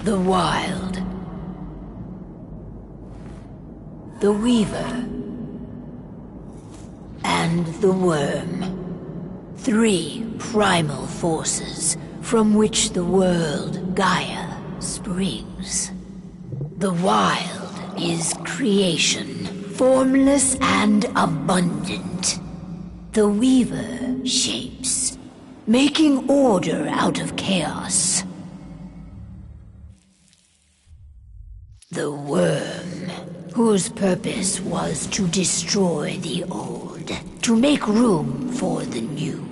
The Wild. The Weaver. And the Worm. 3 primal forces from which the world Gaia springs. The Wild is creation, formless and abundant. The Weaver shapes, making order out of chaos. The Worm, whose purpose was to destroy the old, to make room for the new,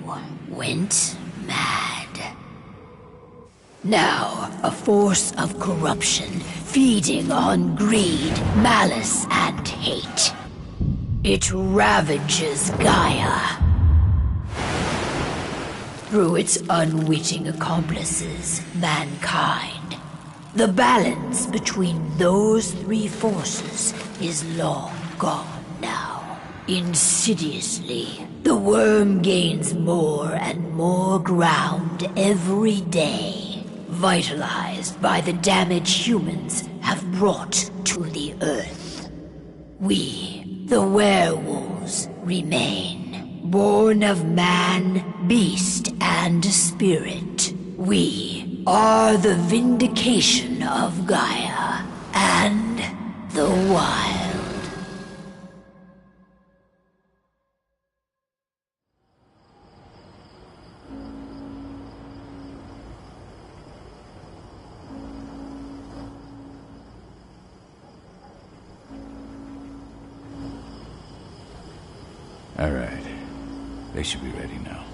went mad. Now, a force of corruption, feeding on greed, malice, and hate. It ravages Gaia. Through its unwitting accomplices, mankind. The balance between those 3 forces is long gone now. Insidiously, the Worm gains more and more ground every day. Vitalized by the damage humans have brought to the Earth. We, the werewolves, remain. Born of man, beast, and spirit. We are the vindication of Gaia and the Wild. All right. They should be ready now.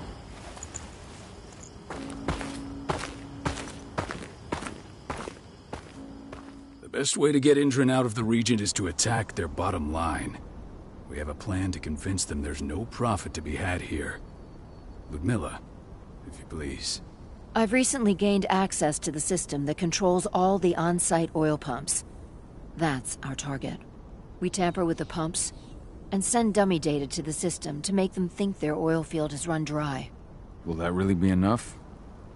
The best way to get Indran out of the region is to attack their bottom line. We have a plan to convince them there's no profit to be had here. Ludmilla, if you please. I've recently gained access to the system that controls all the on-site oil pumps. That's our target. We tamper with the pumps and send dummy data to the system to make them think their oil field has run dry. Will that really be enough?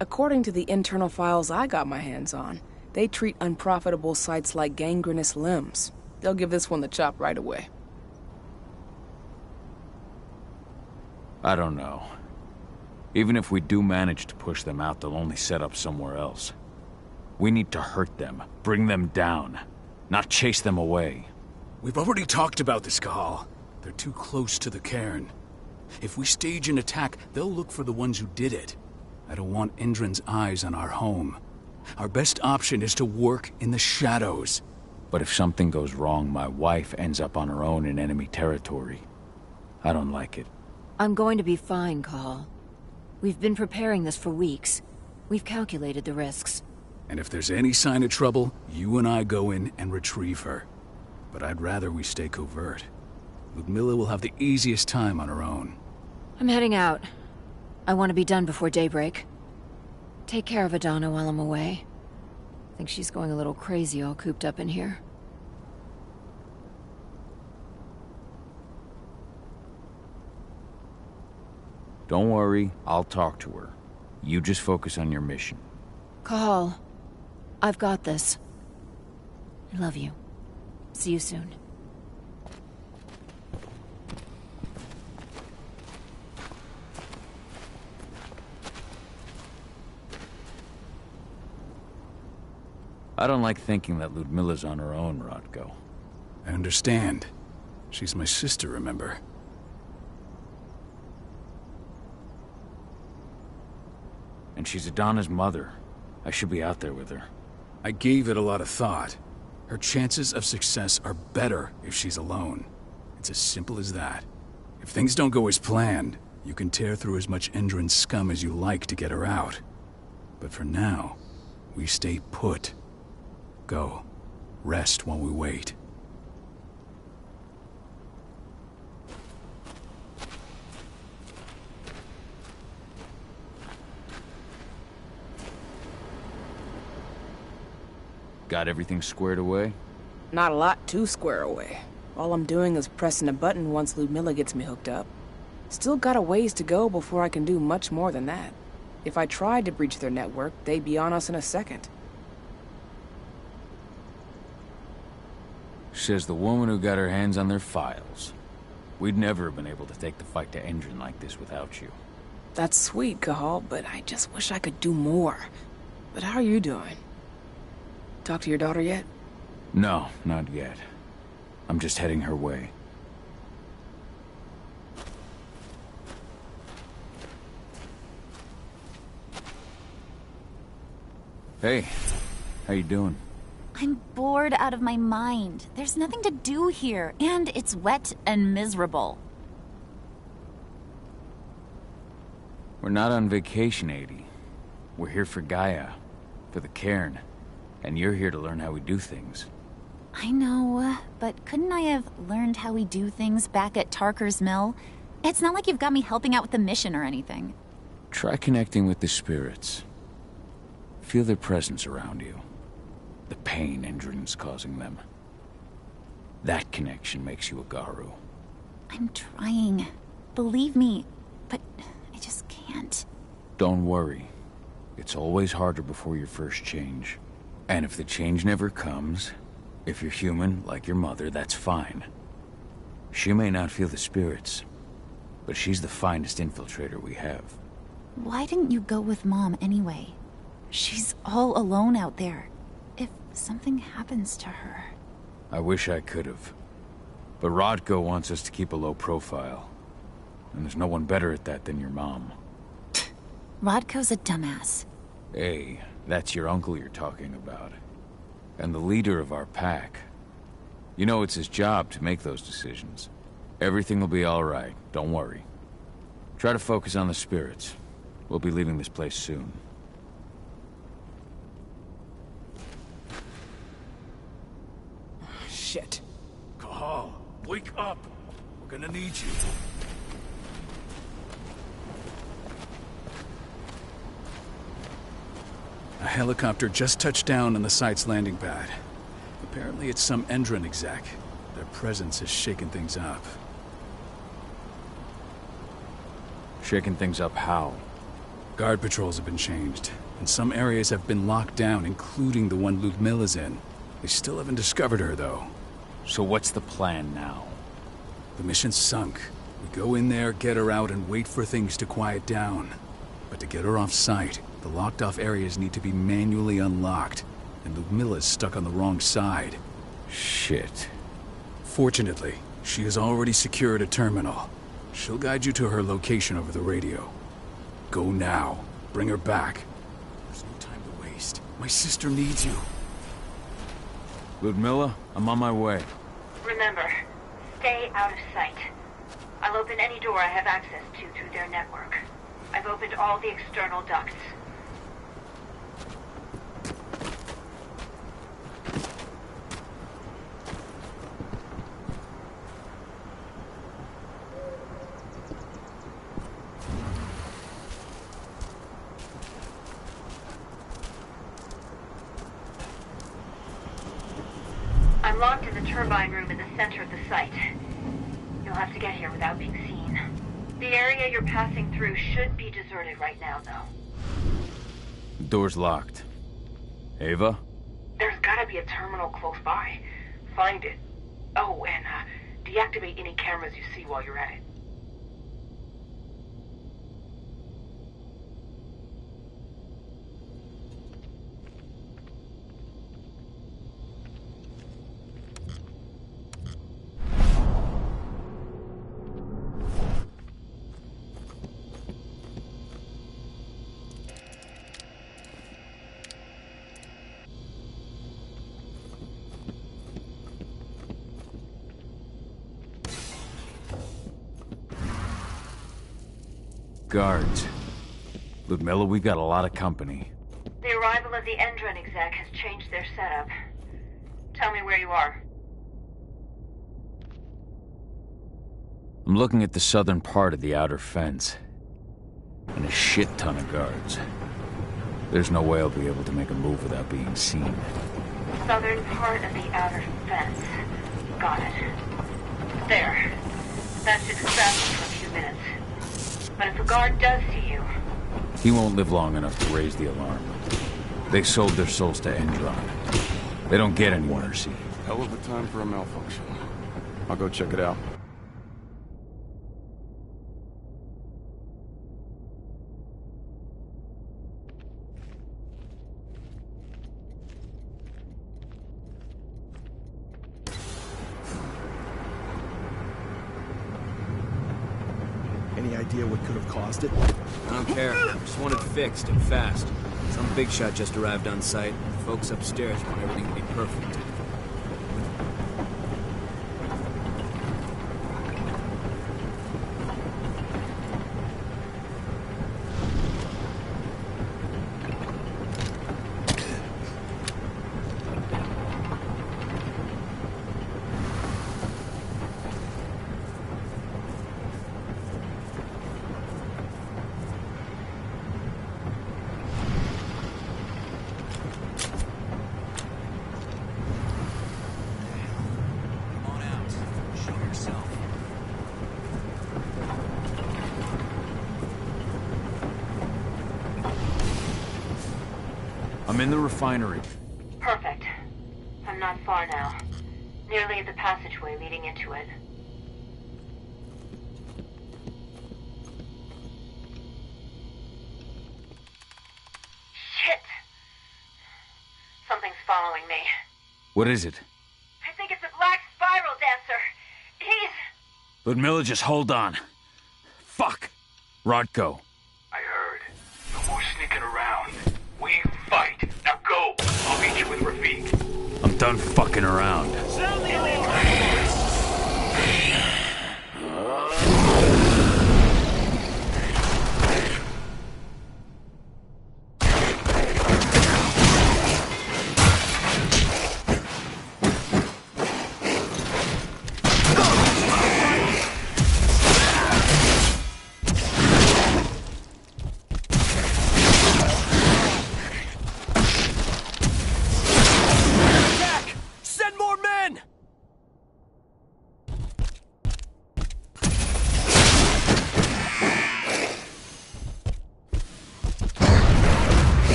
According to the internal files I got my hands on, they treat unprofitable sites like gangrenous limbs. They'll give this one the chop right away. I don't know. Even if we do manage to push them out, they'll only set up somewhere else. We need to hurt them, bring them down, not chase them away. We've already talked about this, Cahal. They're too close to the cairn. If we stage an attack, they'll look for the ones who did it. I don't want Indran's eyes on our home. Our best option is to work in the shadows. But if something goes wrong, my wife ends up on her own in enemy territory. I don't like it. I'm going to be fine, Cahal. We've been preparing this for weeks. We've calculated the risks. And if there's any sign of trouble, you and I go in and retrieve her. But I'd rather we stay covert. Ludmilla will have the easiest time on her own. I'm heading out. I want to be done before daybreak. Take care of Adana while I'm away. I think she's going a little crazy all cooped up in here. Don't worry, I'll talk to her. You just focus on your mission. Cahal, I've got this. I love you. See you soon. I don't like thinking that Ludmilla's on her own, Rodko. I understand. She's my sister, remember? And she's Adana's mother. I should be out there with her. I gave it a lot of thought. Her chances of success are better if she's alone. It's as simple as that. If things don't go as planned, you can tear through as much Indran scum as you like to get her out. But for now, we stay put. Go. Rest while we wait. Got everything squared away? Not a lot to square away. All I'm doing is pressing a button once Ludmilla gets me hooked up. Still got a ways to go before I can do much more than that. If I tried to breach their network, they'd be on us in a second. Says the woman who got her hands on their files. We'd never have been able to take the fight to Endron like this without you. That's sweet, Cahal, but I just wish I could do more. But how are you doing? Talk to your daughter yet? No, not yet. I'm just heading her way. Hey, how you doing? I'm bored out of my mind. There's nothing to do here, and it's wet and miserable. We're not on vacation, Adie. We're here for Gaia, for the cairn, and you're here to learn how we do things. I know, but couldn't I have learned how we do things back at Tarker's Mill? It's not like you've got me helping out with the mission or anything. Try connecting with the spirits. Feel their presence around you. The pain Endron's causing them. That connection makes you a Garu. I'm trying. Believe me, but I just can't. Don't worry. It's always harder before your first change. And if the change never comes, if you're human, like your mother, that's fine. She may not feel the spirits, but she's the finest infiltrator we have. Why didn't you go with Mom anyway? She's all alone out there. If something happens to her... I wish I could have. But Rodko wants us to keep a low profile. And there's no one better at that than your mom. Rodko's a dumbass. Hey, that's your uncle you're talking about. And the leader of our pack. You know it's his job to make those decisions. Everything will be all right, don't worry. Try to focus on the spirits. We'll be leaving this place soon. Shit. Cahal, wake up! We're gonna need you. A helicopter just touched down on the site's landing pad. Apparently it's some Endron exec. Their presence has shaken things up. Shaking things up how? Guard patrols have been changed, and some areas have been locked down, including the one Ludmilla's in. They still haven't discovered her, though. So what's the plan now? The mission's sunk. We go in there, get her out, and wait for things to quiet down. But to get her off site, the locked-off areas need to be manually unlocked, and Ludmilla's stuck on the wrong side. Shit. Fortunately, she has already secured a terminal. She'll guide you to her location over the radio. Go now. Bring her back. There's no time to waste. My sister needs you. Ludmilla, I'm on my way. Remember, stay out of sight. I'll open any door I have access to through their network. I've opened all the external ducts. I'm locked in the turbine room in the center of the site. You'll have to get here without being seen. The area you're passing through should be deserted right now, though. The door's locked. Ava? There's gotta be a terminal close by. Find it. Oh, and deactivate any cameras you see while you're at it. Guards. Ludmilla, we've got a lot of company. The arrival of the Endron exec has changed their setup. Tell me where you are. I'm looking at the southern part of the outer fence. And a shit ton of guards. There's no way I'll be able to make a move without being seen. Southern part of the outer fence. Got it. There. That should distract you for a few minutes. But if a guard does see you... He won't live long enough to raise the alarm. They sold their souls to Endron. They don't get any mercy. Hell of a time for a malfunction. I'll go check it out. Any idea what could have caused it? I don't care. Just want it fixed and fast. Some big shot just arrived on site. The folks upstairs want everything to be perfect. I'm in the refinery. Perfect. I'm not far now. Nearly at the passageway leading into it. Shit! Something's following me. What is it? I think it's a black spiral dancer. He's... Ludmilla, just hold on. Fuck! Rodko. I heard. No more sneaking around. We fight. Now go. I'll meet you with Rafik. I'm done fucking around. Sound the alarm!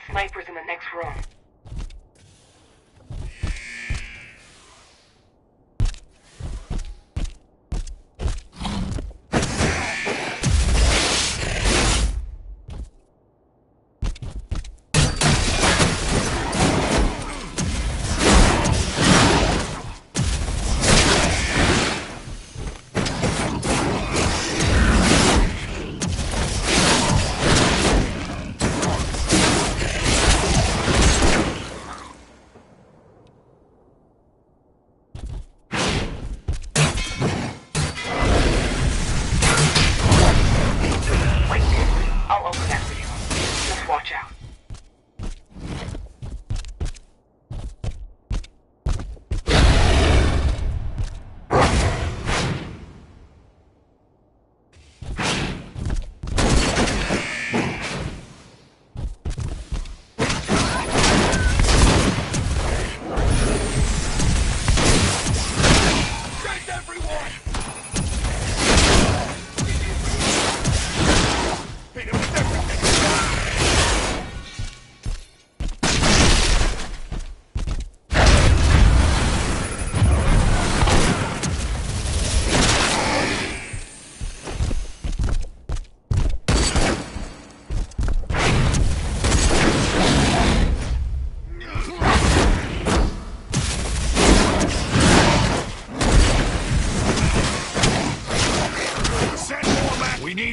Snipers in the next room.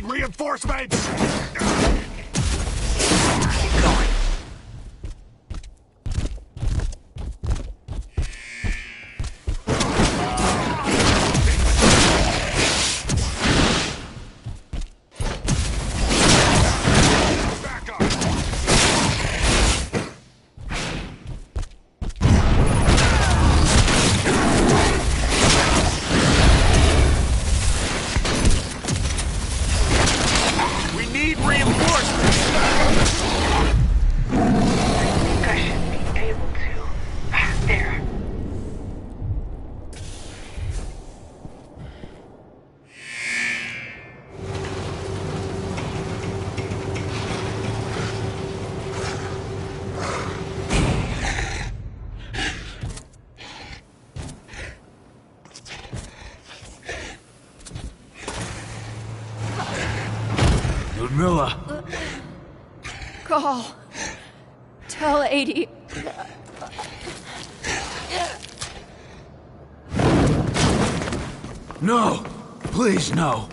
Reinforcements! Keep going. We need reinforcements! Milla! Call. Tell 80. No! Please, no!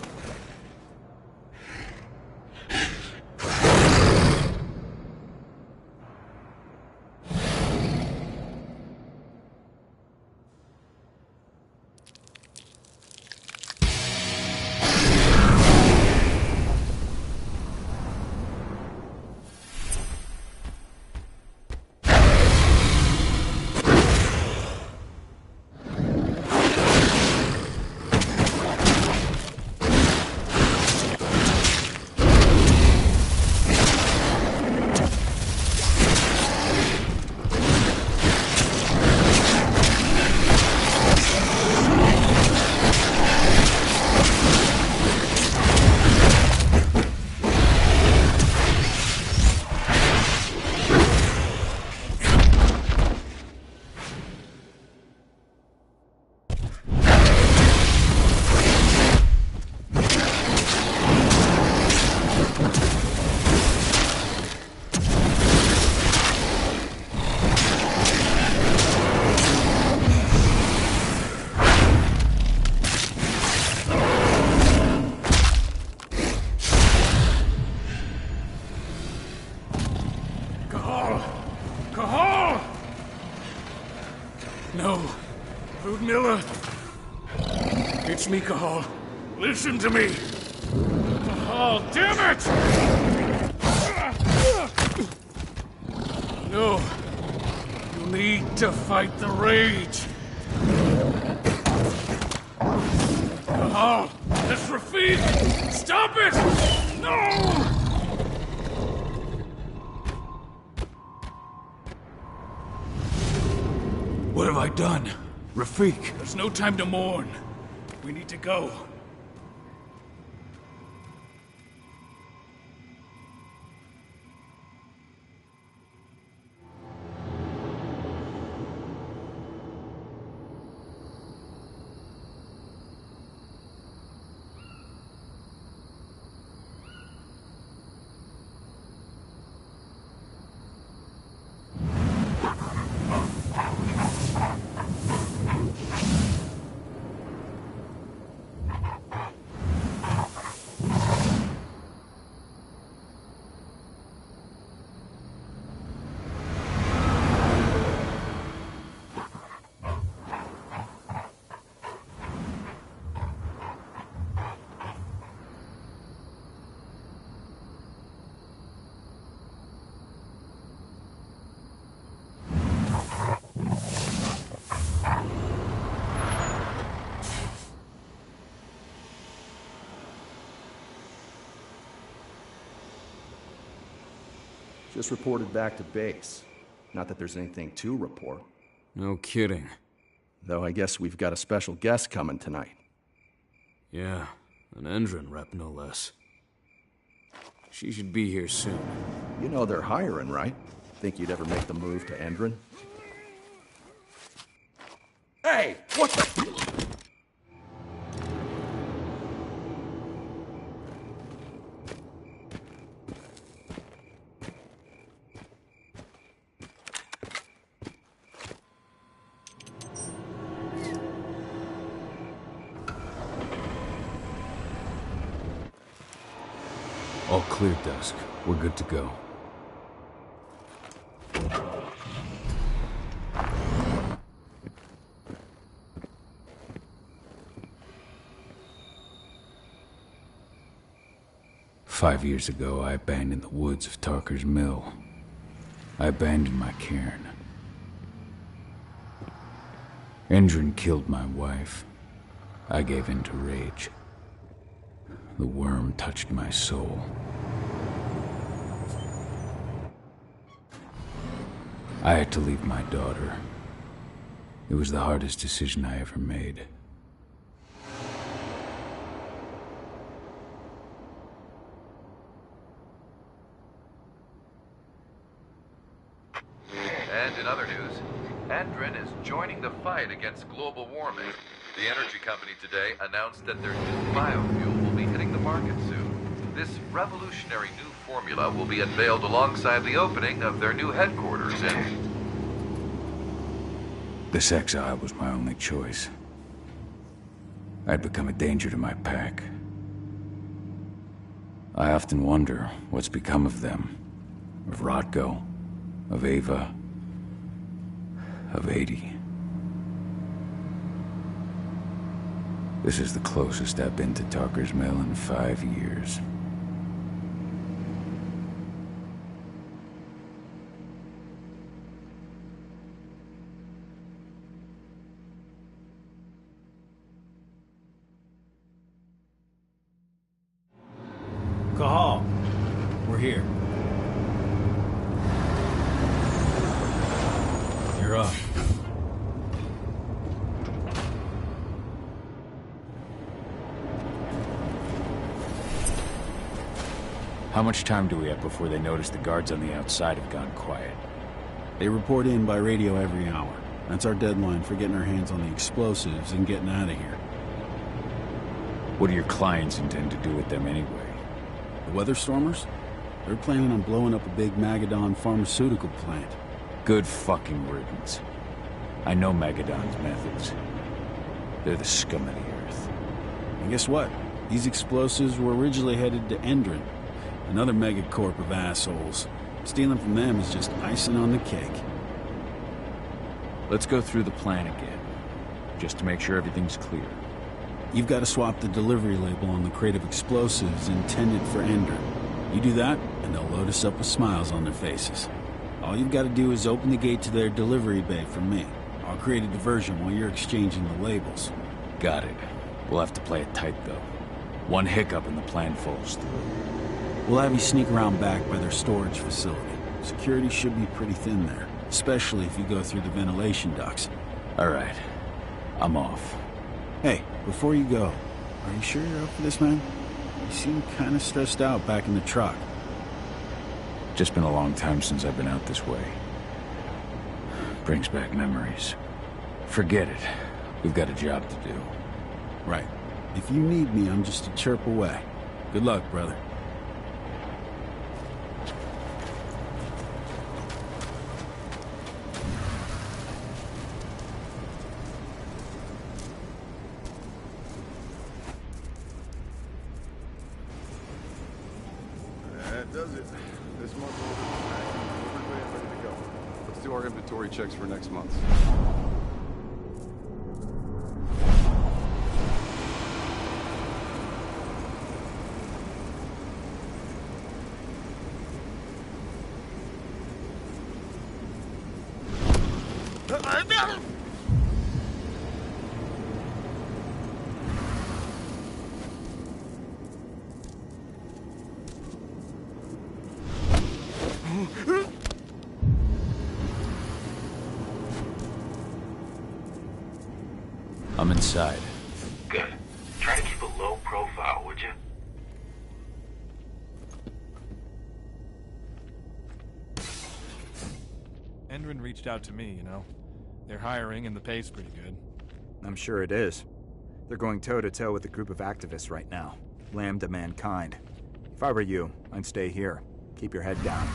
No. Ludmilla. It's me, Cahal. Listen to me. Cahal, damn it! No. You need to fight the rage. Cahal, that's Rafik! Stop it! No! What have I done? Rafik! There's no time to mourn. We need to go. Just reported back to base. Not that there's anything to report. No kidding. Though I guess we've got a special guest coming tonight. Yeah, an Endron rep, no less. She should be here soon. You know they're hiring, right? Think you'd ever make the move to Endron? Hey! What the... All clear, Dusk. We're good to go. "5 years ago, I abandoned the woods of Tarker's Mill. I abandoned my cairn. Endron killed my wife. I gave in to rage. The worm touched my soul. I had to leave my daughter. It was the hardest decision I ever made. And in other news, Endron is joining the fight against global warming. The energy company today announced that their new biofuel will be hitting the market soon. This revolutionary new formula will be unveiled alongside the opening of their new headquarters in... This exile was my only choice. I'd become a danger to my pack. I often wonder what's become of them. Of Rodko, of Ava, of 80. This is the closest I've been to Tucker's Mill in 5 years. Cahal, we're here. You're up. How much time do we have before they notice the guards on the outside have gone quiet? They report in by radio every hour. That's our deadline for getting our hands on the explosives and getting out of here. What do your clients intend to do with them anyway? The Weatherstormers? They're planning on blowing up a big Magadon pharmaceutical plant. Good fucking riddance. I know Magadon's methods. They're the scum of the earth. And guess what? These explosives were originally headed to Endron, another megacorp of assholes. Stealing from them is just icing on the cake. Let's go through the plan again, just to make sure everything's clear. You've got to swap the delivery label on the crate of explosives intended for Endron. You do that, and they'll load us up with smiles on their faces. All you've got to do is open the gate to their delivery bay from me. I'll create a diversion while you're exchanging the labels. Got it. We'll have to play it tight, though. One hiccup and the plan falls through. We'll have you sneak around back by their storage facility. Security should be pretty thin there, especially if you go through the ventilation ducts. All right. I'm off. Hey, before you go, are you sure you're up for this, man? You seem kind of stressed out back in the truck. Just been a long time since I've been out this way. Brings back memories. Forget it. We've got a job to do. Right. If you need me, I'm just a chirp away. Good luck, brother. That does it. This month we're ready to go. Let's do our inventory checks for next month. I'm inside. Good. Try to keep a low profile, would you? Endron reached out to me, you know. They're hiring and the pay's pretty good. I'm sure it is. They're going toe-to-toe with a group of activists right now. Lambda mankind. If I were you, I'd stay here. Keep your head down.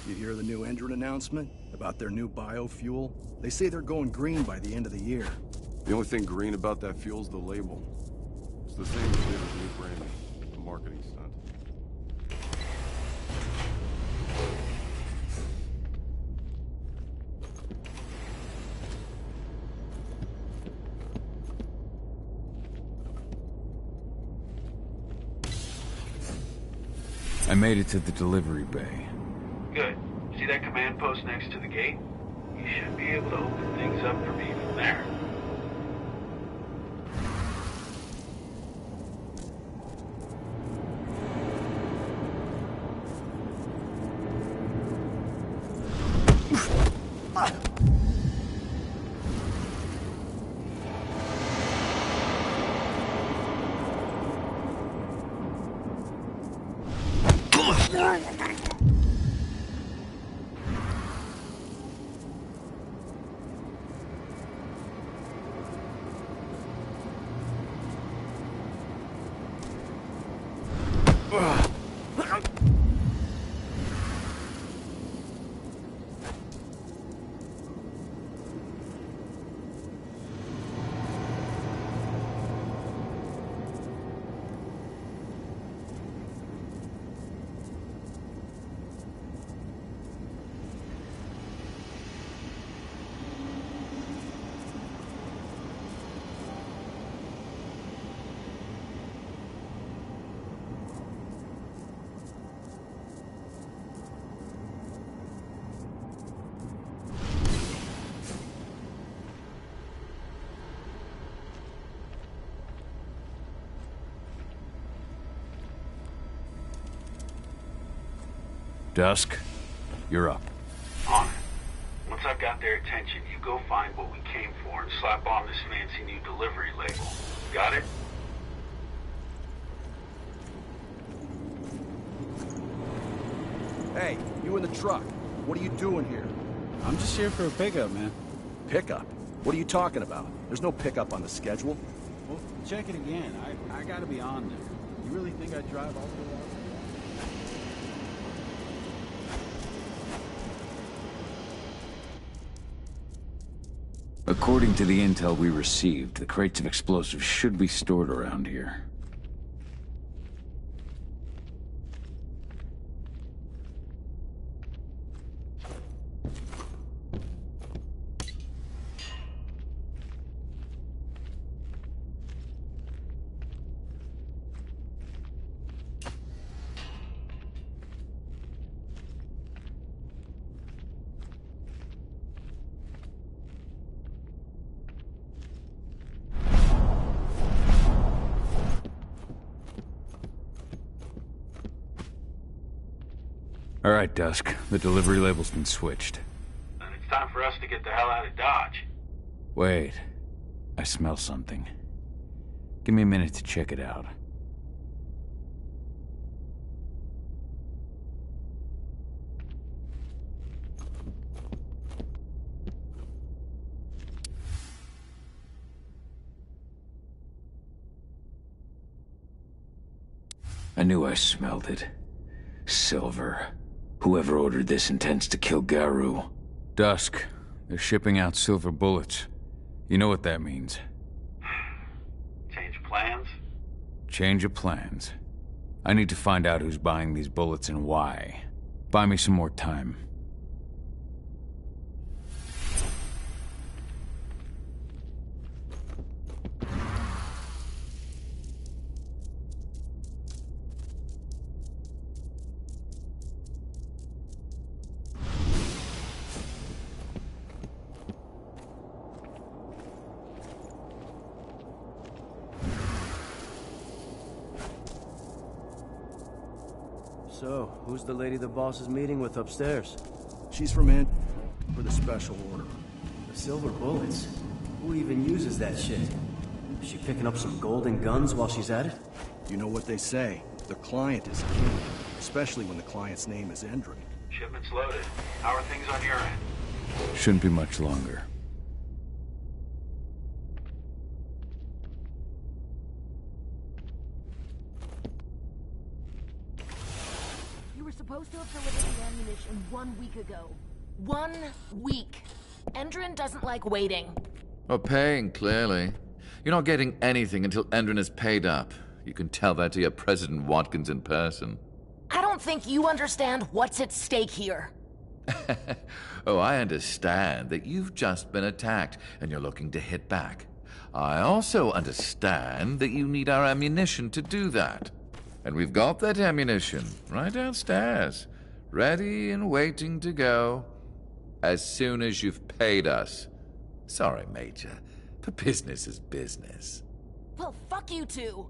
You hear the new Endron announcement about their new biofuel? They say they're going green by the end of the year. The only thing green about that fuel's the label. It's the same as the new branding, the marketing stunt. I made it to the delivery bay. Good. See that command post next to the gate? You should be able to open things up for me from there. Dusk, you're up. On it. Once I've got their attention, you go find what we came for and slap on this fancy new delivery label. Got it? Hey, you in the truck. What are you doing here? I'm just here for a pickup, man. Pickup? What are you talking about? There's no pickup on the schedule. Well, check it again. I gotta be on there. You really think I'd drive all the way out? According to the intel we received, the crates of explosives should be stored around here. All right, Dusk. The delivery label's been switched. Then it's time for us to get the hell out of Dodge. Wait. I smell something. Give me a minute to check it out. I knew I smelled it. Silver. Whoever ordered this intends to kill Garou. Dusk. They're shipping out silver bullets. You know what that means. Change of plans? Change of plans. I need to find out who's buying these bullets and why. Buy me some more time. So, who's the lady the boss is meeting with upstairs? She's from for the special order. The silver bullets? Who even uses that shit? Is she picking up some golden guns while she's at it? You know what they say. The client is king. Especially when the client's name is Endron. Shipment's loaded. How are things on your end? Shouldn't be much longer. Supposed to have delivered the ammunition 1 week ago. 1 week. Endron doesn't like waiting. Well, paying, clearly. You're not getting anything until Endron is paid up. You can tell that to your President Watkins in person. I don't think you understand what's at stake here. Oh, I understand that you've just been attacked and you're looking to hit back. I also understand that you need our ammunition to do that. And we've got that ammunition right downstairs, ready and waiting to go as soon as you've paid us. Sorry, Major, but business is business. Well, fuck you two.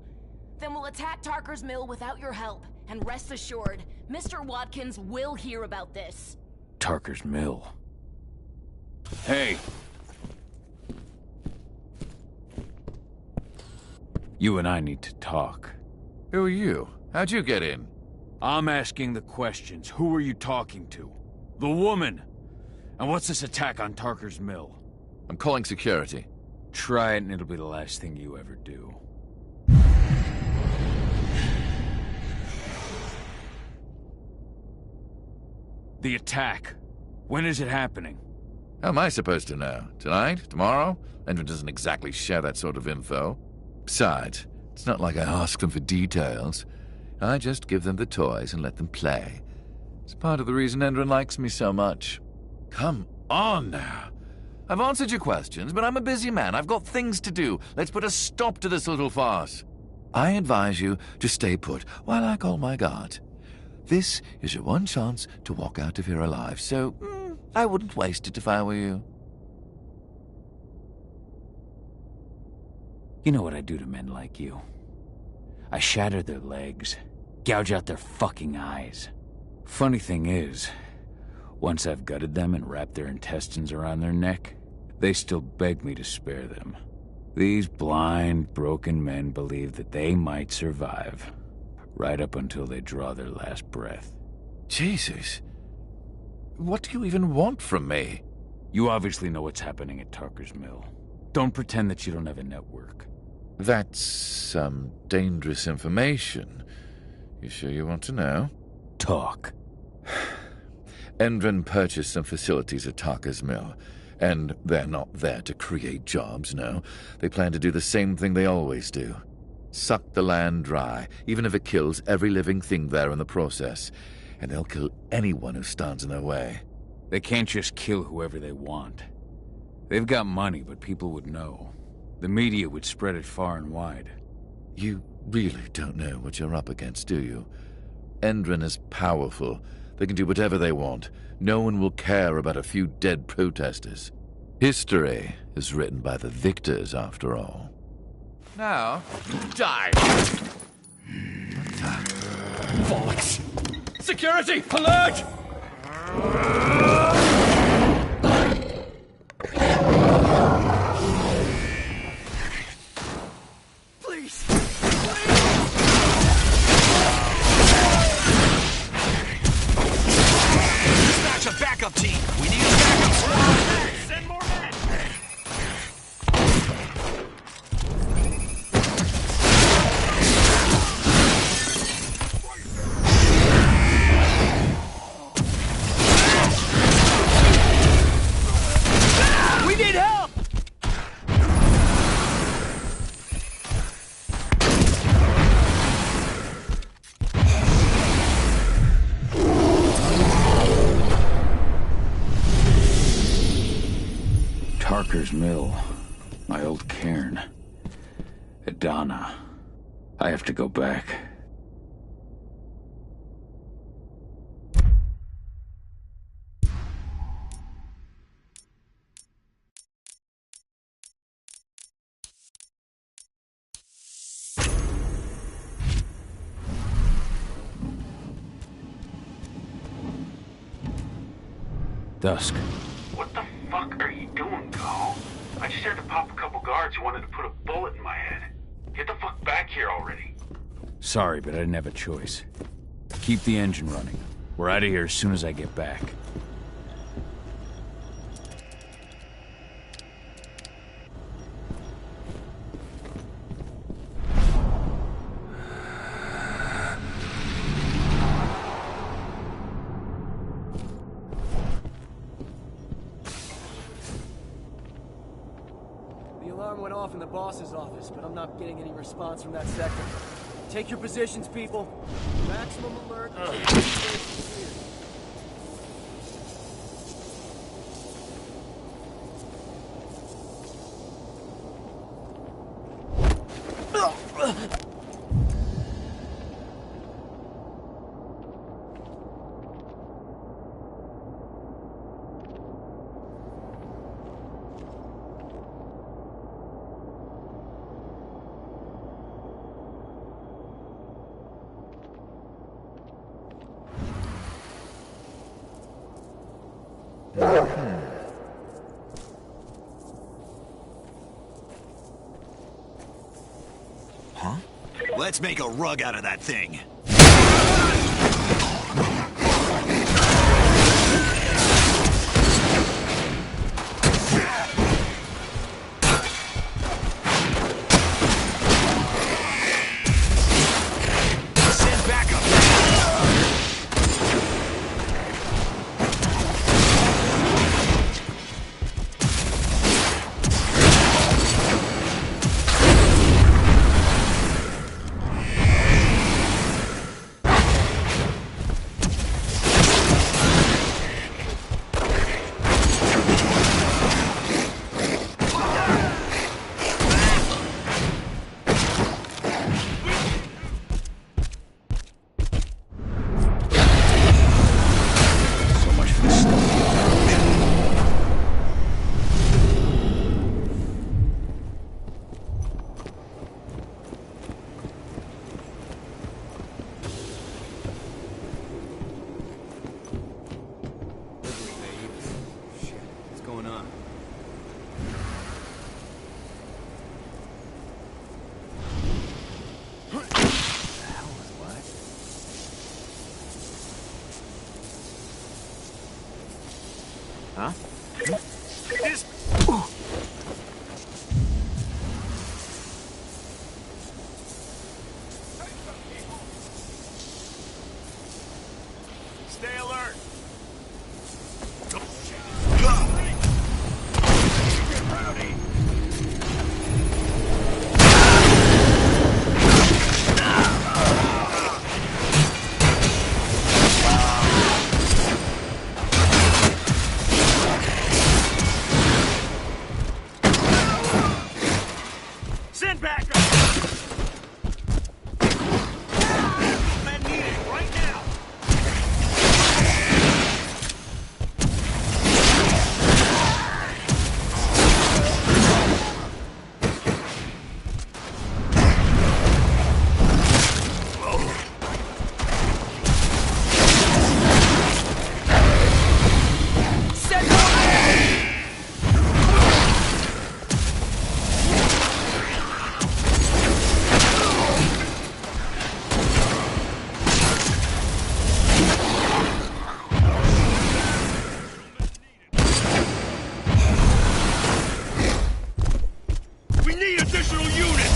Then we'll attack Tarker's Mill without your help. And rest assured, Mr. Watkins will hear about this. Tarker's Mill. Hey! You and I need to talk. Who are you? How'd you get in? I'm asking the questions. Who are you talking to? The woman! And what's this attack on Tarker's Mill? I'm calling security. Try it and it'll be the last thing you ever do. The attack. When is it happening? How am I supposed to know? Tonight? Tomorrow? Endrin doesn't exactly share that sort of info. Besides, it's not like I ask them for details. I just give them the toys and let them play. It's part of the reason Endrin likes me so much. Come on now. I've answered your questions, but I'm a busy man. I've got things to do. Let's put a stop to this little farce. I advise you to stay put while I call my guard. This is your one chance to walk out of here alive, so I wouldn't waste it if I were you. You know what I do to men like you. I shatter their legs, gouge out their fucking eyes. Funny thing is, once I've gutted them and wrapped their intestines around their neck, they still beg me to spare them. These blind, broken men believe that they might survive, right up until they draw their last breath. Jesus. What do you even want from me? You obviously know what's happening at Tarker's Mill. Don't pretend that you don't have a network. That's some dangerous information. You sure you want to know? Talk. Endrin purchased some facilities at Tarker's Mill, and they're not there to create jobs, no. They plan to do the same thing they always do. Suck the land dry, even if it kills every living thing there in the process. And they'll kill anyone who stands in their way. They can't just kill whoever they want. They've got money, but people would know. The media would spread it far and wide. You really don't know what you're up against, do you? Endrin is powerful. They can do whatever they want. No one will care about a few dead protesters. History is written by the victors, after all. Now, die! Bollocks! Security! Alert! Please! Dispatch a backup team! We need a backup squad! Send more men! We need help! Tarker's Mill. My old cairn. Adana. I have to go back. Dusk. What the fuck are you doing, Cole? I just had to pop a couple guards who wanted to put a bullet in my head. Get the fuck back here already. Sorry, but I didn't have a choice. Keep the engine running. We're out of here as soon as I get back. The alarm went off in the boss's office, but I'm not getting any response from that sector. Take your positions, people. Maximum alert. Huh? Let's make a rug out of that thing. Huh? Stay alert. Send back up. Men need it right now. We need additional units!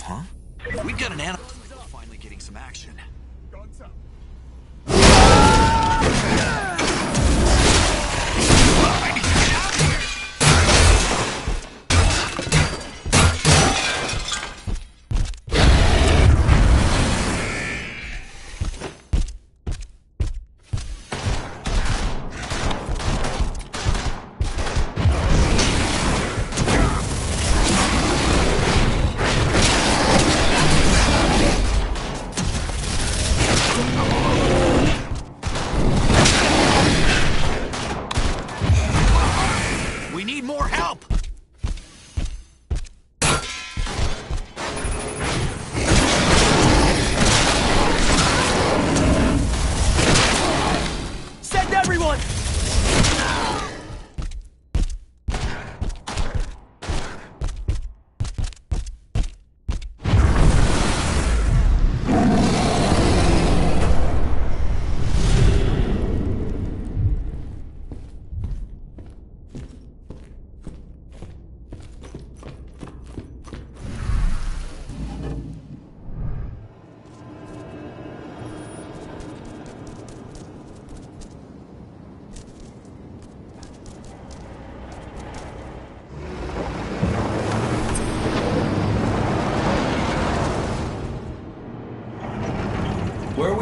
Huh? We've got an animal finally getting some action. Guns up.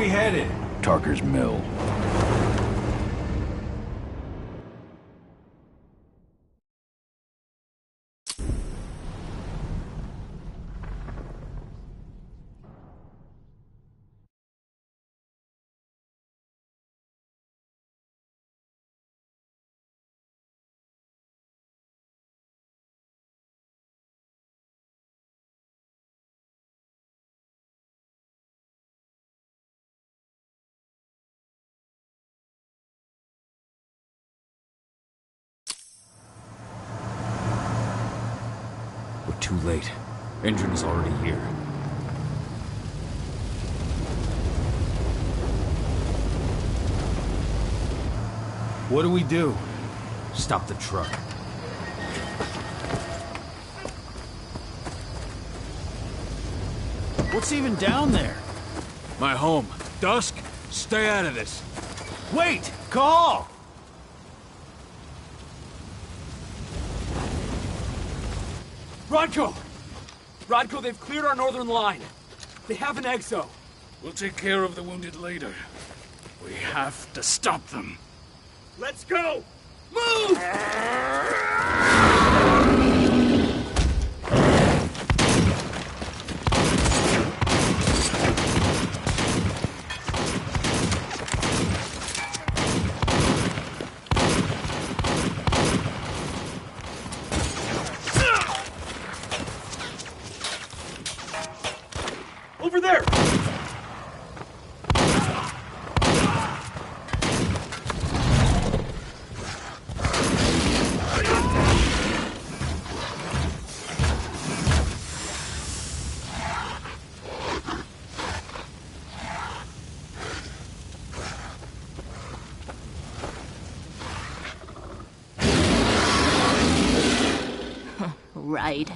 we headed? Tarker's Mill. We're too late. Engine is already here. What do we do? Stop the truck. What's even down there? My home. Dusk, stay out of this. Wait! Call! Rodko! Rodko, they've cleared our northern line. They have an exo. We'll take care of the wounded later. We have to stop them. Let's go! Move! Over there! Right.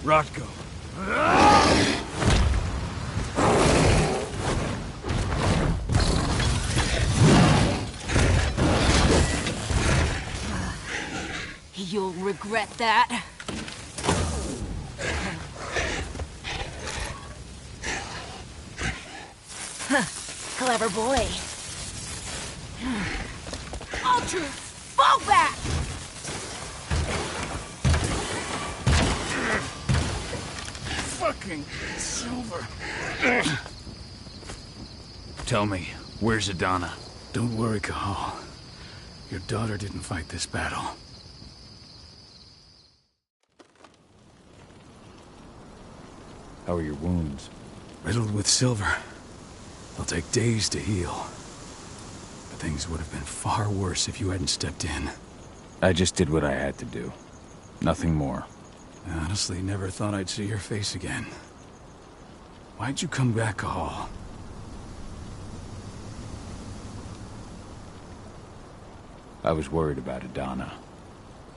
Rodko. You'll regret that. Clever boy. Ultra, fall back! Fucking Silver. Tell me, where's Adana? Don't worry, Cahal. Your daughter didn't fight this battle. How are your wounds? Riddled with silver. They'll take days to heal. But things would have been far worse if you hadn't stepped in. I just did what I had to do. Nothing more. I honestly never thought I'd see your face again. Why'd you come back, Cahal? I was worried about Adana.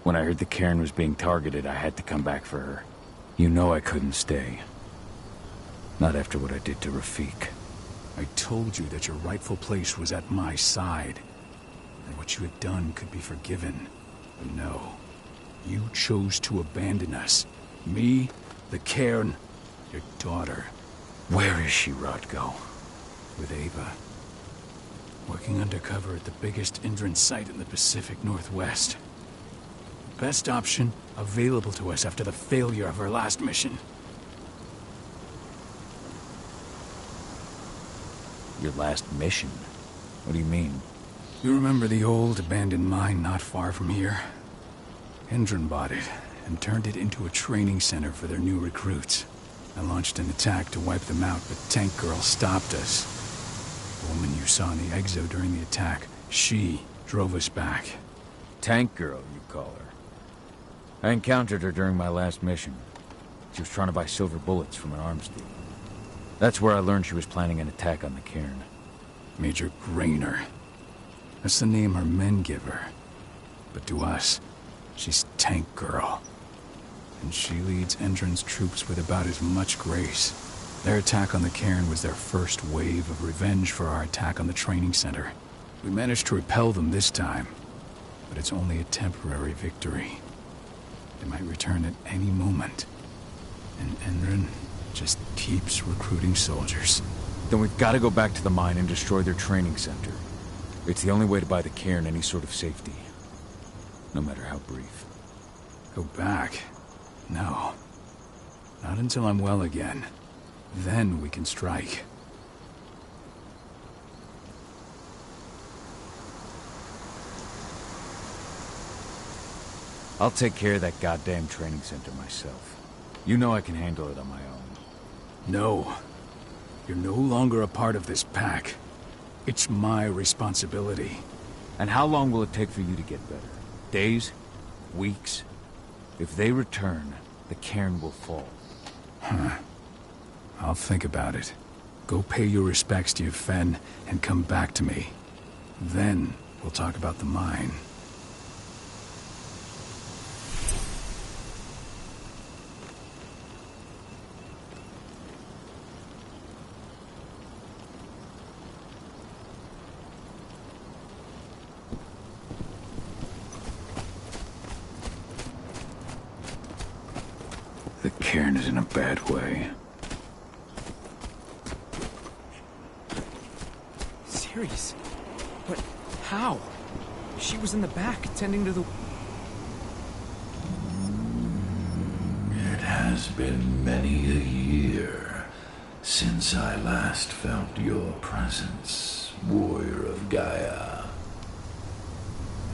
When I heard the cairn was being targeted, I had to come back for her. You know I couldn't stay. Not after what I did to Rafik. I told you that your rightful place was at my side. And what you had done could be forgiven. But no. You chose to abandon us. Me, the cairn, your daughter. Where is she, Rodko? With Ava. Working undercover at the biggest Indran site in the Pacific Northwest. Best option available to us after the failure of our last mission. Your last mission? What do you mean? You remember the old abandoned mine not far from here? Indran bought it and turned it into a training center for their new recruits. I launched an attack to wipe them out, but Tank Girl stopped us. The woman you saw in the exo during the attack, she drove us back. Tank Girl, you call her. I encountered her during my last mission. She was trying to buy silver bullets from an arms dealer. That's where I learned she was planning an attack on the cairn. Major Grainer. That's the name her men give her. But to us, she's Tank Girl. And she leads Endron's troops with about as much grace. Their attack on the cairn was their first wave of revenge for our attack on the training center. We managed to repel them this time, but it's only a temporary victory. They might return at any moment. And Endron just keeps recruiting soldiers. Then we've got to go back to the mine and destroy their training center. It's the only way to buy the cairn any sort of safety. No matter how brief. Go back? No. Not until I'm well again. Then we can strike. I'll take care of that goddamn training center myself. You know I can handle it on my own. No. You're no longer a part of this pack. It's my responsibility. And how long will it take for you to get better? Days? Weeks? If they return, the cairn will fall. Huh. I'll think about it. Go pay your respects to your Fen and come back to me. Then we'll talk about the mine. The cairn is in a bad way. Serious? But how? She was in the back, tending to the... It has been many a year since I last felt your presence, warrior of Gaia.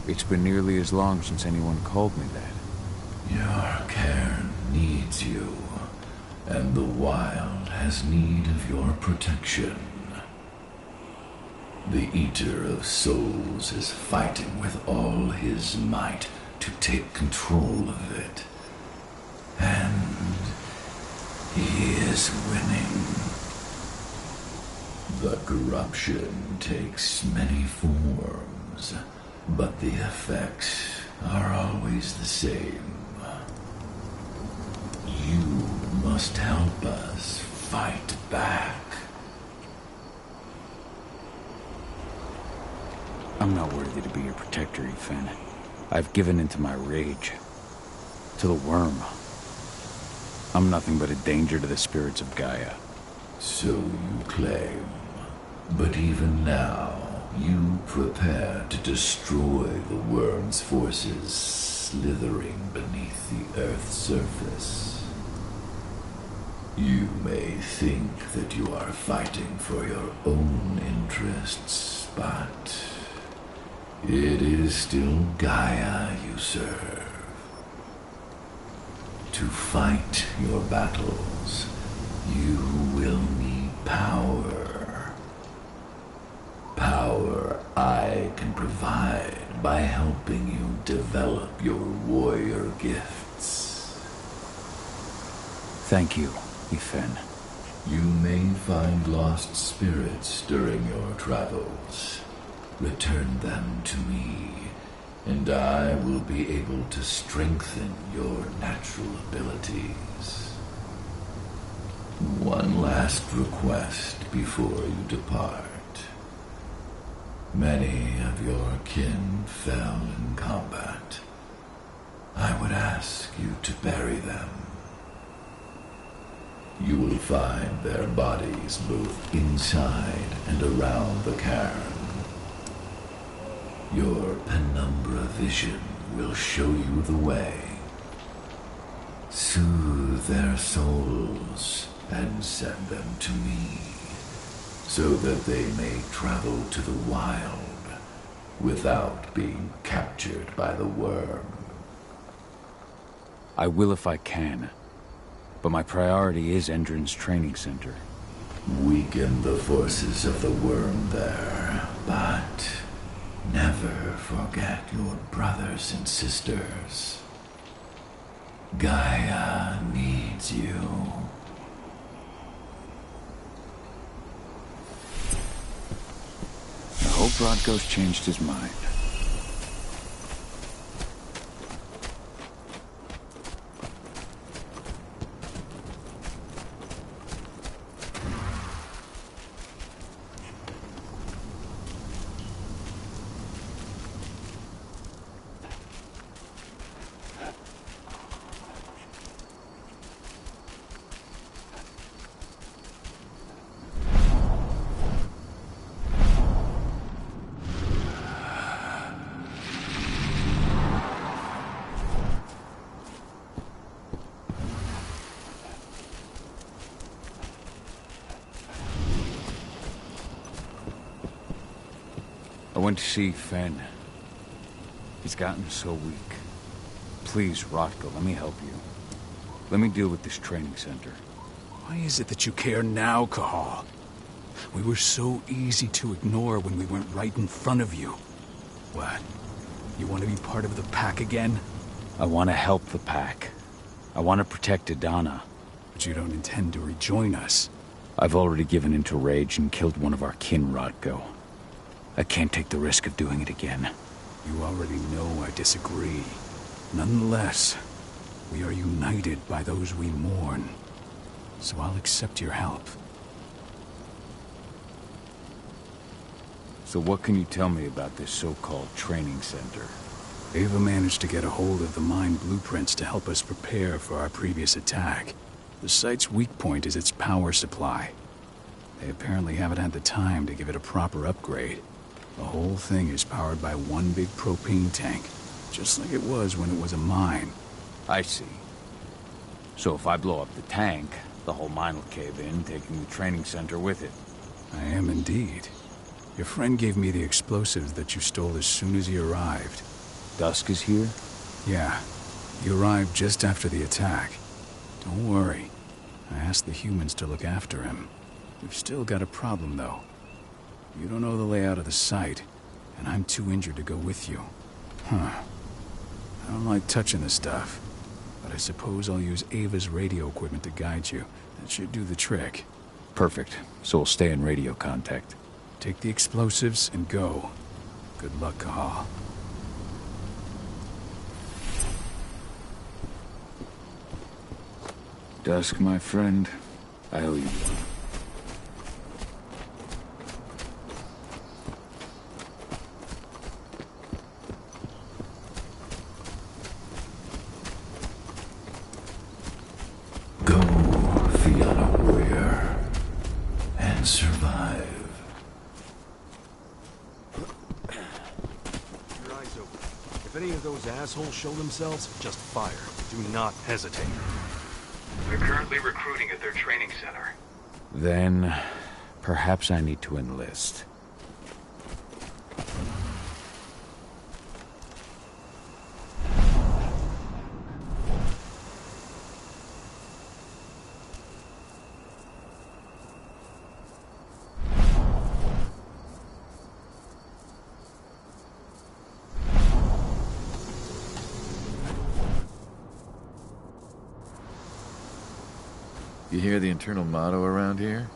It's been nearly as long since anyone called me that. Your cairn needs you, and the wild has need of your protection. The Eater of Souls is fighting with all his might to take control of it. And he is winning. The corruption takes many forms, but the effects are always the same. You must help us fight back. I'm not worthy to be your protector, Ethan. I've given into my rage. To the worm. I'm nothing but a danger to the spirits of Gaia. So you claim. But even now, you prepare to destroy the worm's forces slithering beneath the Earth's surface. You may think that you are fighting for your own interests, but it is still Gaia you serve. To fight your battles, you will need power. Power I can provide by helping you develop your warrior gifts. Thank you, Ethan. You may find lost spirits during your travels. Return them to me, and I will be able to strengthen your natural abilities. One last request before you depart. Many of your kin fell in combat. I would ask you to bury them. You will find their bodies both inside and around the cairn. Your penumbra vision will show you the way. Soothe their souls and send them to me, so that they may travel to the wild without being captured by the worm. I will if I can, but my priority is Endron's training center. Weaken the forces of the worm there, but never forget your brothers and sisters. Gaia needs you. I hope Rodko's changed his mind. I went to see Fenn. He's gotten so weak. Please, Rotko, let me help you. Let me deal with this training center. Why is it that you care now, Cahal? We were so easy to ignore when we went right in front of you. What? You want to be part of the pack again? I want to help the pack. I want to protect Adana. But you don't intend to rejoin us. I've already given in to rage and killed one of our kin, Rotko. I can't take the risk of doing it again. You already know I disagree. Nonetheless, we are united by those we mourn. So I'll accept your help. So what can you tell me about this so-called training center? Ava managed to get a hold of the mine blueprints to help us prepare for our previous attack. The site's weak point is its power supply. They apparently haven't had the time to give it a proper upgrade. The whole thing is powered by one big propane tank, just like it was when it was a mine. I see. So if I blow up the tank, the whole mine will cave in, taking the training center with it. I am indeed. Your friend gave me the explosives that you stole as soon as he arrived. Dusk is here? Yeah. He arrived just after the attack. Don't worry. I asked the humans to look after him. We've still got a problem, though. You don't know the layout of the site, and I'm too injured to go with you. Huh. I don't like touching the stuff, but I suppose I'll use Ava's radio equipment to guide you. That should do the trick. Perfect. So we'll stay in radio contact. Take the explosives and go. Good luck, Cahal. Dusk, my friend, I owe you one. Go the unaware and survive. Your eyes open. If any of those assholes show themselves, just fire. Do not hesitate. They're currently recruiting at their training center. Then, perhaps I need to enlist. You hear the internal motto around here?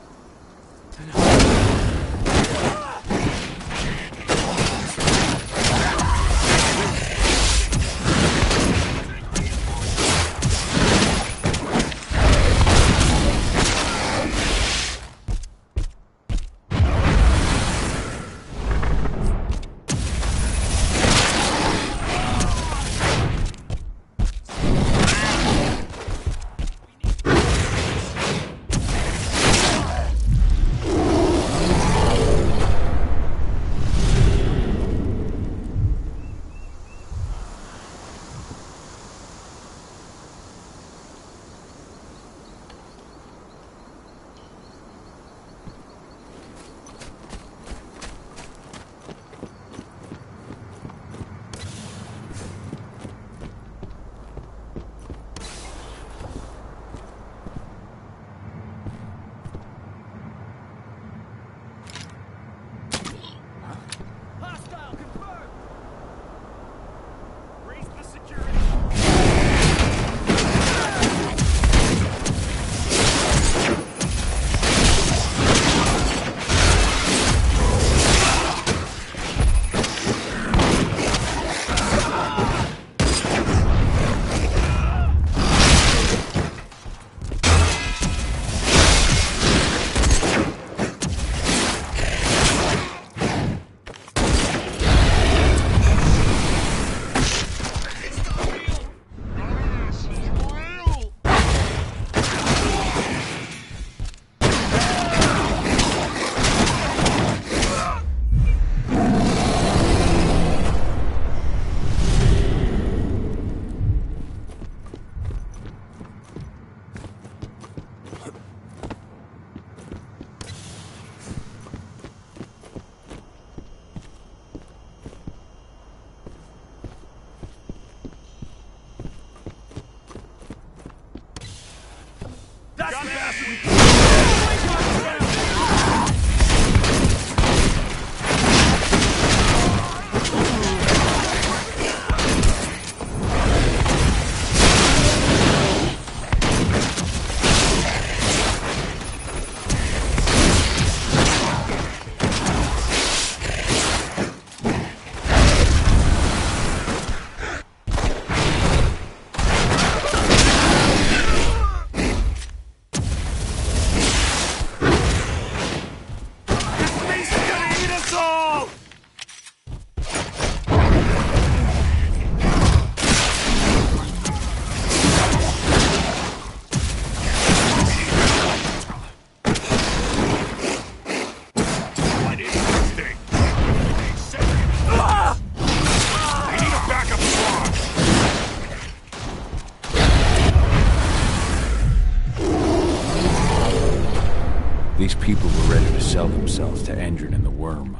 These people were ready to sell themselves to Endron and the Worm.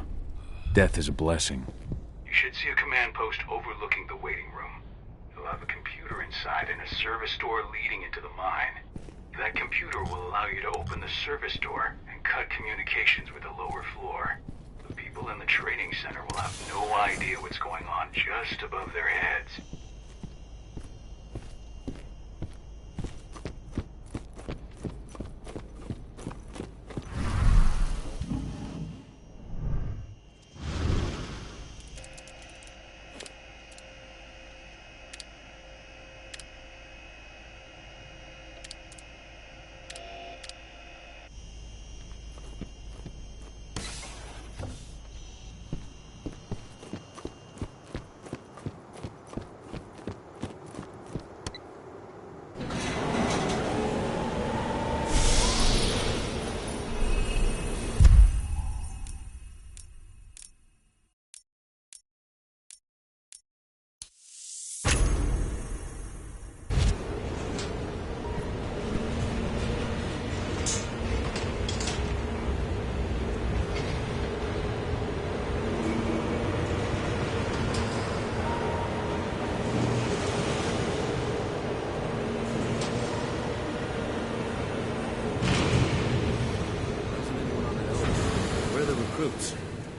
Death is a blessing. You should see a command post overlooking the waiting room. You'll have a computer inside and a service door leading into the mine. That computer will allow you to open the service door and cut communications with the lower floor. The people in the training center will have no idea what's going on just above their heads.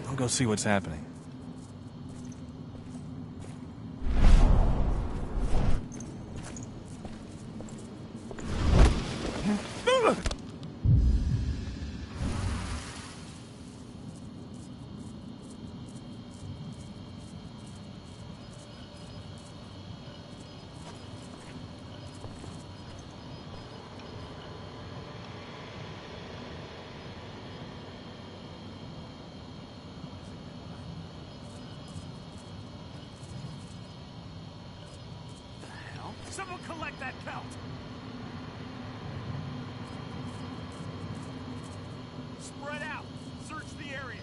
I'll go see what's happening. Someone collect that belt! Spread out! Search the area!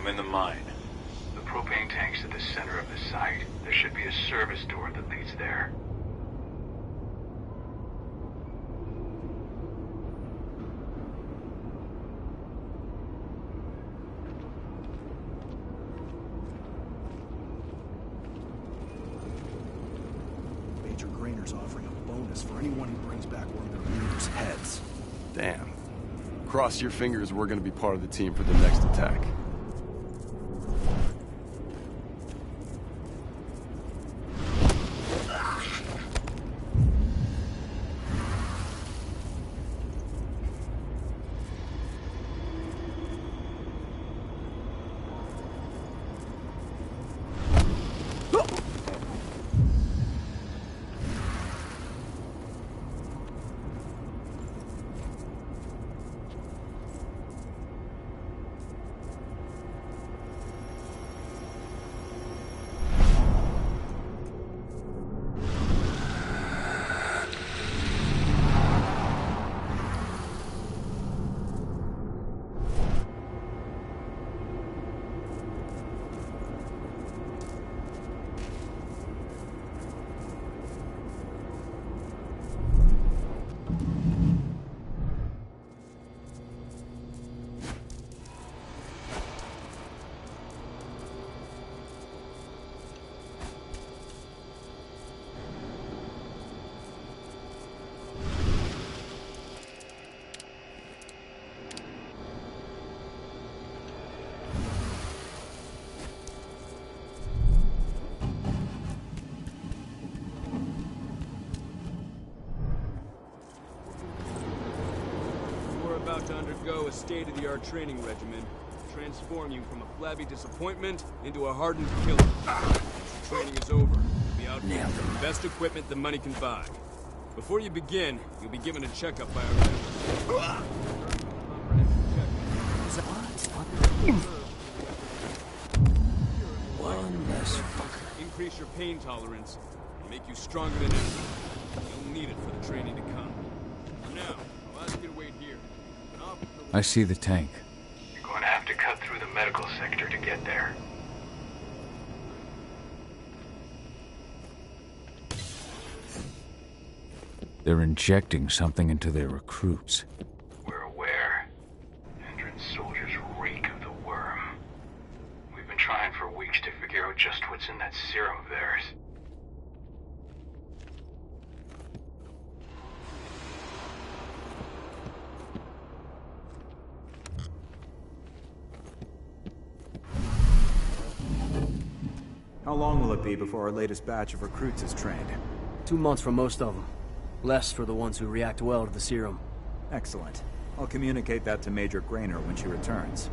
in the mine. The propane tank's at the center of the site. There should be a service door that leads there. Major Grainer's offering a bonus for anyone who brings back one of their leaders' heads. Damn. Cross your fingers we're gonna be part of the team for the next attack. About to undergo a state-of-the-art training regimen to transform you from a flabby disappointment into a hardened killer. Once your training is over, you'll be out with the best equipment the money can buy. Before you begin, you'll be given a checkup by our medical. One less fucker. Increase your pain tolerance and make you stronger than ever. You'll need it for the training to come. For now, I'll ask you to wait here. I see the tank. You're going to have to cut through the medical sector to get there. They're injecting something into their recruits. We're aware. Endron's soldiers reek of the worm. We've been trying for weeks to figure out just what's in that serum of theirs. How long will it be before our latest batch of recruits is trained? 2 months for most of them. Less for the ones who react well to the serum. Excellent. I'll communicate that to Major Grainer when she returns.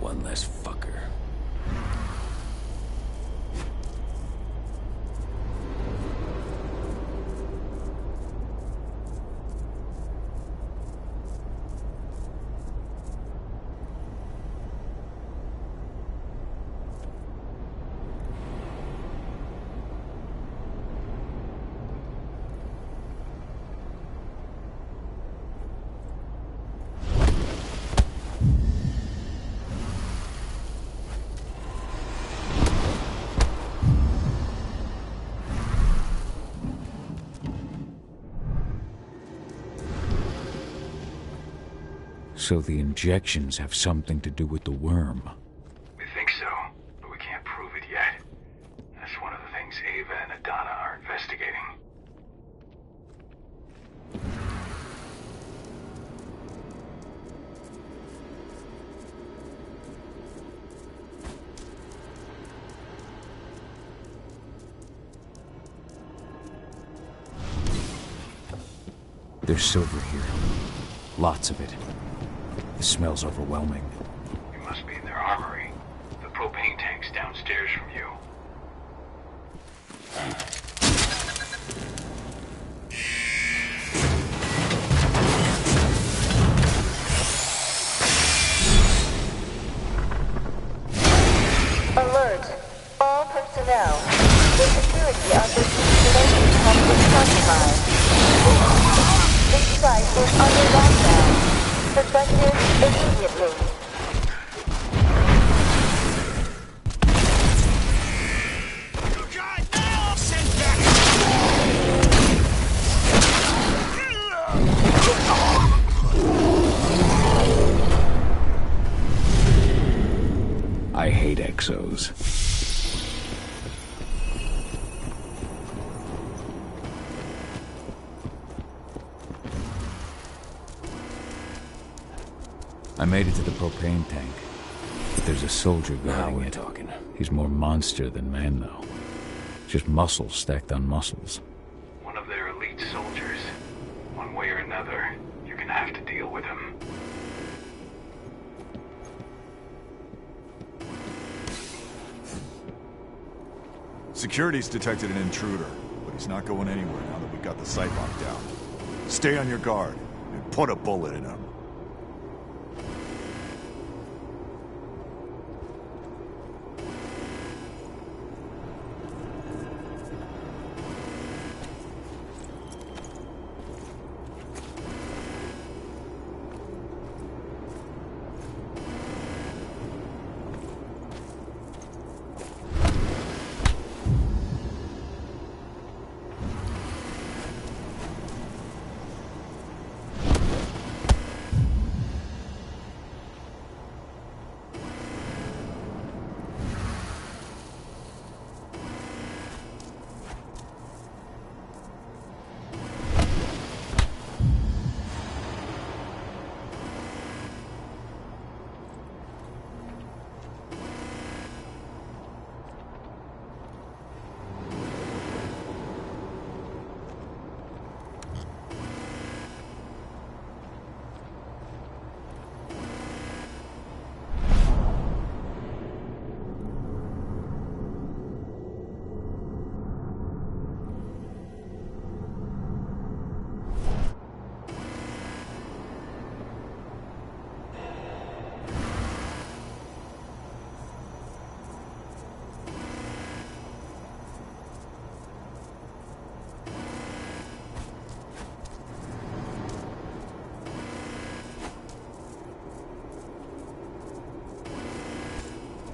One less fucker. So the injections have something to do with the worm. We think so, but we can't prove it yet. That's one of the things Ava and Adana are investigating. There's silver here. Lots of it. The smell's overwhelming. You must be in their armory. The propane tank's downstairs from you. Alert! All personnel. The security of this installation has been compromised. This site is under lockdown. Suspended immediately. I hate exos. I made it to the propane tank. There's a soldier guarding it. He's more monster than man, though. Just muscles stacked on muscles. One of their elite soldiers. One way or another, you're gonna have to deal with him. Security's detected an intruder, but he's not going anywhere now that we got the site locked down. Stay on your guard, and put a bullet in him.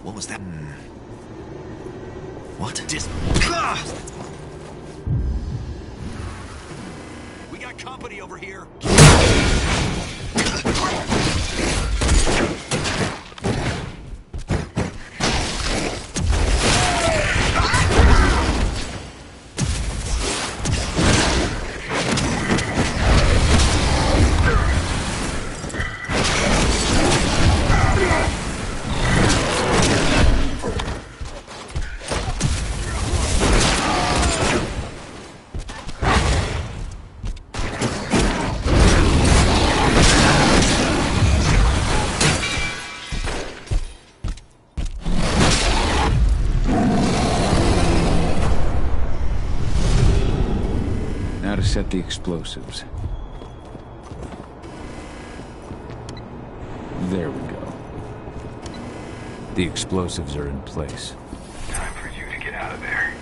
What was that? What? Just... We got company over here. Now to set the explosives. There we go. The explosives are in place. Time for you to get out of there.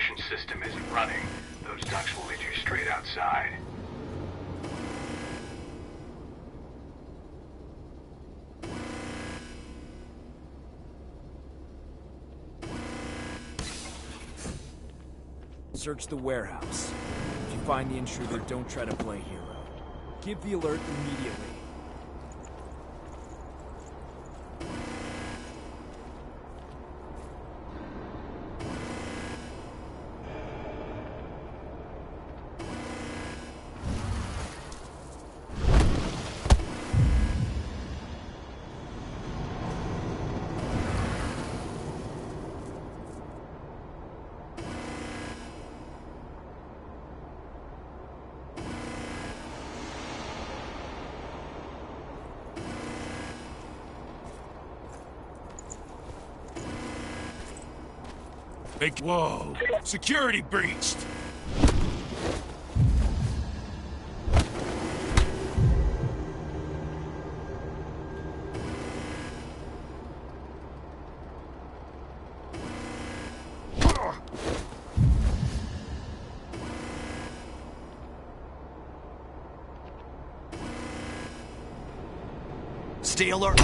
suppression system isn't running, those ducts will lead you straight outside. Search the warehouse. If you find the intruder, don't try to play hero. Give the alert immediately. Whoa! Security breached! Stay alert!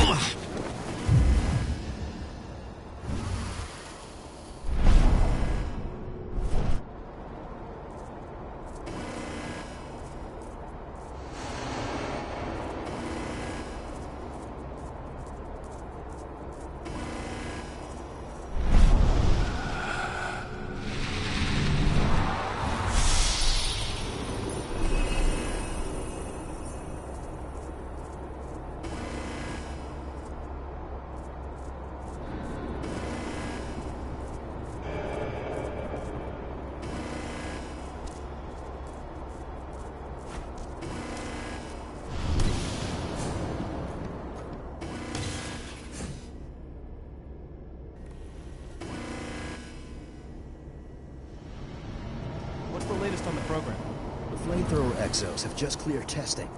What's the latest on the program? The flamethrower exos have just cleared testing.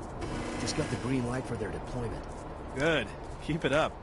Just got the green light for their deployment. Good. Keep it up.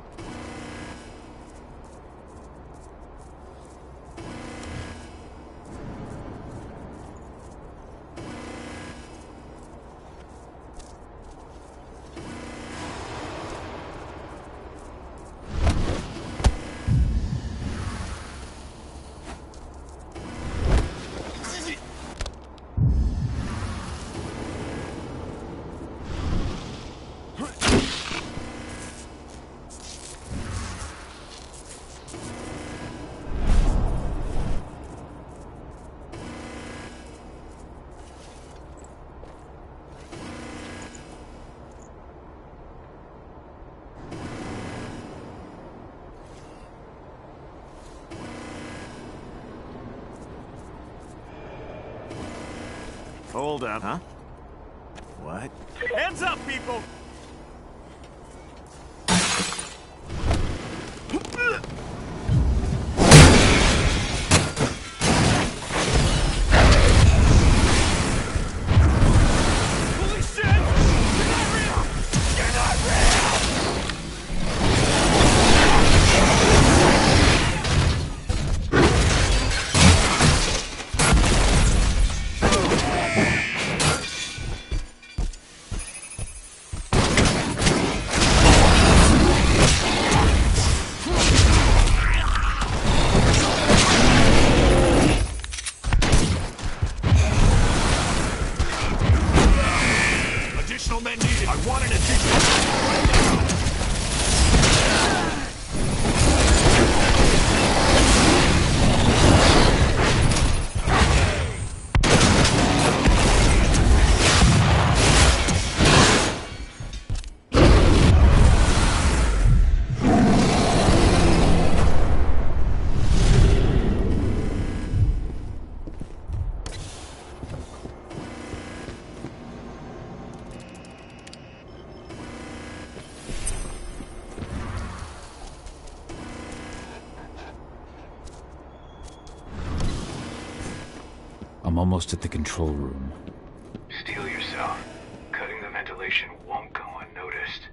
Hold up, huh? What? Hands up, people! Holy shit! You're not real! You're not real! Additional men needed. I want an additional man right now. I'm almost at the control room. Steel yourself. Cutting the ventilation won't go unnoticed.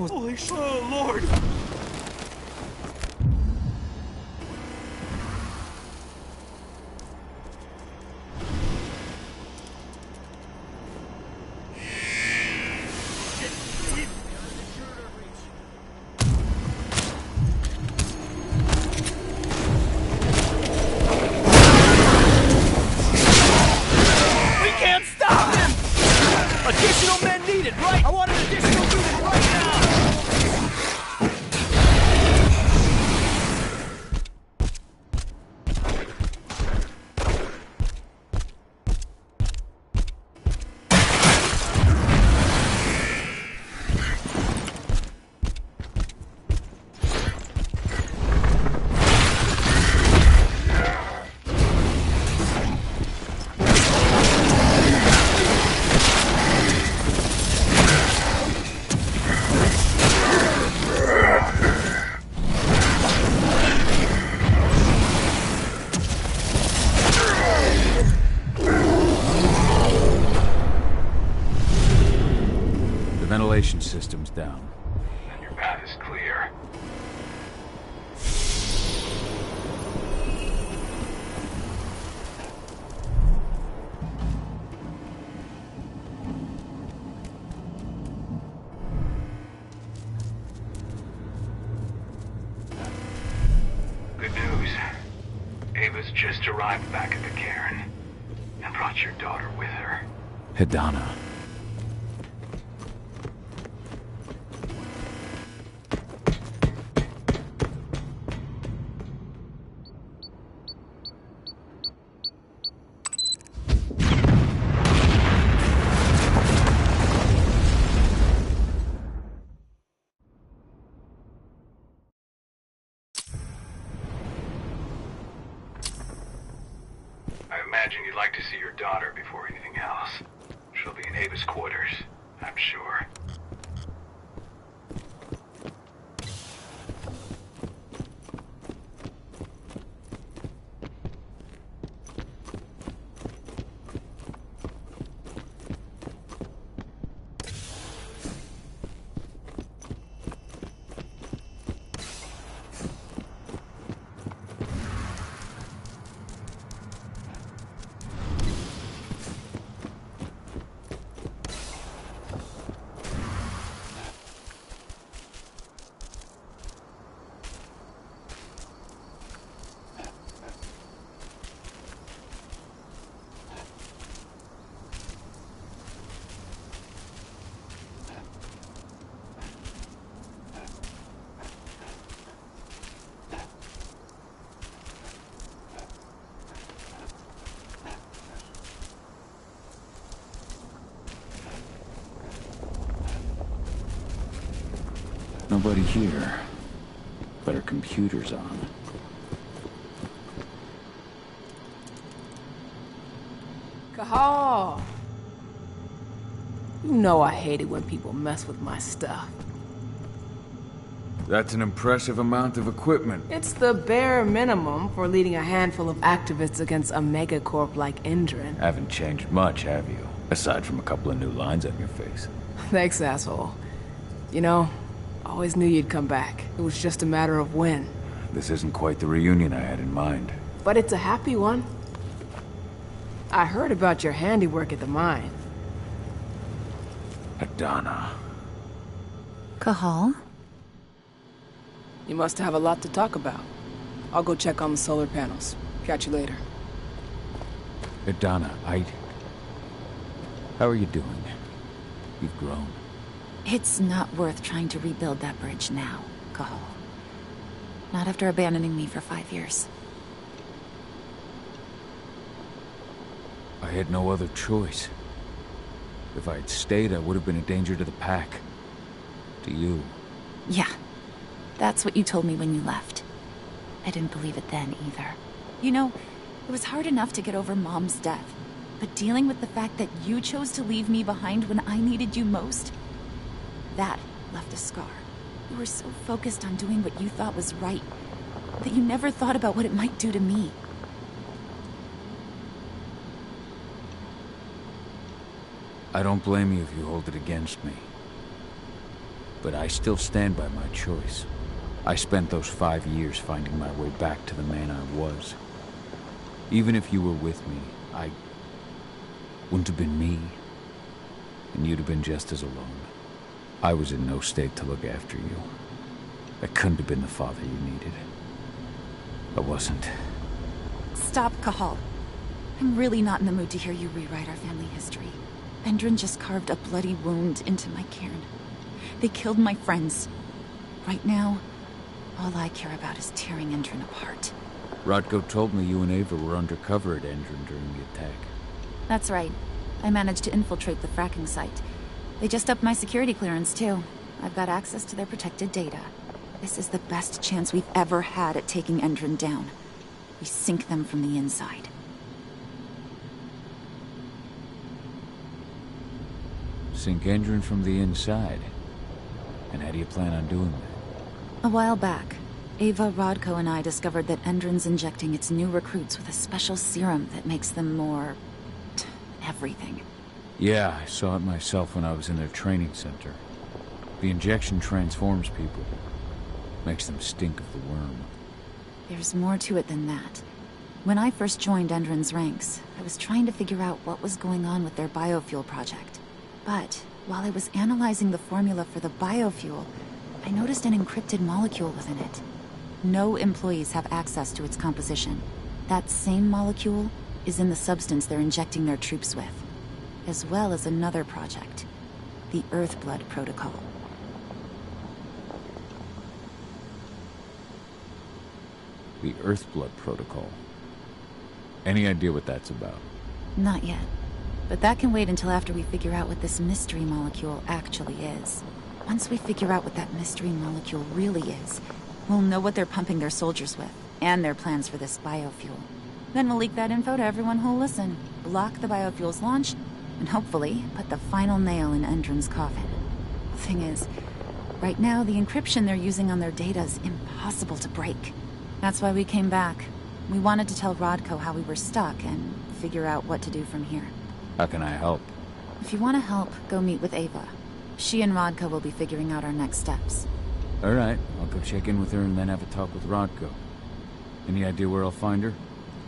Holy shit! Oh, Lord! We can't stop him! Additional men needed, right? I want an additional unit right now! The ventilation system's down. And your path is clear. Good news. Ava's just arrived back at the cairn and brought your daughter with her. Hidana. I imagine you'd like to see your daughter before anything else. She'll be in Ava's quarters, I'm sure. Nobody here. But her computer's on. Cahal! You know I hate it when people mess with my stuff. That's an impressive amount of equipment. It's the bare minimum for leading a handful of activists against a megacorp like Indran. Haven't changed much, have you? Aside from a couple of new lines on your face. Thanks, asshole. You know, I always knew you'd come back. It was just a matter of when. This isn't quite the reunion I had in mind. But it's a happy one. I heard about your handiwork at the mine. Hidana. Cahal? You must have a lot to talk about. I'll go check on the solar panels. Catch you later. Hidana, how are you doing? You've grown. It's not worth trying to rebuild that bridge now, Cahal. Not after abandoning me for 5 years. I had no other choice. If I had stayed, I would have been a danger to the pack. To you. Yeah. That's what you told me when you left. I didn't believe it then, either. You know, it was hard enough to get over Mom's death. But dealing with the fact that you chose to leave me behind when I needed you most, that left a scar. You were so focused on doing what you thought was right, that you never thought about what it might do to me. I don't blame you if you hold it against me. But I still stand by my choice. I spent those 5 years finding my way back to the man I was. Even if you were with me, I wouldn't have been me. And you'd have been just as alone. I was in no state to look after you. I couldn't have been the father you needed. I wasn't. Stop, Cahal. I'm really not in the mood to hear you rewrite our family history. Endron just carved a bloody wound into my cairn. They killed my friends. Right now, all I care about is tearing Endron apart. Rodko told me you and Ava were undercover at Endron during the attack. That's right. I managed to infiltrate the fracking site. They just upped my security clearance, too. I've got access to their protected data. This is the best chance we've ever had at taking Endron down. We sink them from the inside. Sink Endron from the inside? And how do you plan on doing that? A while back, Ava, Rodko, and I discovered that Endron's injecting its new recruits with a special serum that makes them more... everything. Yeah, I saw it myself when I was in their training center. The injection transforms people. Makes them stink of the worm. There's more to it than that. When I first joined Endron's ranks, I was trying to figure out what was going on with their biofuel project. But while I was analyzing the formula for the biofuel, I noticed an encrypted molecule within it. No employees have access to its composition. That same molecule is in the substance they're injecting their troops with, as well as another project, the Earthblood Protocol. The Earthblood Protocol. Any idea what that's about? Not yet. But that can wait until after we figure out what this mystery molecule actually is. Once we figure out what that mystery molecule really is, we'll know what they're pumping their soldiers with, and their plans for this biofuel. Then we'll leak that info to everyone who'll listen, block the biofuel's launch, and hopefully put the final nail in Endron's coffin. The thing is, right now the encryption they're using on their data is impossible to break. That's why we came back. We wanted to tell Rodko how we were stuck and figure out what to do from here. How can I help? If you want to help, go meet with Ava. She and Rodko will be figuring out our next steps. All right, I'll go check in with her and then have a talk with Rodko. Any idea where I'll find her?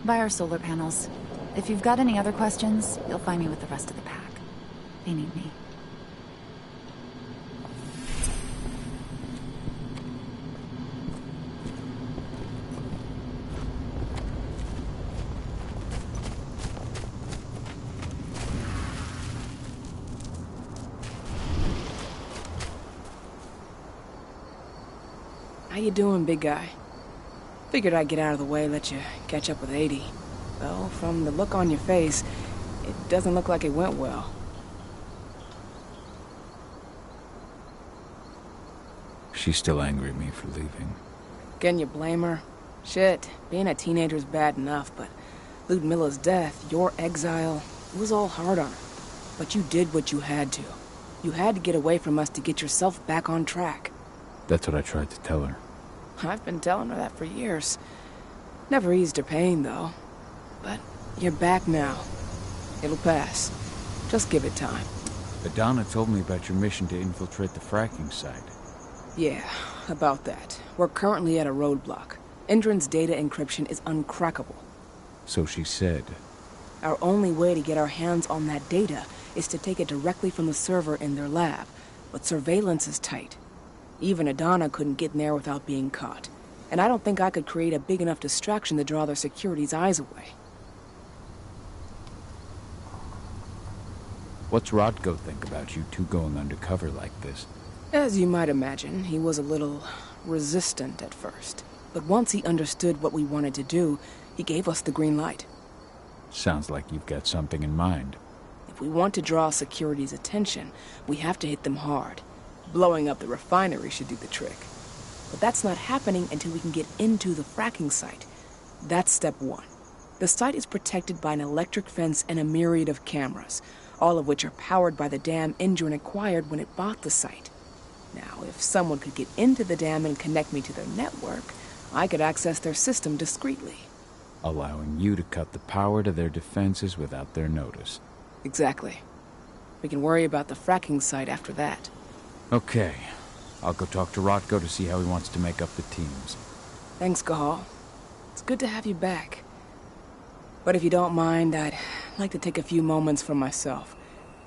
By our solar panels. If you've got any other questions, you'll find me with the rest of the pack. They need me. How you doing, big guy? Figured I'd get out of the way, let you catch up with 80. Though, from the look on your face, it doesn't look like it went well. She's still angry at me for leaving. Can you blame her? Shit, being a teenager's bad enough, but Ludmilla's death, your exile, it was all hard on her. But you did what you had to. You had to get away from us to get yourself back on track. That's what I tried to tell her. I've been telling her that for years. Never eased her pain, though. But you're back now. It'll pass. Just give it time. Adana told me about your mission to infiltrate the fracking site. Yeah, about that. We're currently at a roadblock. Endron's data encryption is uncrackable. So she said. Our only way to get our hands on that data is to take it directly from the server in their lab. But surveillance is tight. Even Adana couldn't get in there without being caught. And I don't think I could create a big enough distraction to draw their security's eyes away. What's Rodko think about you two going undercover like this? As you might imagine, he was a little resistant at first. But once he understood what we wanted to do, he gave us the green light. Sounds like you've got something in mind. If we want to draw security's attention, we have to hit them hard. Blowing up the refinery should do the trick. But that's not happening until we can get into the fracking site. That's step one. The site is protected by an electric fence and a myriad of cameras, all of which are powered by the dam Endron acquired when it bought the site. Now, if someone could get into the dam and connect me to their network, I could access their system discreetly. Allowing you to cut the power to their defenses without their notice. Exactly. We can worry about the fracking site after that. Okay, I'll go talk to Rotko to see how he wants to make up the teams. Thanks, Cahal. It's good to have you back. But if you don't mind, I'd like to take a few moments for myself.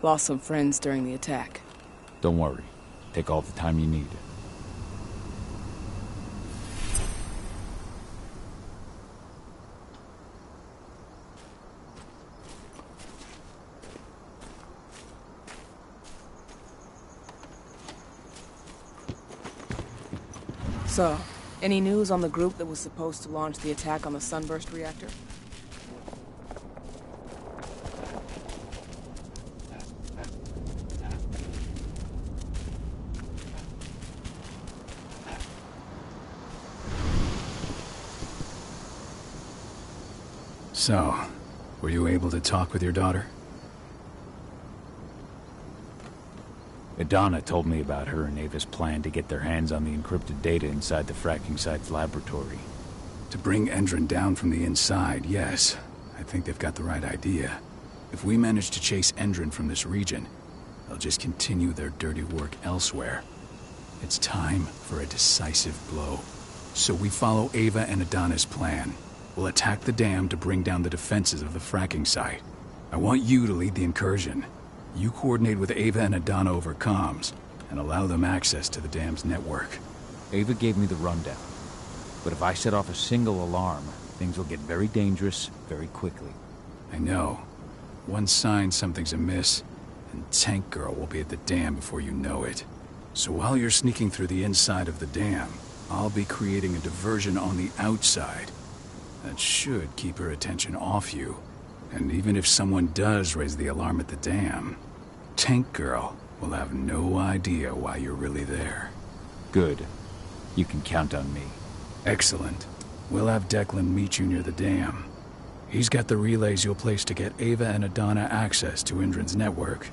Lost some friends during the attack. Don't worry. Take all the time you need. So, any news on the group that was supposed to launch the attack on the Sunburst reactor? So, were you able to talk with your daughter? Adana told me about her and Ava's plan to get their hands on the encrypted data inside the fracking site's laboratory. To bring Endron down from the inside, yes. I think they've got the right idea. If we manage to chase Endron from this region, they'll just continue their dirty work elsewhere. It's time for a decisive blow. So we follow Ava and Adana's plan. We'll attack the dam to bring down the defenses of the fracking site. I want you to lead the incursion. You coordinate with Ava and Adana over comms, and allow them access to the dam's network. Ava gave me the rundown. But if I set off a single alarm, things will get very dangerous very quickly. I know. One sign something's amiss, and Tank Girl will be at the dam before you know it. So while you're sneaking through the inside of the dam, I'll be creating a diversion on the outside. That should keep her attention off you. And even if someone does raise the alarm at the dam, Tank Girl will have no idea why you're really there. Good. You can count on me. Excellent. We'll have Declan meet you near the dam. He's got the relays you'll place to get Ava and Adana access to Indran's network.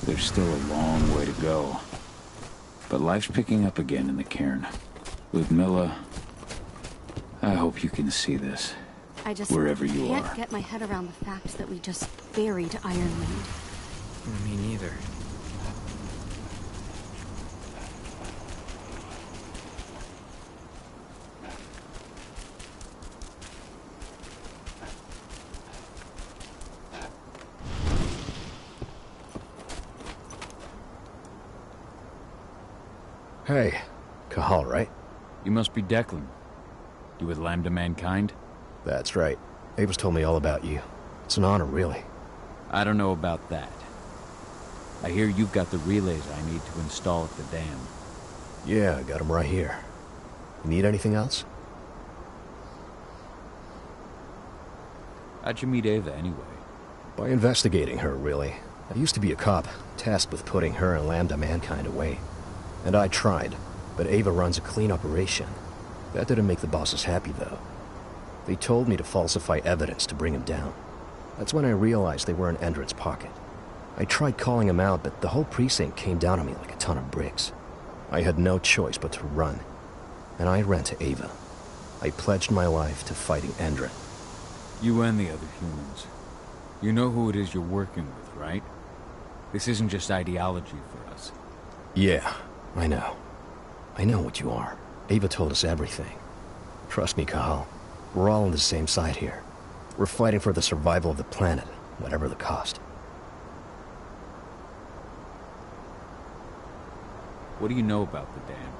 There's still a long way to go. But life's picking up again in the cairn. With Milla, I hope you can see this. I just wherever you can't get my head around the fact that we just buried Ironweed. Me neither. Hey, Cahal, right? You must be Declan. You with Lambda Mankind? That's right. Ava's told me all about you. It's an honor, really. I don't know about that. I hear you've got the relays I need to install at the dam. Yeah, I got them right here. You need anything else? How'd you meet Ava, anyway? By investigating her, really. I used to be a cop, tasked with putting her and Lambda Mankind away. And I tried, but Ava runs a clean operation. That didn't make the bosses happy, though. They told me to falsify evidence to bring him down. That's when I realized they were in Endron's pocket. I tried calling him out, but the whole precinct came down on me like a ton of bricks. I had no choice but to run. And I ran to Ava. I pledged my life to fighting Endron. You and the other humans. You know who it is you're working with, right? This isn't just ideology for us. Yeah, I know. I know what you are. Ava told us everything. Trust me, Cahal. We're all on the same side here. We're fighting for the survival of the planet, whatever the cost. What do you know about the dam?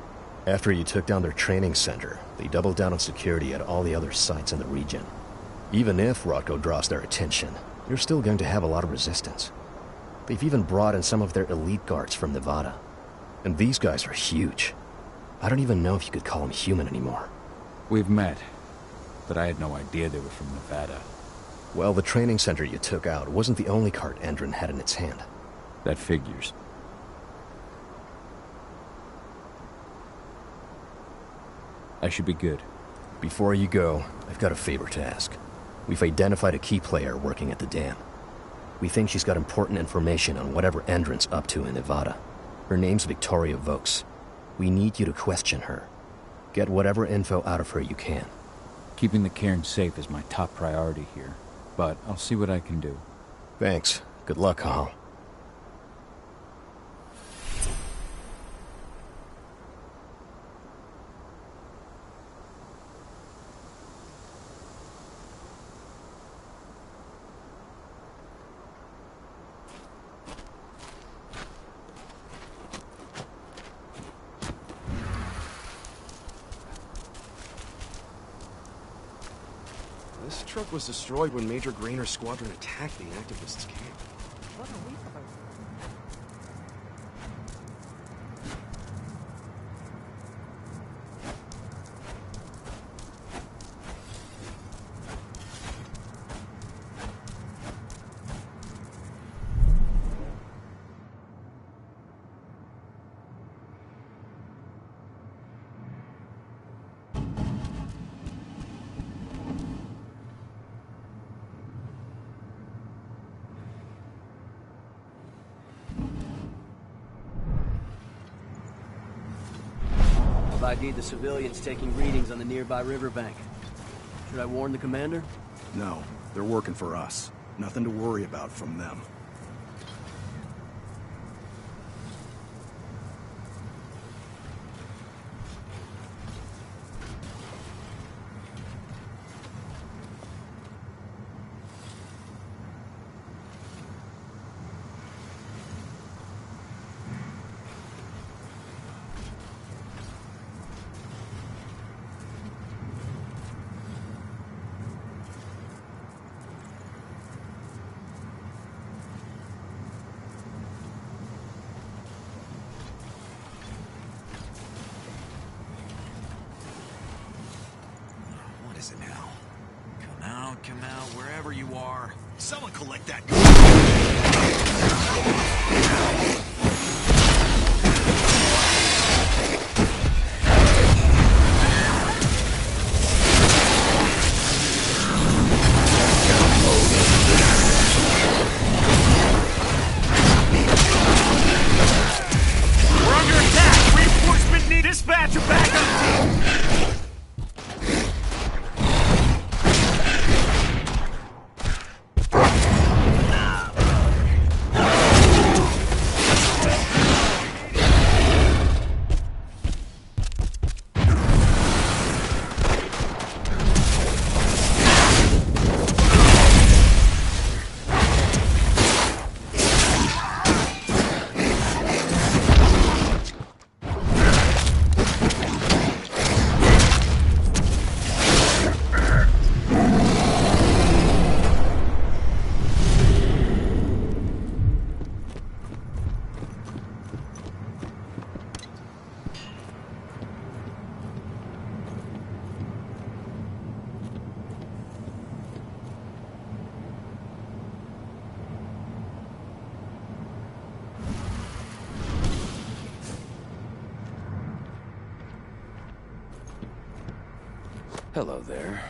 After you took down their training center, they doubled down on security at all the other sites in the region. Even if Rotko draws their attention, you're still going to have a lot of resistance. They've even brought in some of their elite guards from Nevada. And these guys are huge. I don't even know if you could call them human anymore. We've met, but I had no idea they were from Nevada. Well, the training center you took out wasn't the only cart Endron had in its hand. That figures. I should be good. Before you go, I've got a favor to ask. We've identified a key player working at the dam. We think she's got important information on whatever Endron's up to in Nevada. Her name's Victoria Vokes. We need you to question her. Get whatever info out of her you can. Keeping the cairn safe is my top priority here, but I'll see what I can do. Thanks. Good luck, Cahal. truck was destroyed when Major Grainer's squadron attacked the activists' camp. What are we supposed to do? I've ID'd the civilians taking readings on the nearby riverbank. Should I warn the commander? No, they're working for us. Nothing to worry about from them. Come out, wherever you are. Someone collect that. We're under attack! Reinforcement need dispatch or backup! Hello there.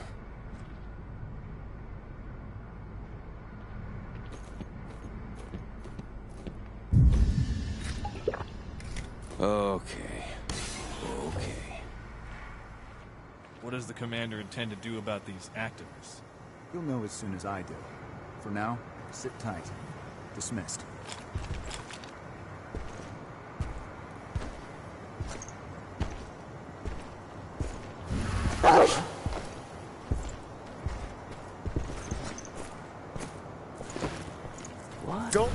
Okay. What does the commander intend to do about these activists? You'll know as soon as I do. For now, sit tight. Dismissed. What? Don't...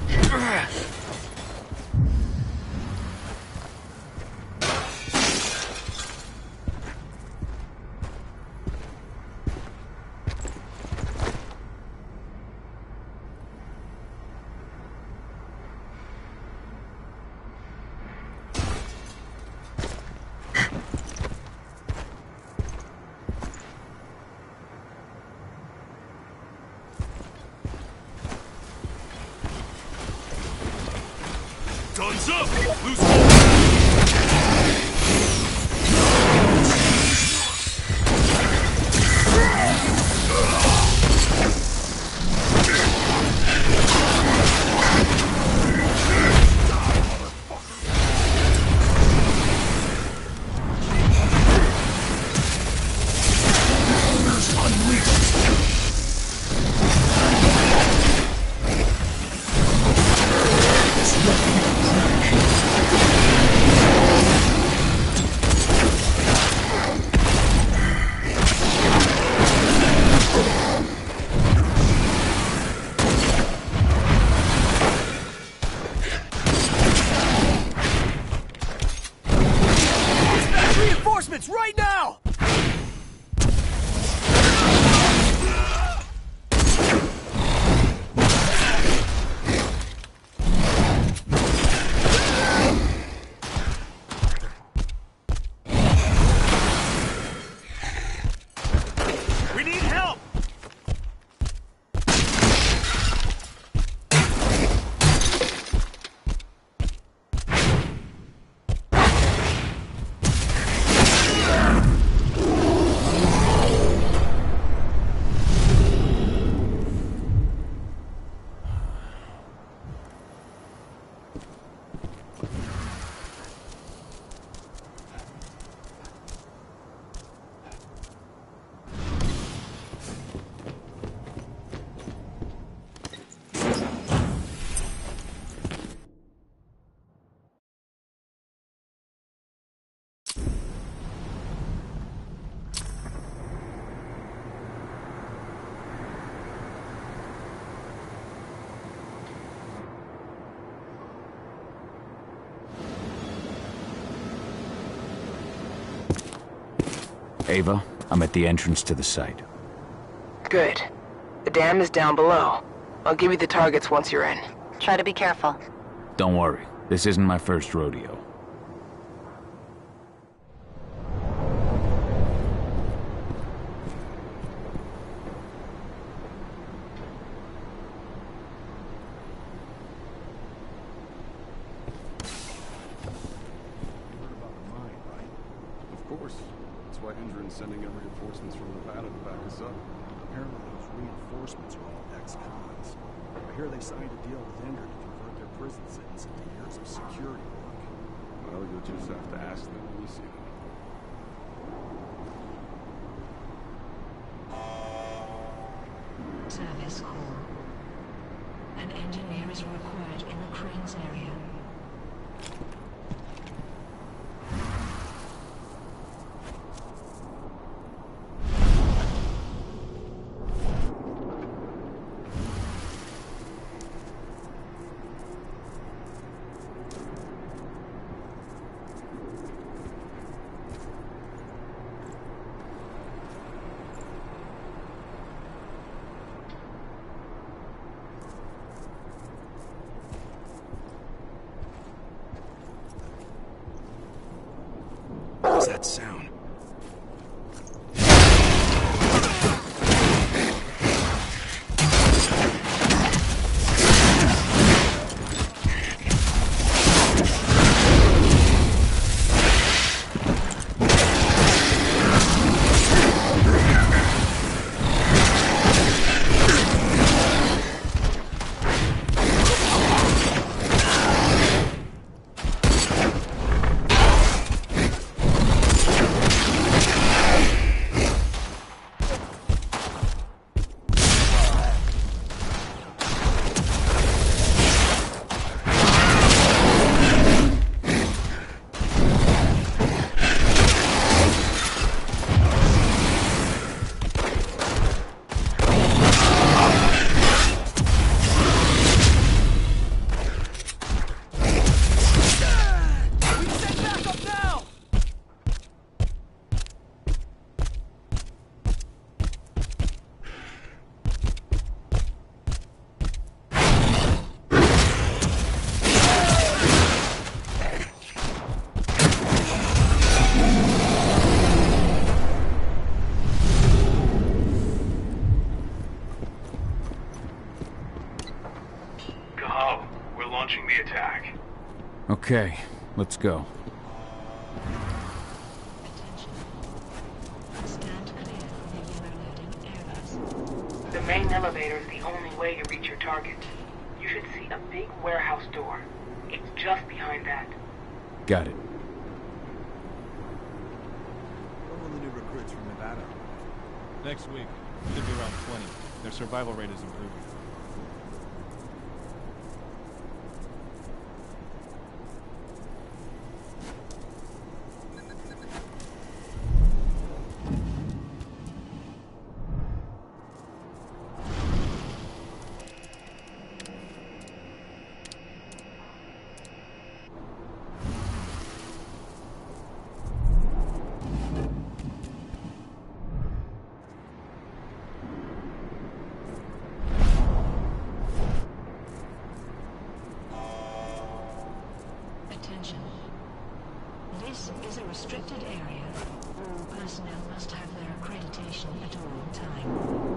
Guns up! Loose Reinforcements right now! Ava, I'm at the entrance to the site. Good. The dam is down below. I'll give you the targets once you're in. Try to be careful. Don't worry, this isn't my first rodeo. Of course. That's why Endron's sending in reinforcements from Nevada to back us up. Apparently those reinforcements are all ex-cons. I hear they signed a deal with Endron to convert their prison sentence into years of security work. Well, you'll just have to ask them when you see them. Service call. An engineer is required in the cranes area. What's that sound? Okay, let's go. The main elevator is the only way to reach your target. You should see a big warehouse door. It's just behind that. Got it. When will the new recruits from Nevada? Next week. Should be around 20. Their survival rate is improving. Attention. This is a restricted area. All personnel must have their accreditation at all times.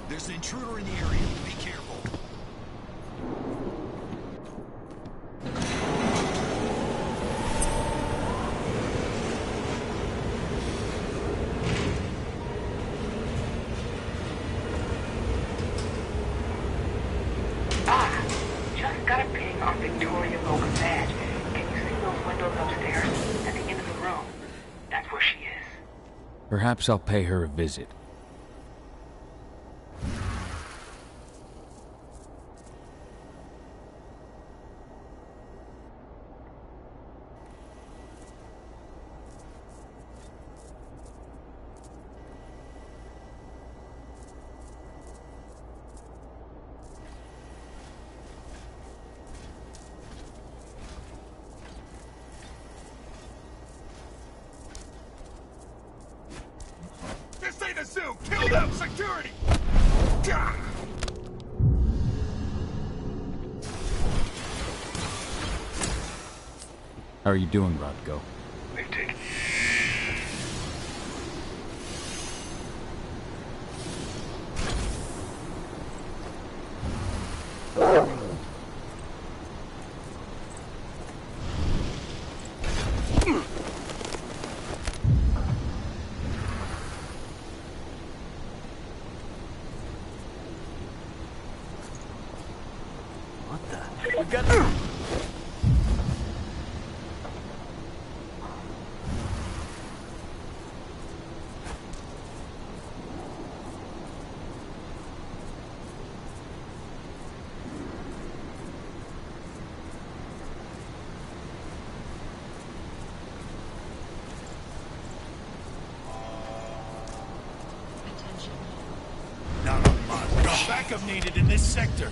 There's an intruder in the area. Be careful. Just got a ping on Victoria Logan badge. Can you see those windows upstairs? At the end of the room. That's where she is. Perhaps I'll pay her a visit. This ain't a zoo! Kill them! Security! Gah! How are you doing, Rodko? They've taken... We've got... Not a month. Backup needed in this sector.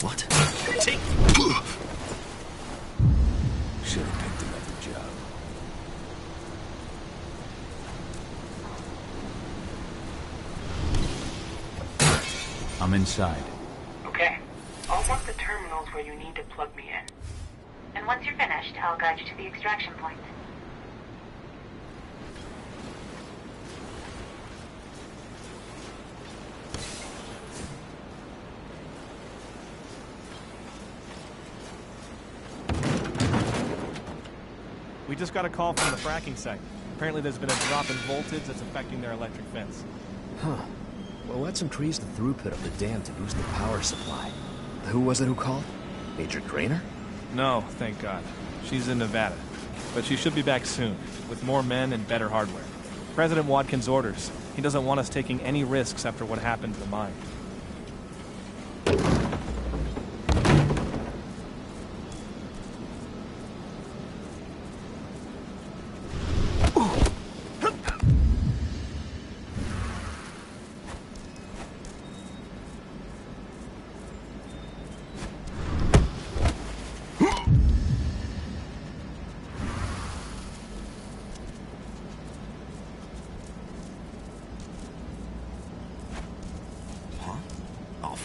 What? Take... Should have picked him up the job. I'm inside. Okay. I'll mark the terminals where you need to plug me in. And once you're finished, I'll guide you to the extraction point. We just got a call from the fracking site. Apparently there's been a drop in voltage that's affecting their electric fence. Huh. Well, let's increase the throughput of the dam to boost the power supply. Who was it who called? Major Grainer? No, thank God. She's in Nevada. But she should be back soon, with more men and better hardware. President Watkins' orders. He doesn't want us taking any risks after what happened to the mine.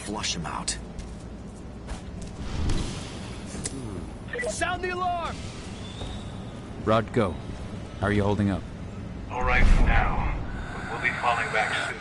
Flush him out. Sound the alarm! Rodko, how are you holding up? All right for now, but we'll be falling back soon.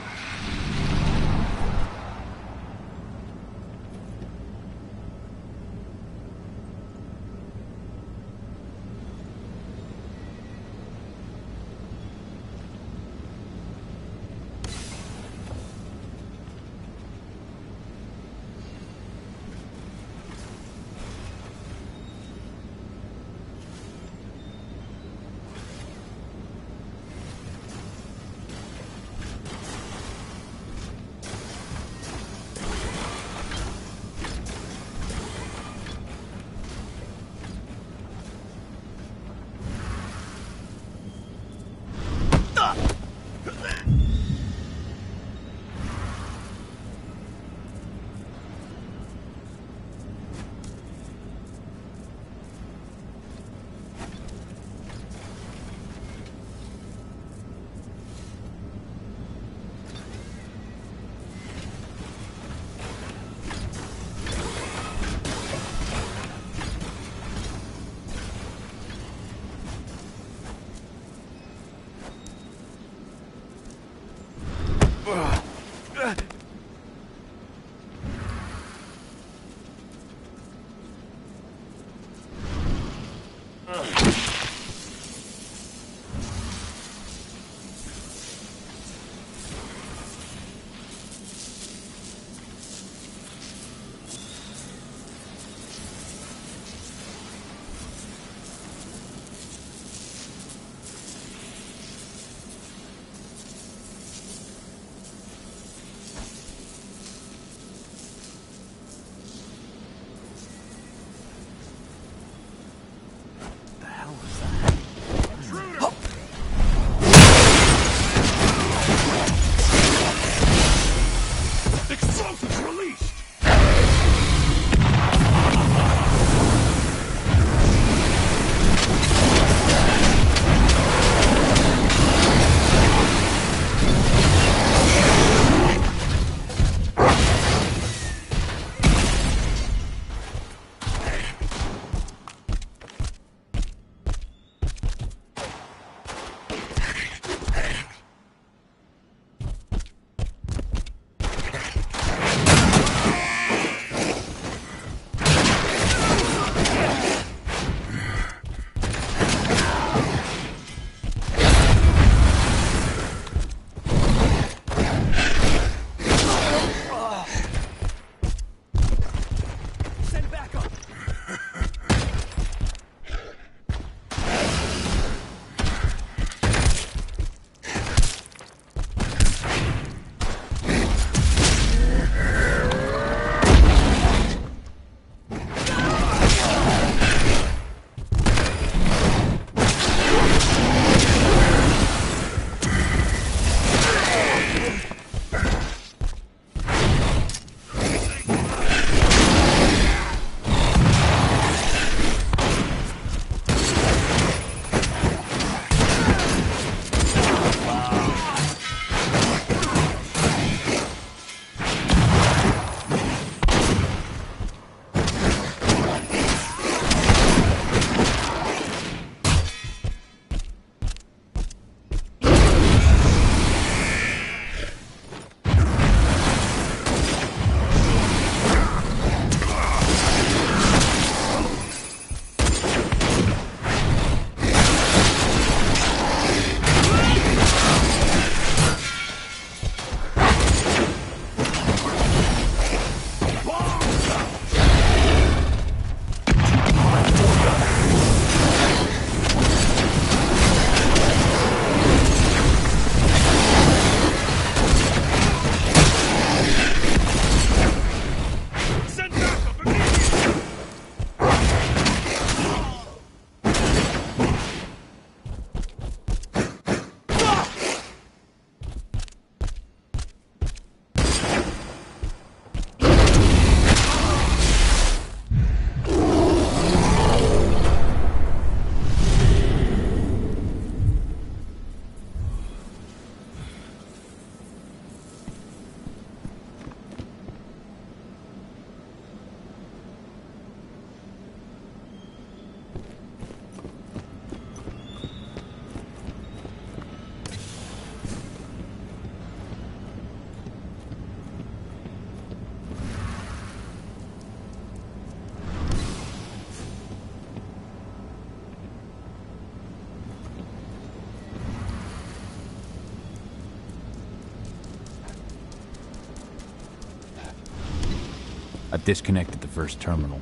disconnected the first terminal.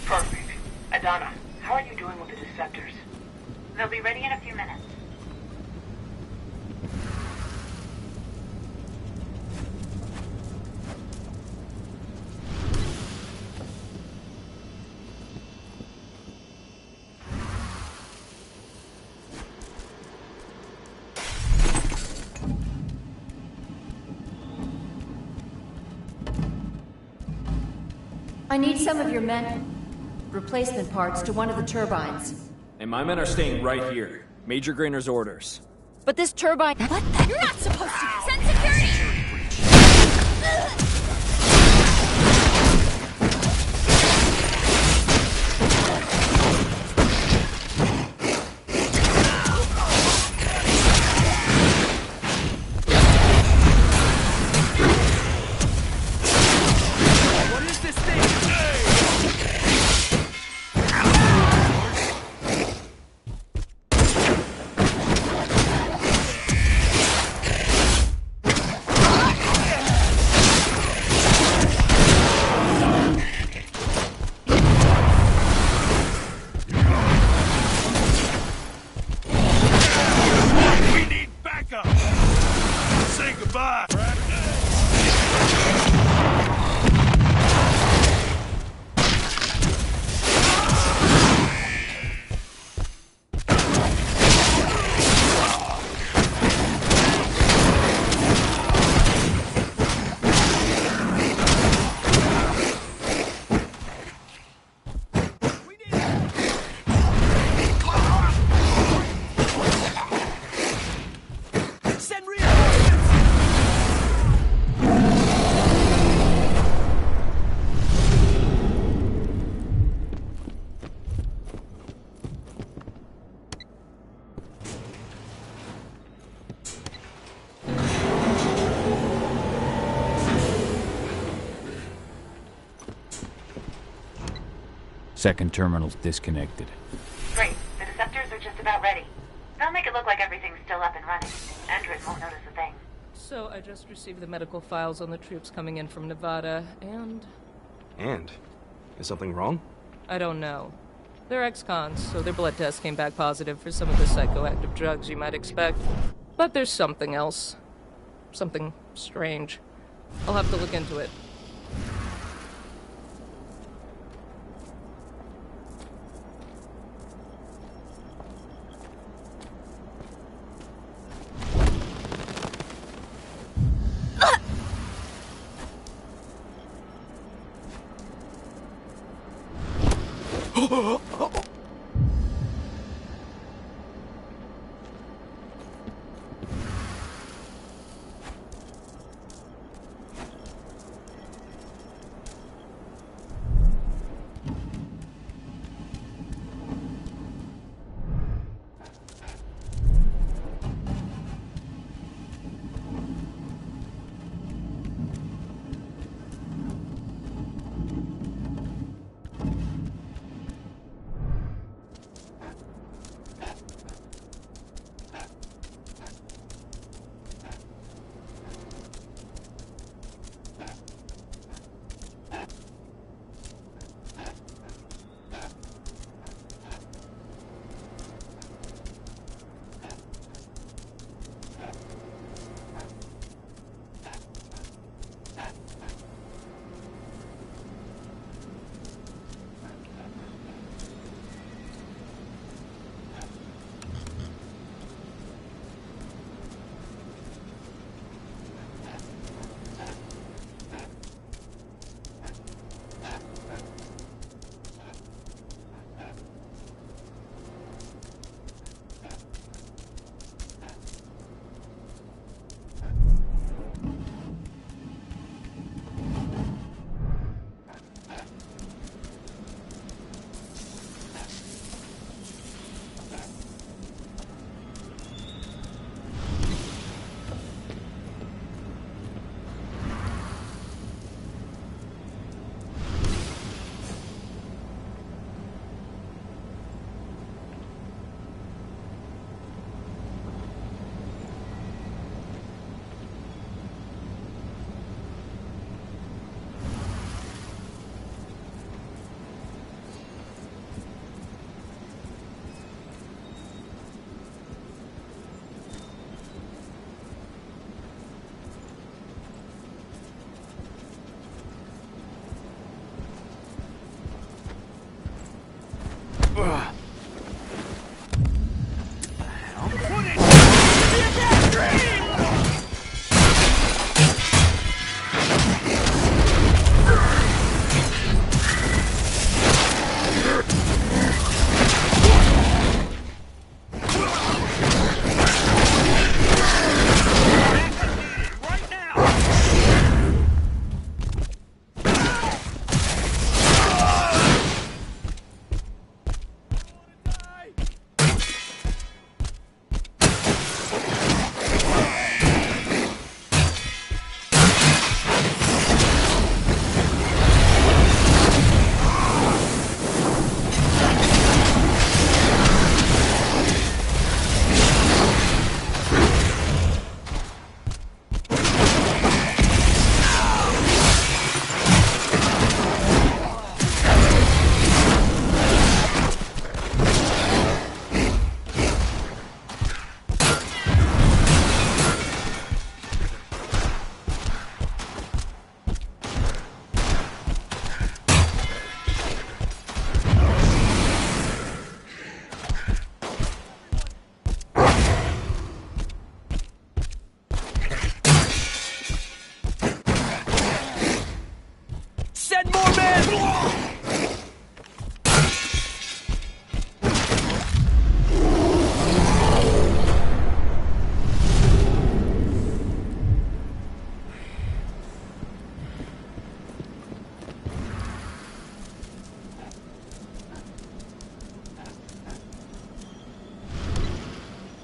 Perfect. Adana, how are you doing with the deceptors? They'll be ready in a few minutes. I need some of your replacement parts to one of the turbines. And my men are staying right here. Major Grainer's orders. But this turbine... What the? You're not supposed to... Send security! Second terminal's disconnected. Great. The deceptors are just about ready. They'll make it look like everything's still up and running. Endrin won't notice a thing. So I just received the medical files on the troops coming in from Nevada, and... And? Is something wrong? I don't know. They're ex-cons, so their blood test came back positive for some of the psychoactive drugs you might expect. But there's something else. Something strange. I'll have to look into it.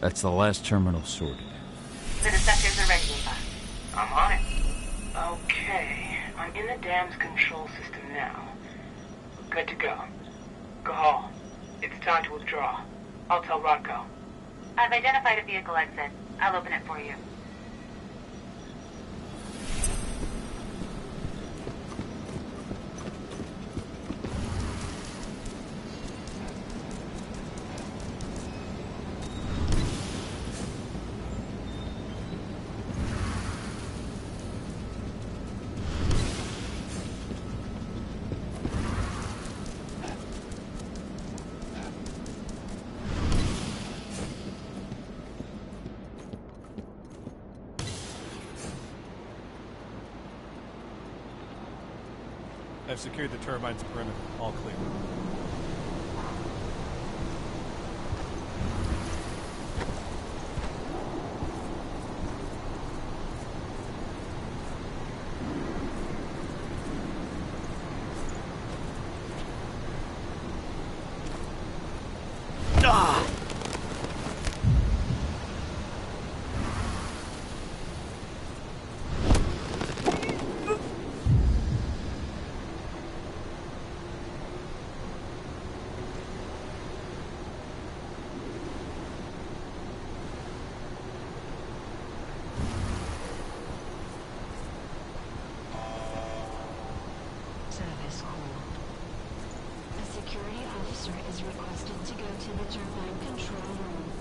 That's the last terminal sorted. The Deceptors are ready, Ava. I'm on it. Okay, I'm in the dam's control system now. Good to go. Gahal, it's time to withdraw. I'll tell Rodko. I've identified a vehicle exit. I'll open it for you. I've secured the turbine's perimeter. All clear. Service call. A security officer is requested to go to the turbine control room.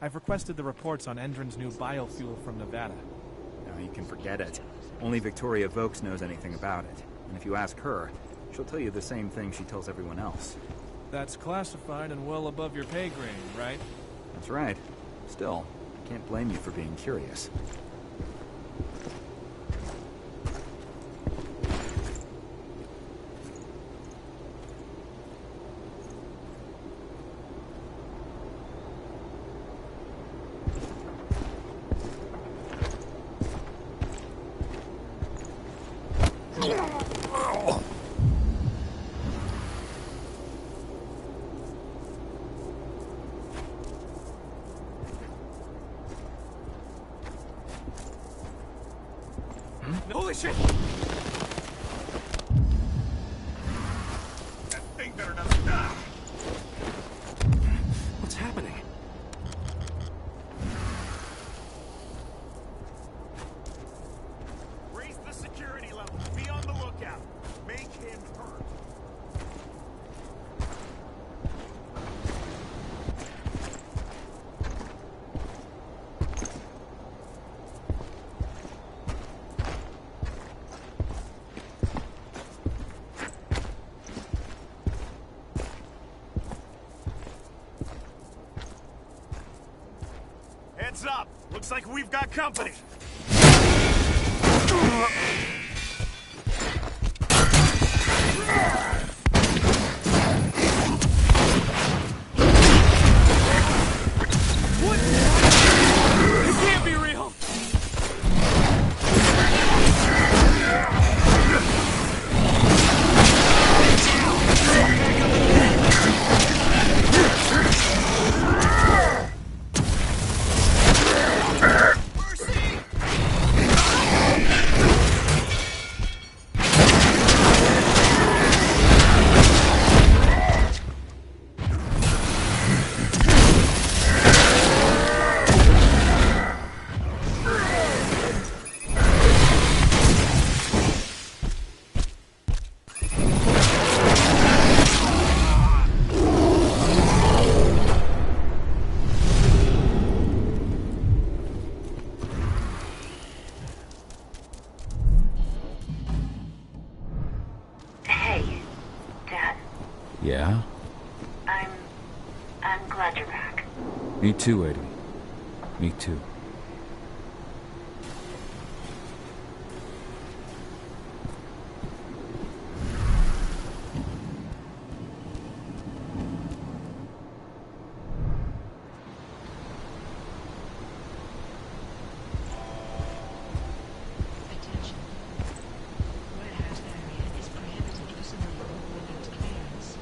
I've requested the reports on Endron's new biofuel from Nevada. No, you can forget it. Only Victoria Vokes knows anything about it. And if you ask her, she'll tell you the same thing she tells everyone else. That's classified and well above your pay grade, right? That's right. Still, I can't blame you for being curious. Holy shit! That thing better not stop! What's happening? Raise the security level. Be on the lookout. Make him hurt. Heads up! Looks like we've got company! What? It can't be real! Yeah? I'm glad you're back. Me too, Eddie. Me too. Attention. Warehouse area is prohibited for civilian without clearance.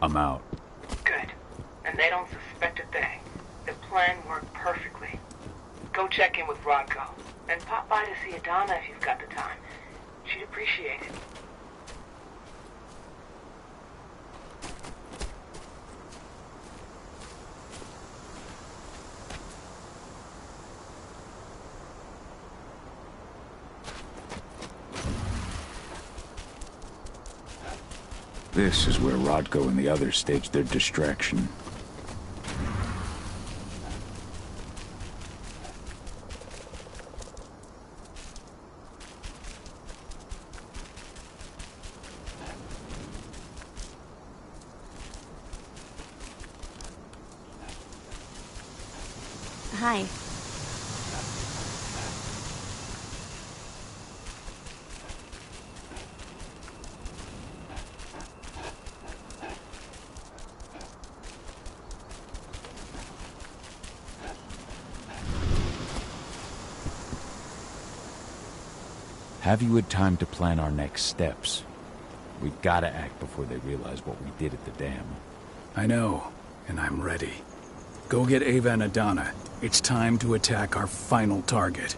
I'm out. Good. And they don't suspect a thing. The plan worked perfectly. Go check in with Rodko. And pop by to see Adana if you've got the time. She'd appreciate it. This is where Rodko and the others staged their distraction. Hi. Have you had time to plan our next steps? We've gotta act before they realize what we did at the dam. I know, and I'm ready. Go get Ava and Adana. It's time to attack our final target.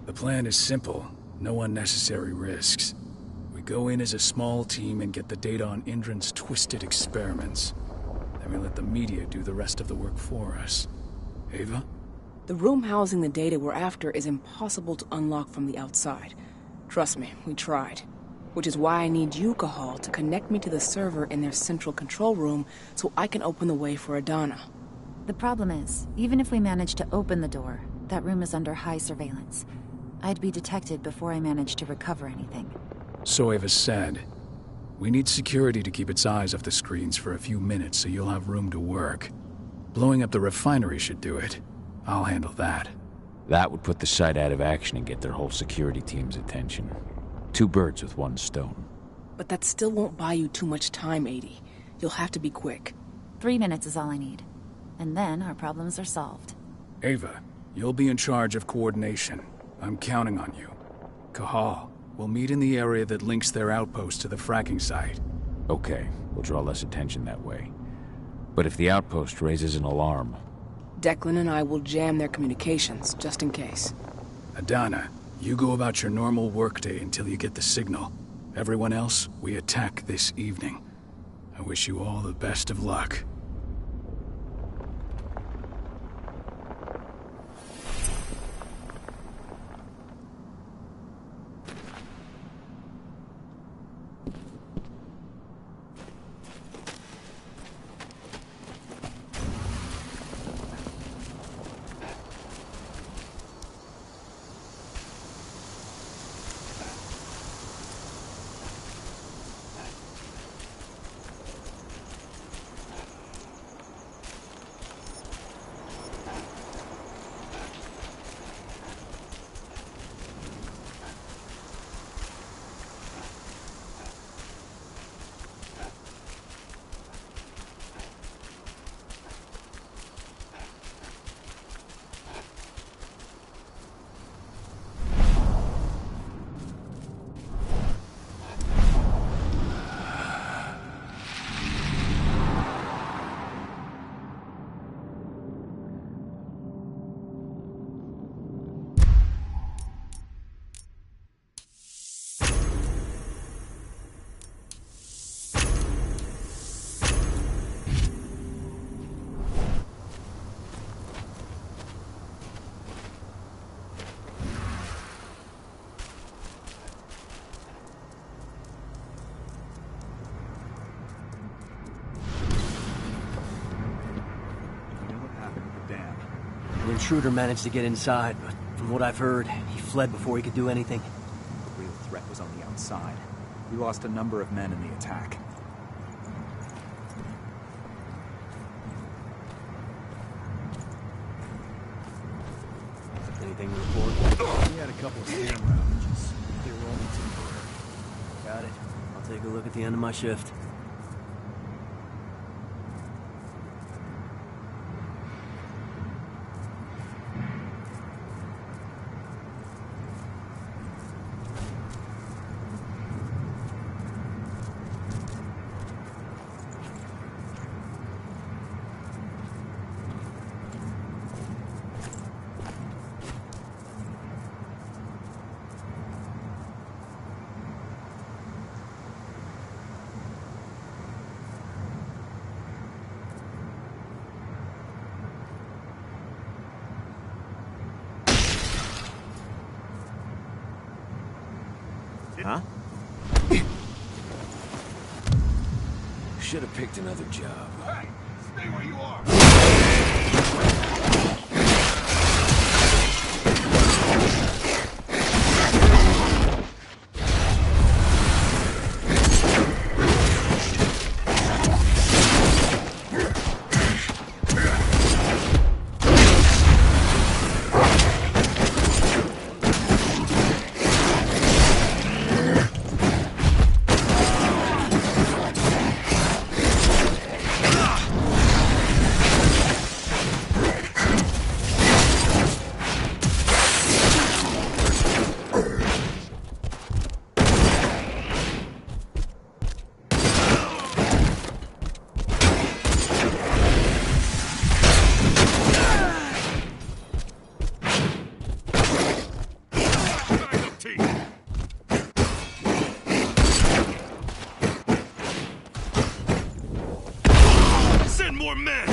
The plan is simple. No unnecessary risks. We go in as a small team and get the data on Indran's twisted experiments. Then we let the media do the rest of the work for us. Ava? The room housing the data we're after is impossible to unlock from the outside. Trust me, we tried. Which is why I need you, Cahal, to connect me to the server in their central control room so I can open the way for Adana. The problem is, even if we manage to open the door, that room is under high surveillance. I'd be detected before I manage to recover anything. So Ava said. We need security to keep its eyes off the screens for a few minutes so you'll have room to work. Blowing up the refinery should do it. I'll handle that. That would put the site out of action and get their whole security team's attention. 2 birds with 1 stone. But that still won't buy you too much time, 80. You'll have to be quick. 3 minutes is all I need. And then our problems are solved. Ava, you'll be in charge of coordination. I'm counting on you. Cahal, we'll meet in the area that links their outpost to the fracking site. Okay, we'll draw less attention that way. But if the outpost raises an alarm... Declan and I will jam their communications, just in case. Adana, you go about your normal workday until you get the signal. Everyone else, we attack this evening. I wish you all the best of luck. The intruder managed to get inside, but from what I've heard, he fled before he could do anything. The real threat was on the outside. We lost a number of men in the attack. Anything to report? We had a couple of camera outages. They were only temporary. Got it. I'll take a look at the end of my shift. Should have picked another job. Hey, stay where you are. Send more men!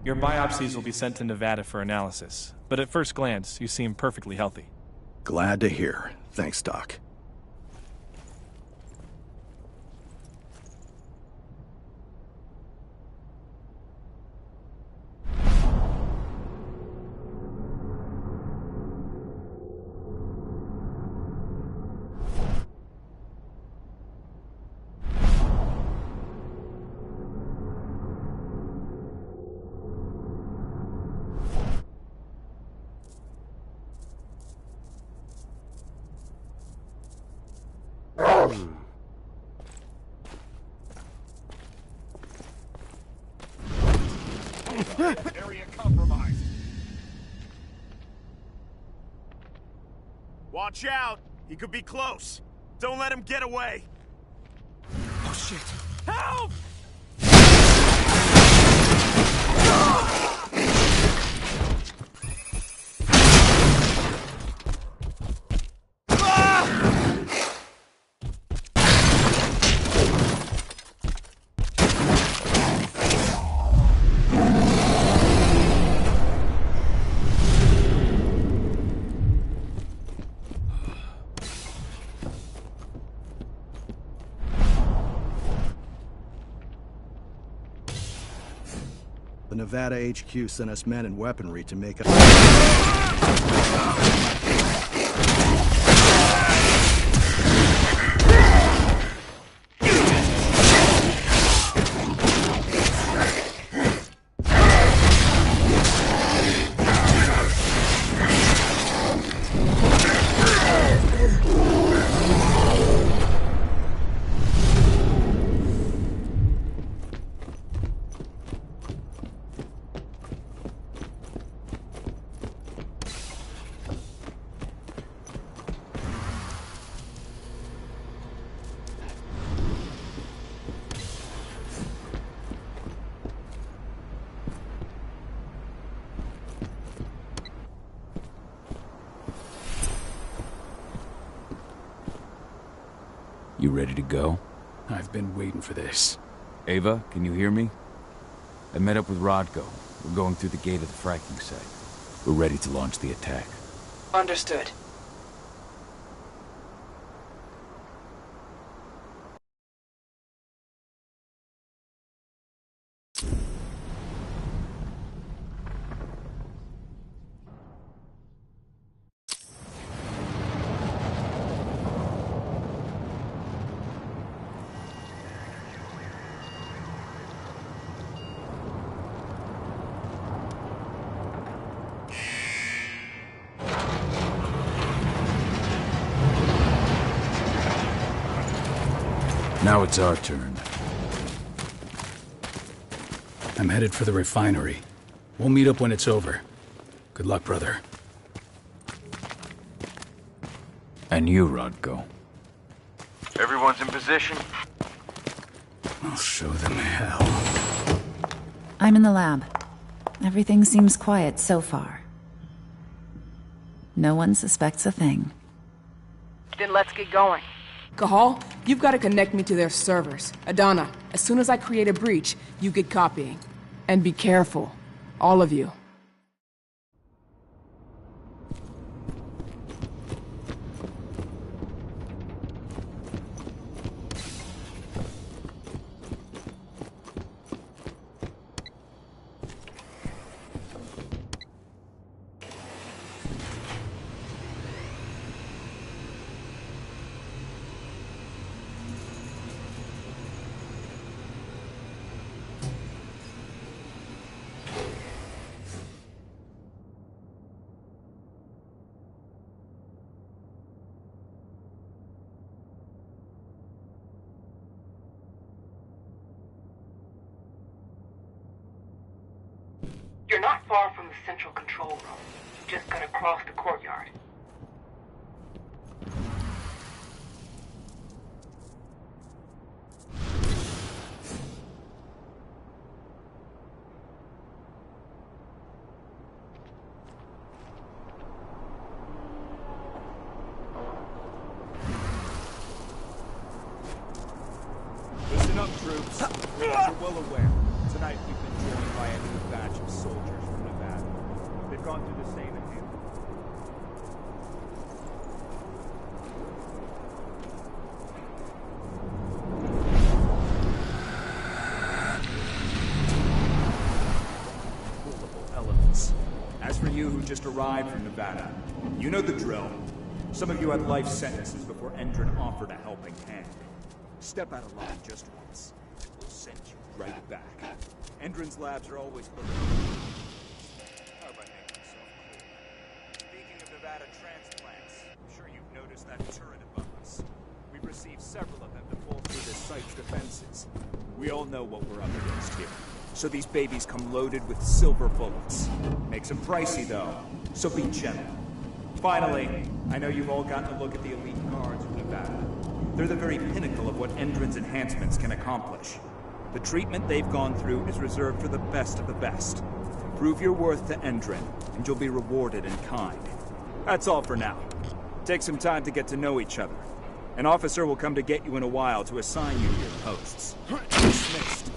Your biopsies will be sent to Nevada for analysis, but at first glance, you seem perfectly healthy. Glad to hear. Thanks, Doc. Area compromised. Watch out! He could be close. Don't let him get away. Oh shit. Help! Nevada HQ sent us men and weaponry to make up. You ready to go? I've been waiting for this. Ava, can you hear me? I met up with Rodko. We're going through the gate of the fracking site. We're ready to launch the attack. Understood. Now it's our turn. I'm headed for the refinery. We'll meet up when it's over. Good luck, brother. And you, Rodko. Everyone's in position? I'll show them hell. I'm in the lab. Everything seems quiet so far. No one suspects a thing. Then let's get going. Cahal, you've got to connect me to their servers. Adana, as soon as I create a breach, you get copying. And be careful. All of you. You're not far from the central control room. You just gotta cross the courtyard. Listen up, troops. We're well aware. Tonight we've been joined by a new batch of soldiers from Nevada. They've gone through the same encampment. Elements. As for you who just arrived from Nevada, you know the drill. Some of you had life sentences before Endron offered a helping hand. Step out of line just once. We'll send you right back. Endron's labs are always full of... How have I made myself clear? Speaking of Nevada transplants, I'm sure you've noticed that turret above us. We've received several of them to bolster this site's defenses. We all know what we're up against here. So these babies come loaded with silver bullets. Makes them pricey, though, so be gentle. Finally, I know you've all gotten a look at the elite guards of Nevada. They're the very pinnacle of what Endron's enhancements can accomplish. The treatment they've gone through is reserved for the best of the best. Prove your worth to Endron, and you'll be rewarded in kind. That's all for now. Take some time to get to know each other. An officer will come to get you in a while to assign you to your posts. Dismissed.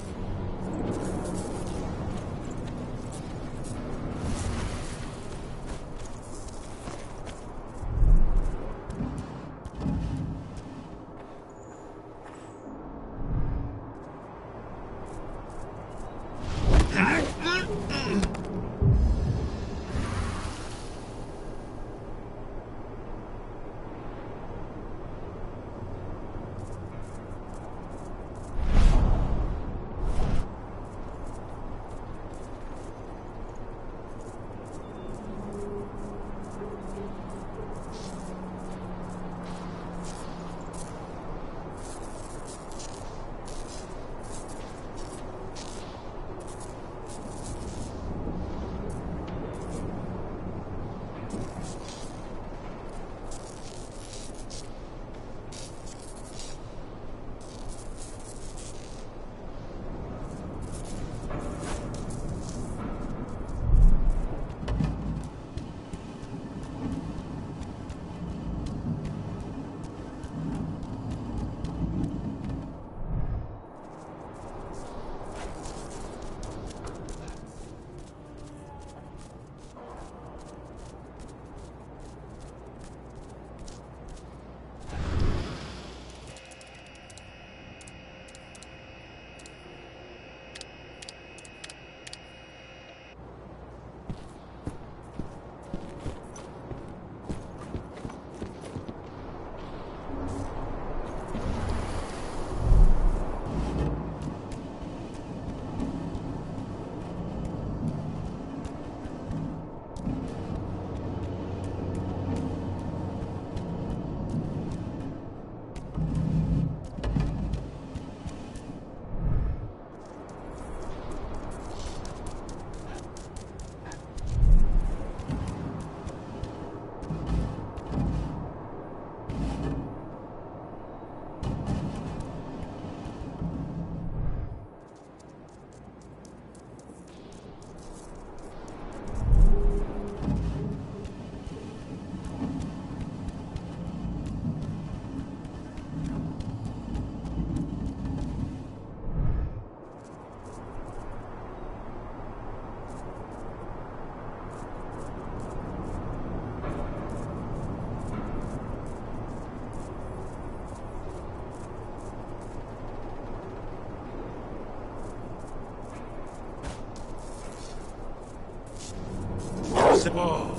Whoa.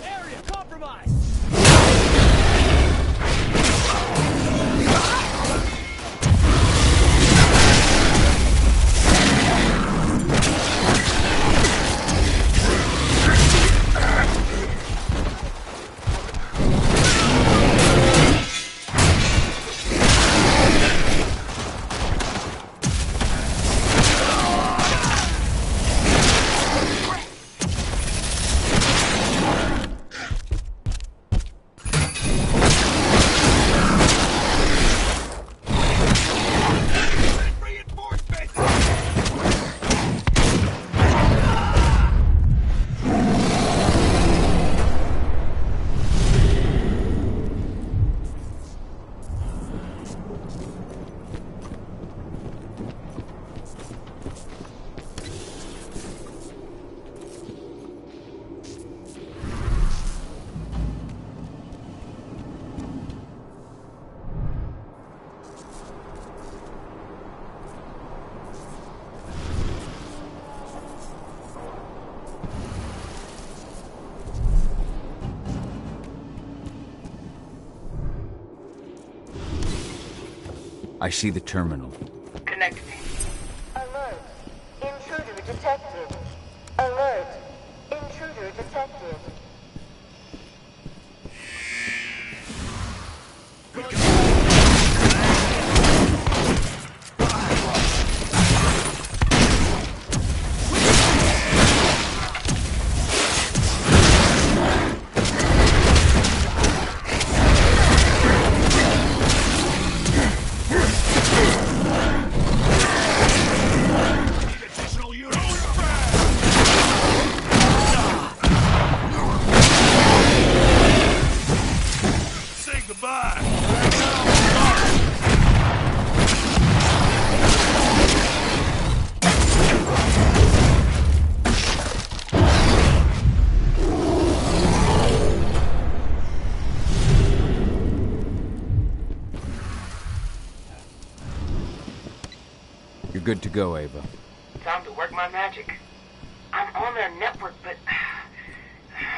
Area compromised! I see the terminal. Connecting. Alert. Intruder detected. Alert. Intruder detected. You're good to go, Ava. Time to work my magic. I'm on their network, but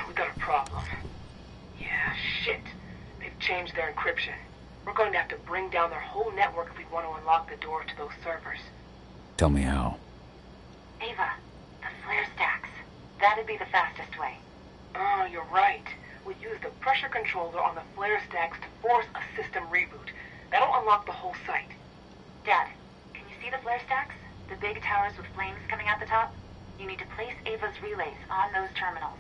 we got a problem. Yeah, shit. They've changed their encryption. We're going to have to bring down their whole network if we want to unlock the door to those servers. Tell me how. Ava, the flare stacks. That'd be the fastest way. Oh, you're right. We use the pressure controller on the flare stacks to force a system reboot. That'll unlock the whole site. Dad, can you see the flare stacks? The big towers with flames coming out the top? You need to place Ava's relays on those terminals.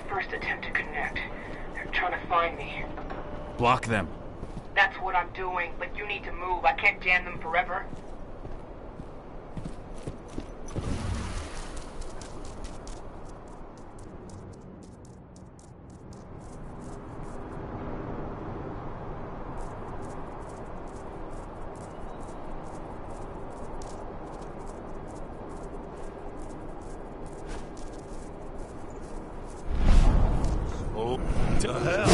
First attempt to connect. They're trying to find me. Block them. That's what I'm doing, but you need to move. I can't jam them forever. To hell.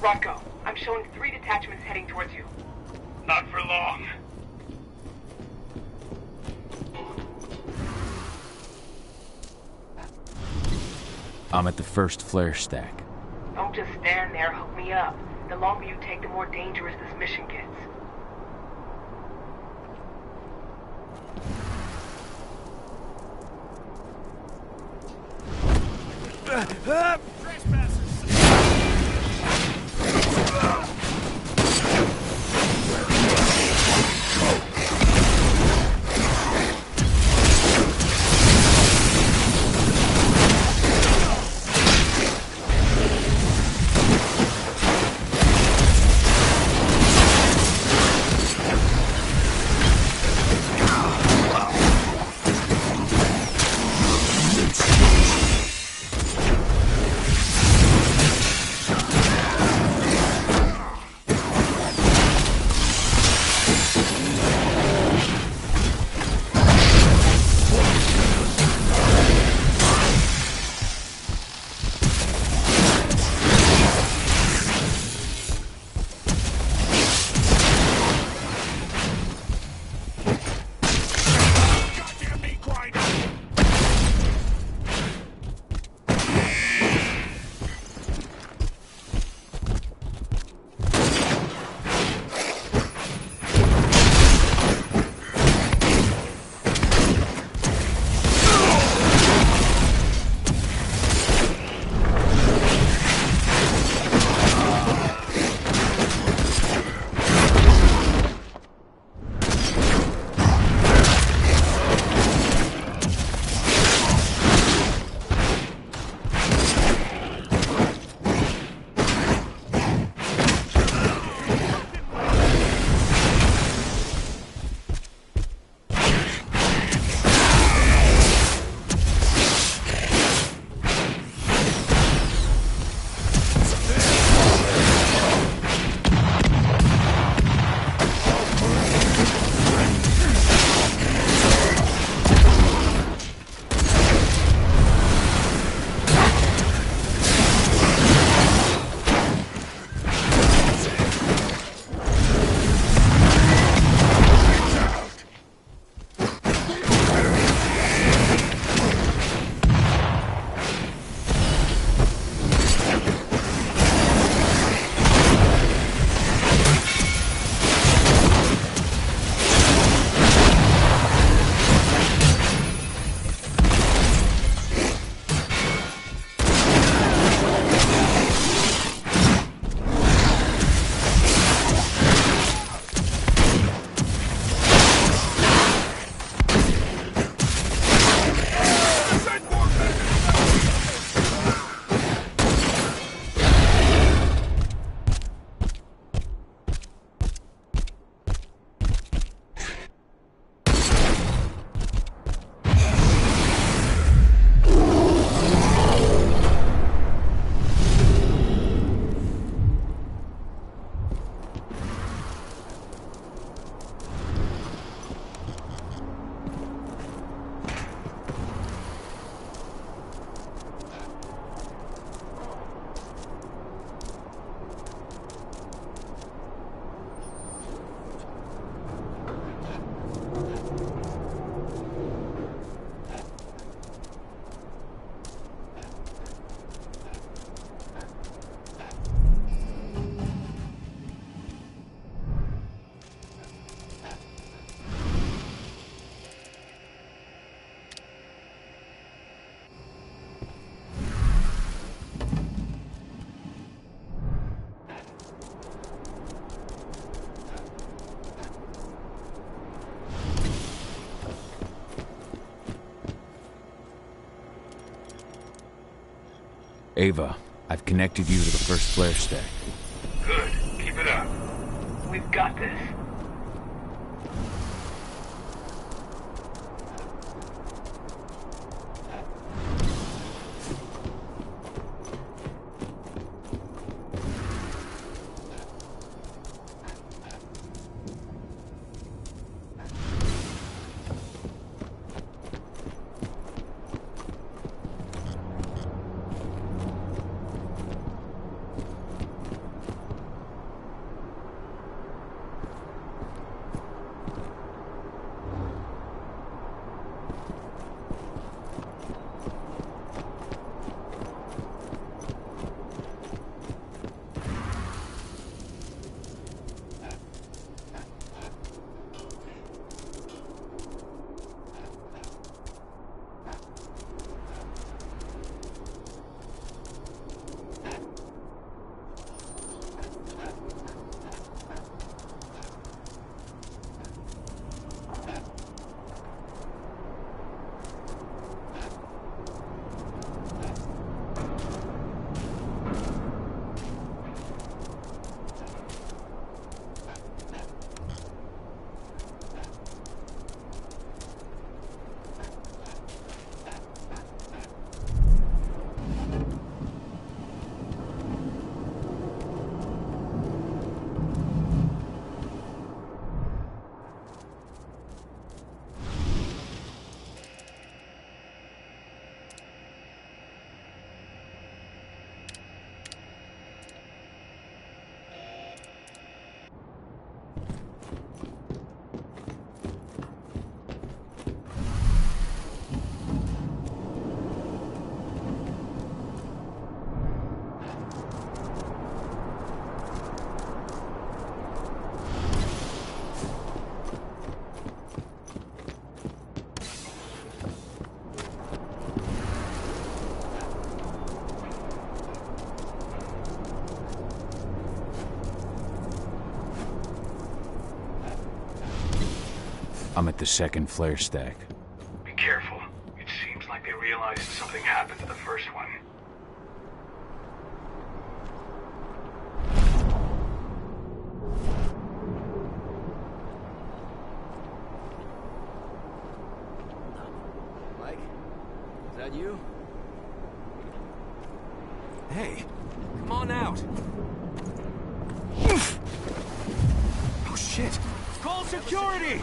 Rocco, I'm showing 3 detachments heading towards you. Not for long. I'm at the first flare stack. Don't just stand there, hook me up. The longer you take, the more dangerous this mission gets. Ava, I've connected you to the first flare stack. Good. Keep it up. We've got this. I'm at the second flare stack. Be careful. It seems like they realized something happened to the first one. Mike? Is that you? Hey, come on out. Oh shit! Call security!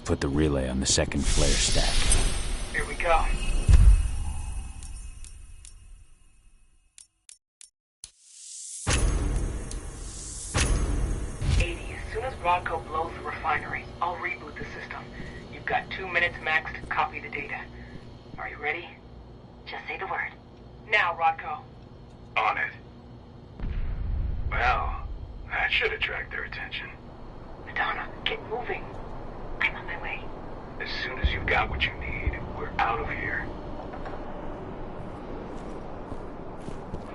put the relay on the second flare stack. Here we go. As soon as Rodko blows the refinery, I'll reboot the system. You've got 2 minutes max to copy the data. Are you ready? Just say the word. Now, Rodko. On it. Well, that should attract their attention. Madonna, get moving. I'm on my way. As soon as you've got what you need, we're out of here.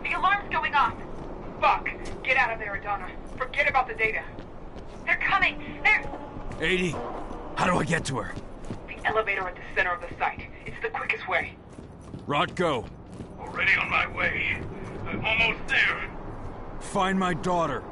The alarm's going off. Fuck! Get out of there, Madonna. Forget about the data. They're coming. They're... 80. How do I get to her? The elevator at the center of the site. It's the quickest way. Rodko. Already on my way. I'm almost there. Find my daughter.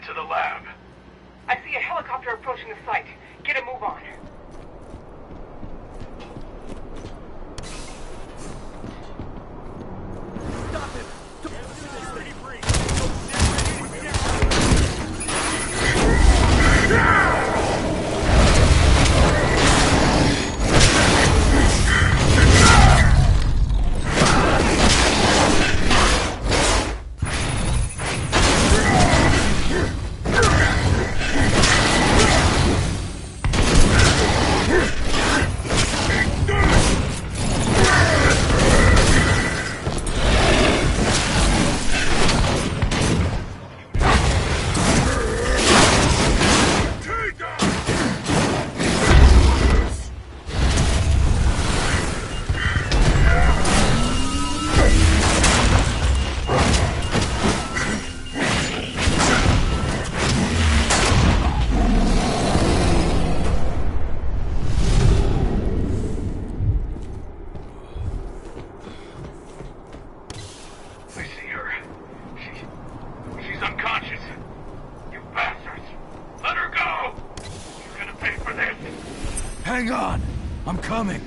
To the lab. I see a helicopter approaching the site. Get a move on. Stop him! Hang on! I'm coming!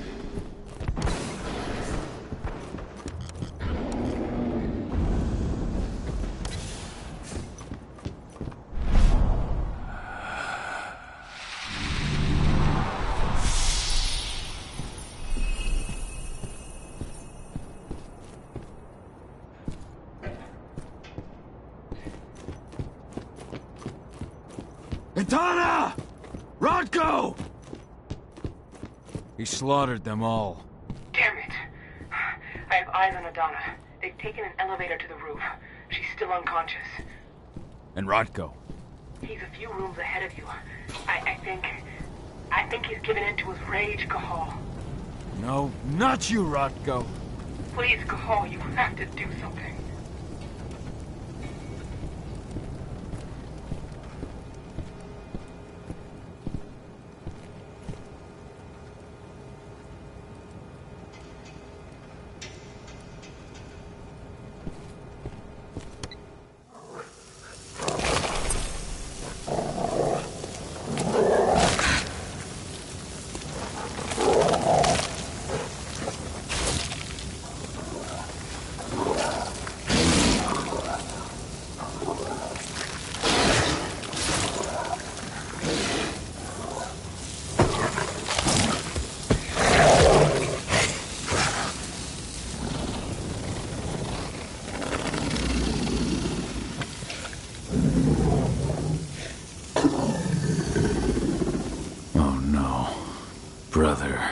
Katana! Rodko! He slaughtered them all. Damn it. I have eyes on Adana. They've taken an elevator to the roof. She's still unconscious. And Rodko? He's a few rooms ahead of you. I think he's given in to his rage, Cahal. No, not you, Rodko. Please, Cahal, you have to do something. Oh no, brother.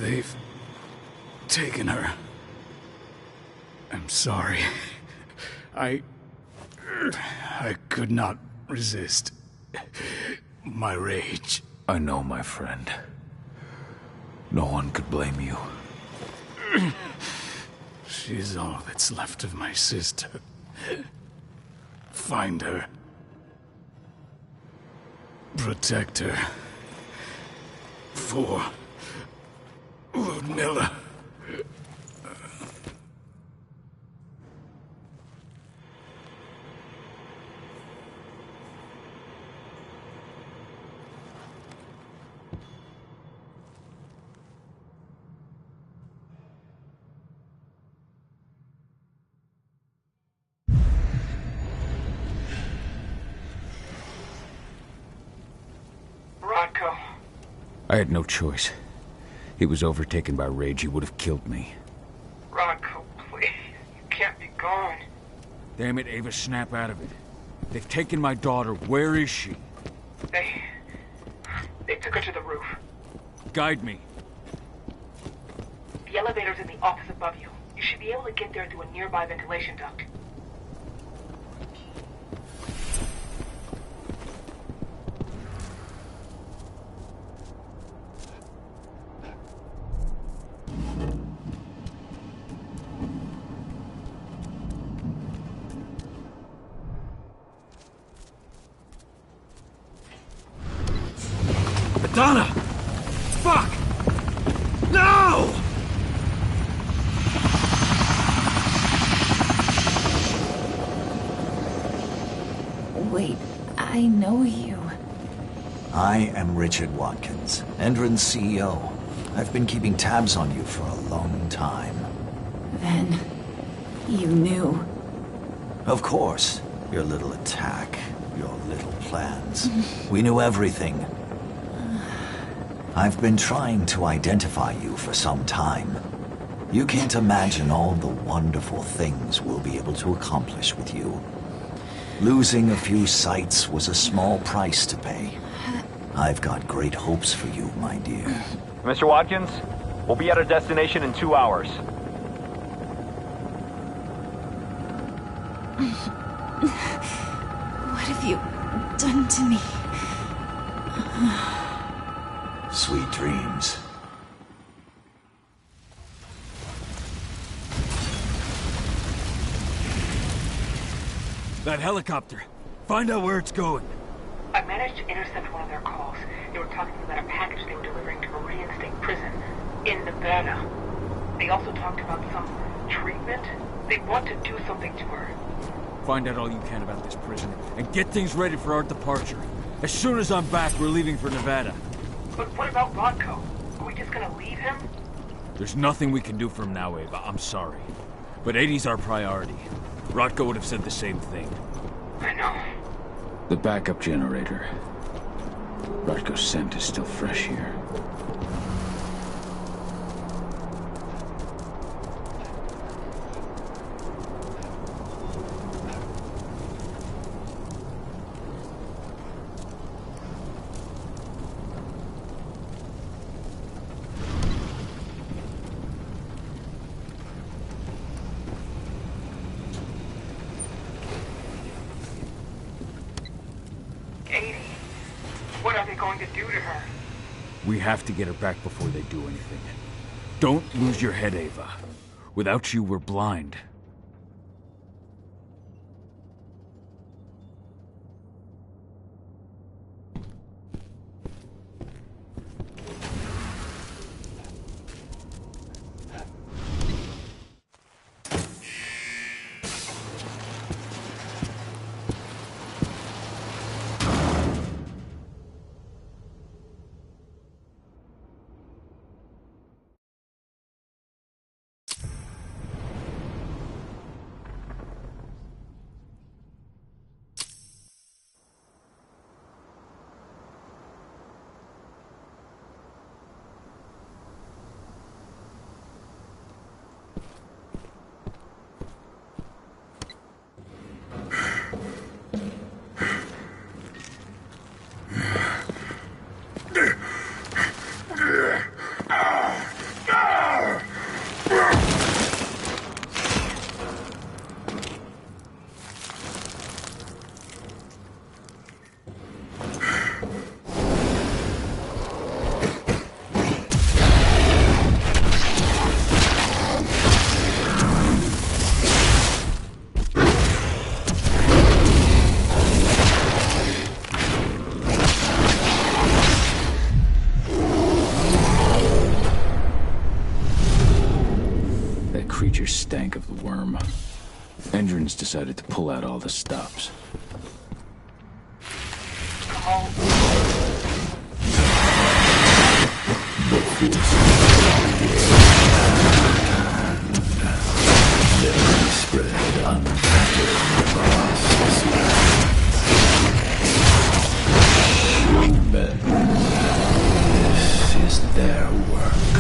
They've taken her. I'm sorry. I could not resist my rage. I know, my friend. No one could blame you. She's all that's left of my sister. Find her. Protect her. For Ludmilla. Rodko. I had no choice. He was overtaken by rage. He would have killed me. Rodko, please. You can't be gone. Damn it, Ava, snap out of it. They've taken my daughter. Where is she? They took her to the roof. Guide me. The elevator's in the office above you. You should be able to get there through a nearby ventilation duct. Donna! Fuck! No! Wait, I know you. I am Richard Watkins, Endron's CEO. I've been keeping tabs on you for a long time. Then, you knew. Of course. Your little attack, your little plans. We knew everything. I've been trying to identify you for some time. You can't imagine all the wonderful things we'll be able to accomplish with you. Losing a few sights was a small price to pay. I've got great hopes for you, my dear. Mr. Watkins, we'll be at our destination in 2 hours. What have you done to me? Sweet dreams. That helicopter. Find out where it's going. I managed to intercept one of their calls. They were talking about a package they were delivering to Meridian State Prison in Nevada. They also talked about some treatment. They want to do something to her. Find out all you can about this prison, and get things ready for our departure. As soon as I'm back, we're leaving for Nevada. But what about Rodko? Are we just gonna leave him? There's nothing we can do for him now, Ava. I'm sorry. But 80's our priority. Rodko would have said the same thing. I know. The backup generator. Rodko's scent is still fresh here. What are they going to do to her? We have to get her back before they do anything. Don't lose your head, Ava. Without you, we're blind. creatures stank of the worm. Endrins decided to pull out all the stops. Spread unfettered across this land. Humans, this is their work.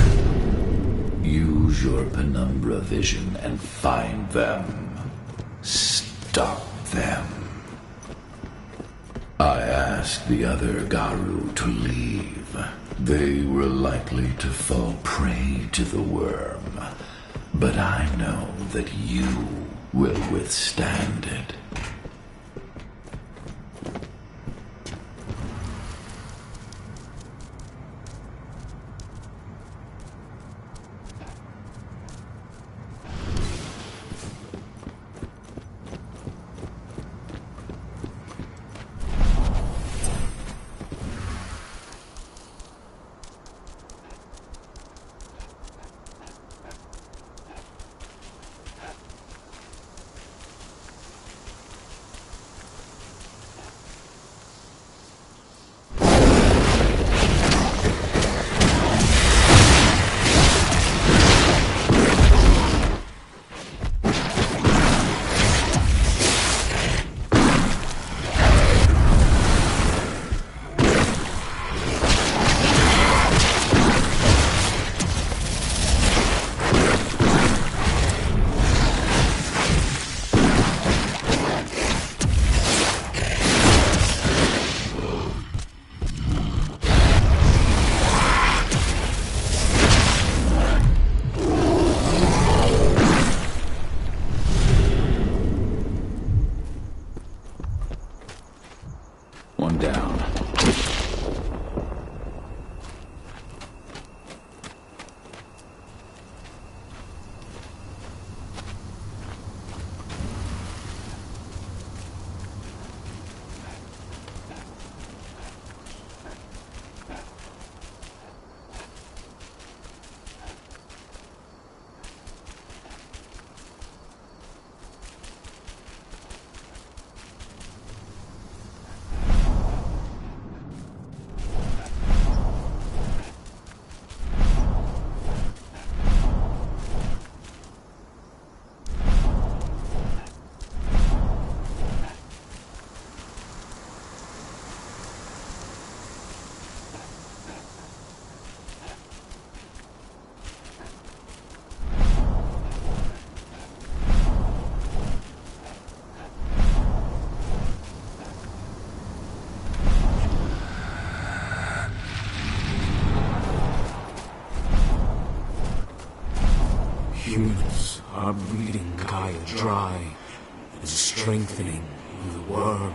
Use your penumbra vision and find them. Stop them. I asked the other Garu to leave. They were likely to fall prey to the worm. But I know that you will withstand it. One down. Humans are bleeding Gaia dry and strengthening the worm.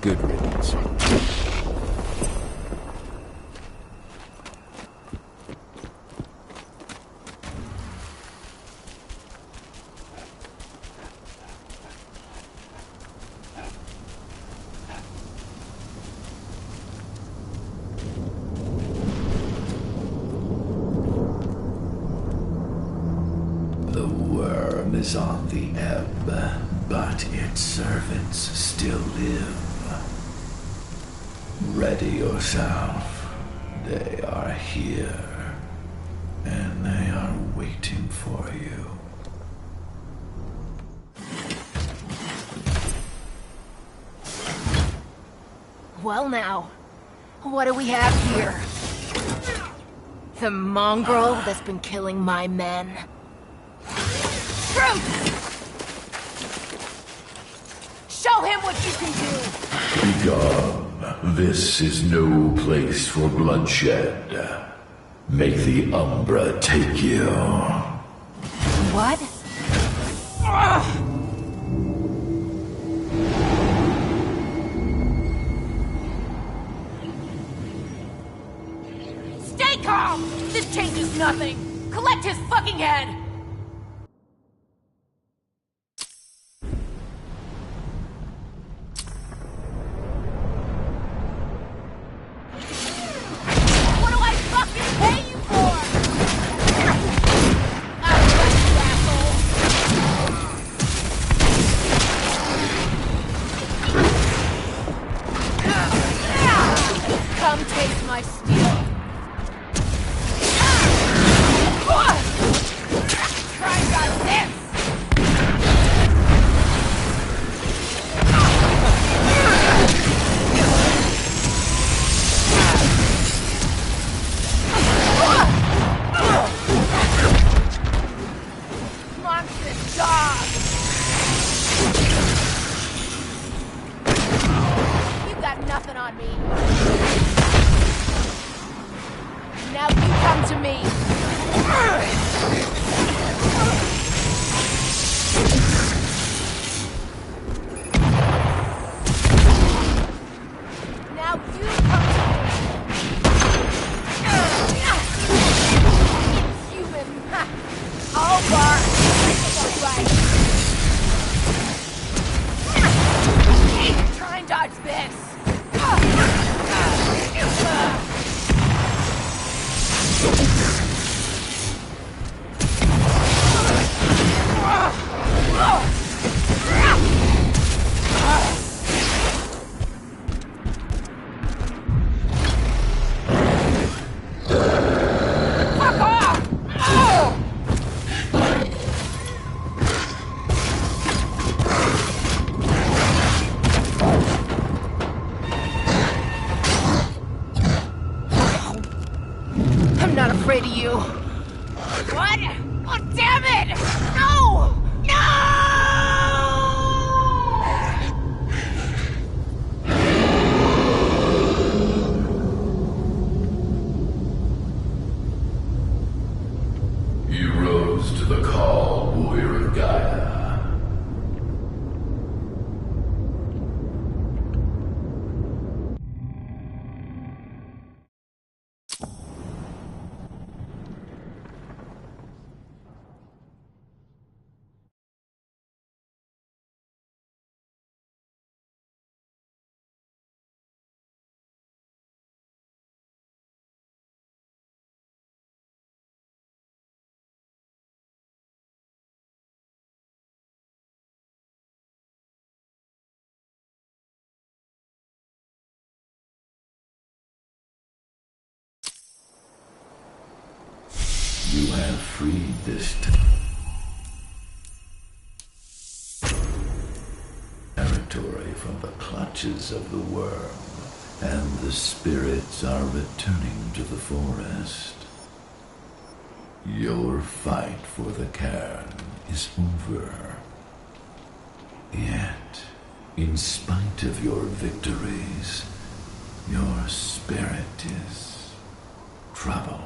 Good riddance. The worm is on the ebb, but its servants still live. Ready yourself. They are here, and they are waiting for you. Well now, what do we have here? The mongrel that's been killing my men. Truth! Show him what you can do! Begone. This is no place for bloodshed. Make the Umbra take you. What? Stay calm! This changes nothing! Collect his fucking head! What do I fucking pay you for? I'll let you, asshole! Come taste my steel. Try got this! Monstrous dog! You got nothing on me. Now you come to me. Now you come to me. Inhuman. All bark. Right. Try and dodge this. Fuck off! I'm not afraid of you. What? Oh, damn it! No! No! You rose to the call, warrior of Gaia. You have freed this territory from the clutches of the worm, and the spirits are returning to the forest. Your fight for the cairn is over. Yet, in spite of your victories, your spirit is troubled.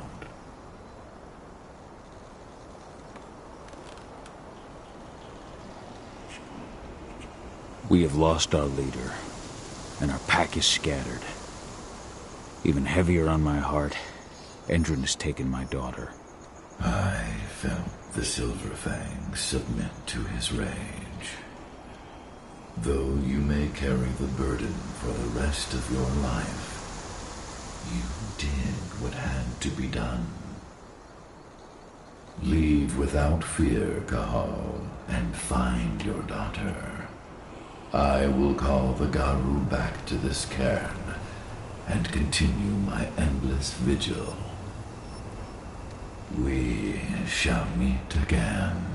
We have lost our leader. and our pack is scattered. Even heavier on my heart, Endron has taken my daughter. I felt the Silver Fang submit to his rage. Though you may carry the burden for the rest of your life, you did what had to be done. Leave without fear, Cahal, and find your daughter. I will call the Garu back to this cairn and continue my endless vigil. We shall meet again.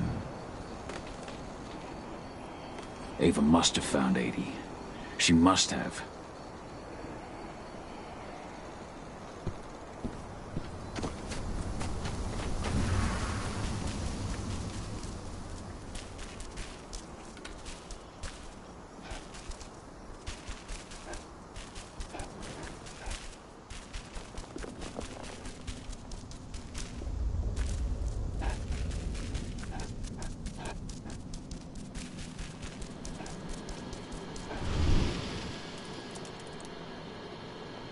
Ava must have found 80. She must have.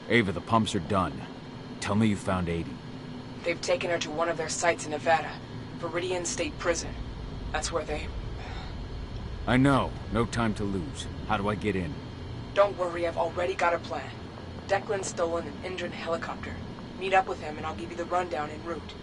Ava, the pumps are done. Tell me you found 80. They've taken her to one of their sites in Nevada, Viridian State Prison. That's where they... I know. No time to lose. How do I get in? Don't worry, I've already got a plan. Declan's stolen an Indran helicopter. Meet up with him and I'll give you the rundown en route.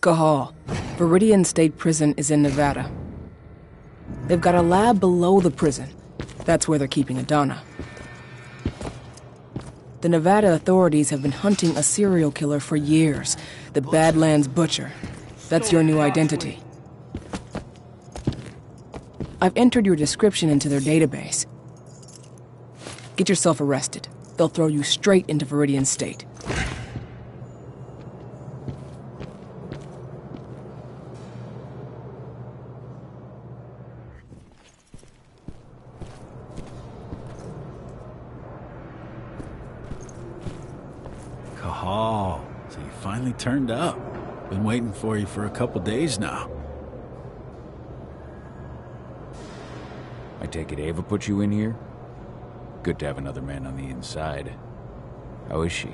Cahal. Viridian State Prison is in Nevada. They've got a lab below the prison. That's where they're keeping Adana. The Nevada authorities have been hunting a serial killer for years. The Badlands Butcher. That's your new identity. I've entered your description into their database. Get yourself arrested. They'll throw you straight into Viridian State. Cahal, so you finally turned up. Been waiting for you for a couple days now. I take it Ava put you in here? Good to have another man on the inside. How is she?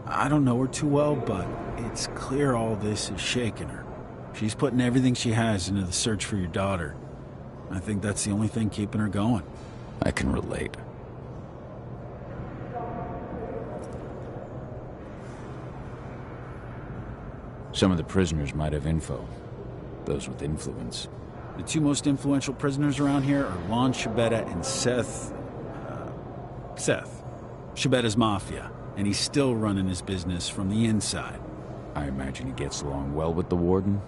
I don't know her too well, but it's clear all this is shaking her. She's putting everything she has into the search for your daughter. I think that's the only thing keeping her going. I can relate. Some of the prisoners might have info. Those with influence. The two most influential prisoners around here are Lon Shabeta and Seth... Seth. Shabetta's mafia, and he's still running his business from the inside. I imagine he gets along well with the warden?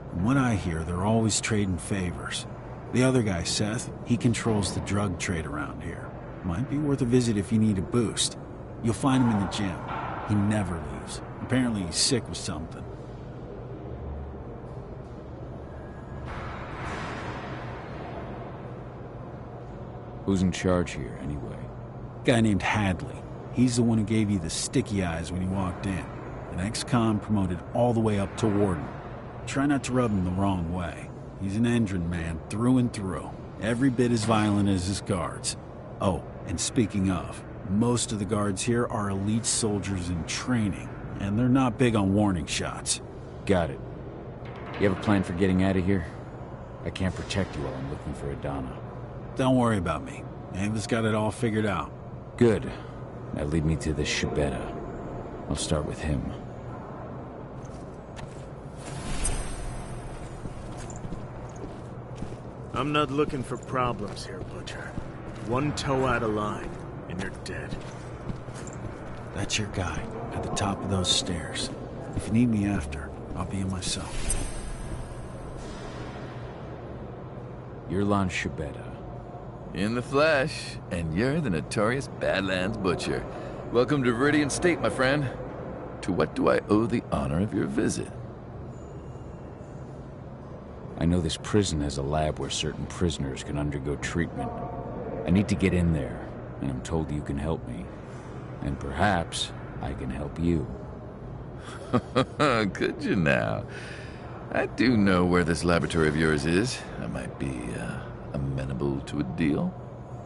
From what I hear, they're always trading favors. The other guy, Seth, he controls the drug trade around here. Might be worth a visit if you need a boost. You'll find him in the gym. He never leaves. Apparently he's sick with something. Who's in charge here, anyway? Guy named Hadley. He's the one who gave you the sticky eyes when you walked in. An ex-con promoted all the way up to warden. Try not to rub him the wrong way. He's an Endron man through and through. Every bit as violent as his guards. Oh, and speaking of, most of the guards here are elite soldiers in training, and they're not big on warning shots. Got it. You have a plan for getting out of here? I can't protect you while I'm looking for Adana. Don't worry about me. Ava's got it all figured out. Good. Now lead me to this Shabeta. I'll start with him. I'm not looking for problems here, Butcher. One toe out of line, and you're dead. That's your guy, at the top of those stairs. If you need me after, I'll be in my cell. You're Lon Shibeta. In the flesh, and you're the notorious Badlands Butcher. Welcome to Viridian State, my friend. To what do I owe the honor of your visit? I know this prison has a lab where certain prisoners can undergo treatment. I need to get in there, and I'm told you can help me. And perhaps I can help you. Could you now? I do know where this laboratory of yours is. I might be, amenable to a deal.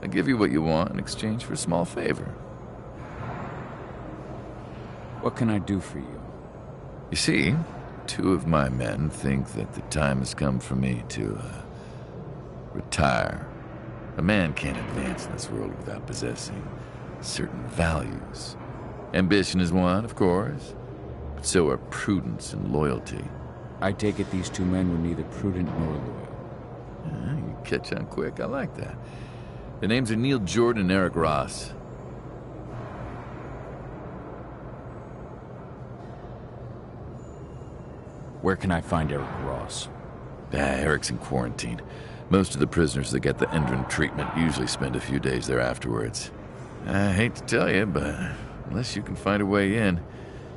I'll give you what you want in exchange for a small favor. What can I do for you? You see, 2 of my men think that the time has come for me to, retire. A man can't advance in this world without possessing certain values. Ambition is one, of course, but so are prudence and loyalty. I take it these 2 men were neither prudent nor loyal. You catch on quick. I like that. Their names are Neil Jordan and Eric Ross. Where can I find Eric Ross? Eric's in quarantine. Most of the prisoners that get the Endron treatment usually spend a few days there afterwards. I hate to tell you, but unless you can find a way in,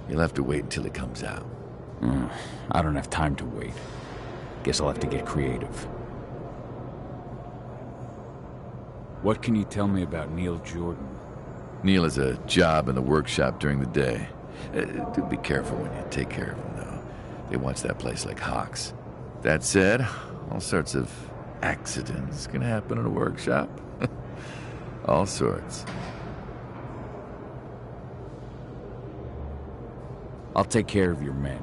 you'll have to wait until he comes out. I don't have time to wait. Guess I'll have to get creative. What can you tell me about Neil Jordan? Neil has a job in the workshop during the day. Do be careful when you take care of him, though. They watch that place like hawks. That said, all sorts of accidents can happen in a workshop. All sorts. I'll take care of your men.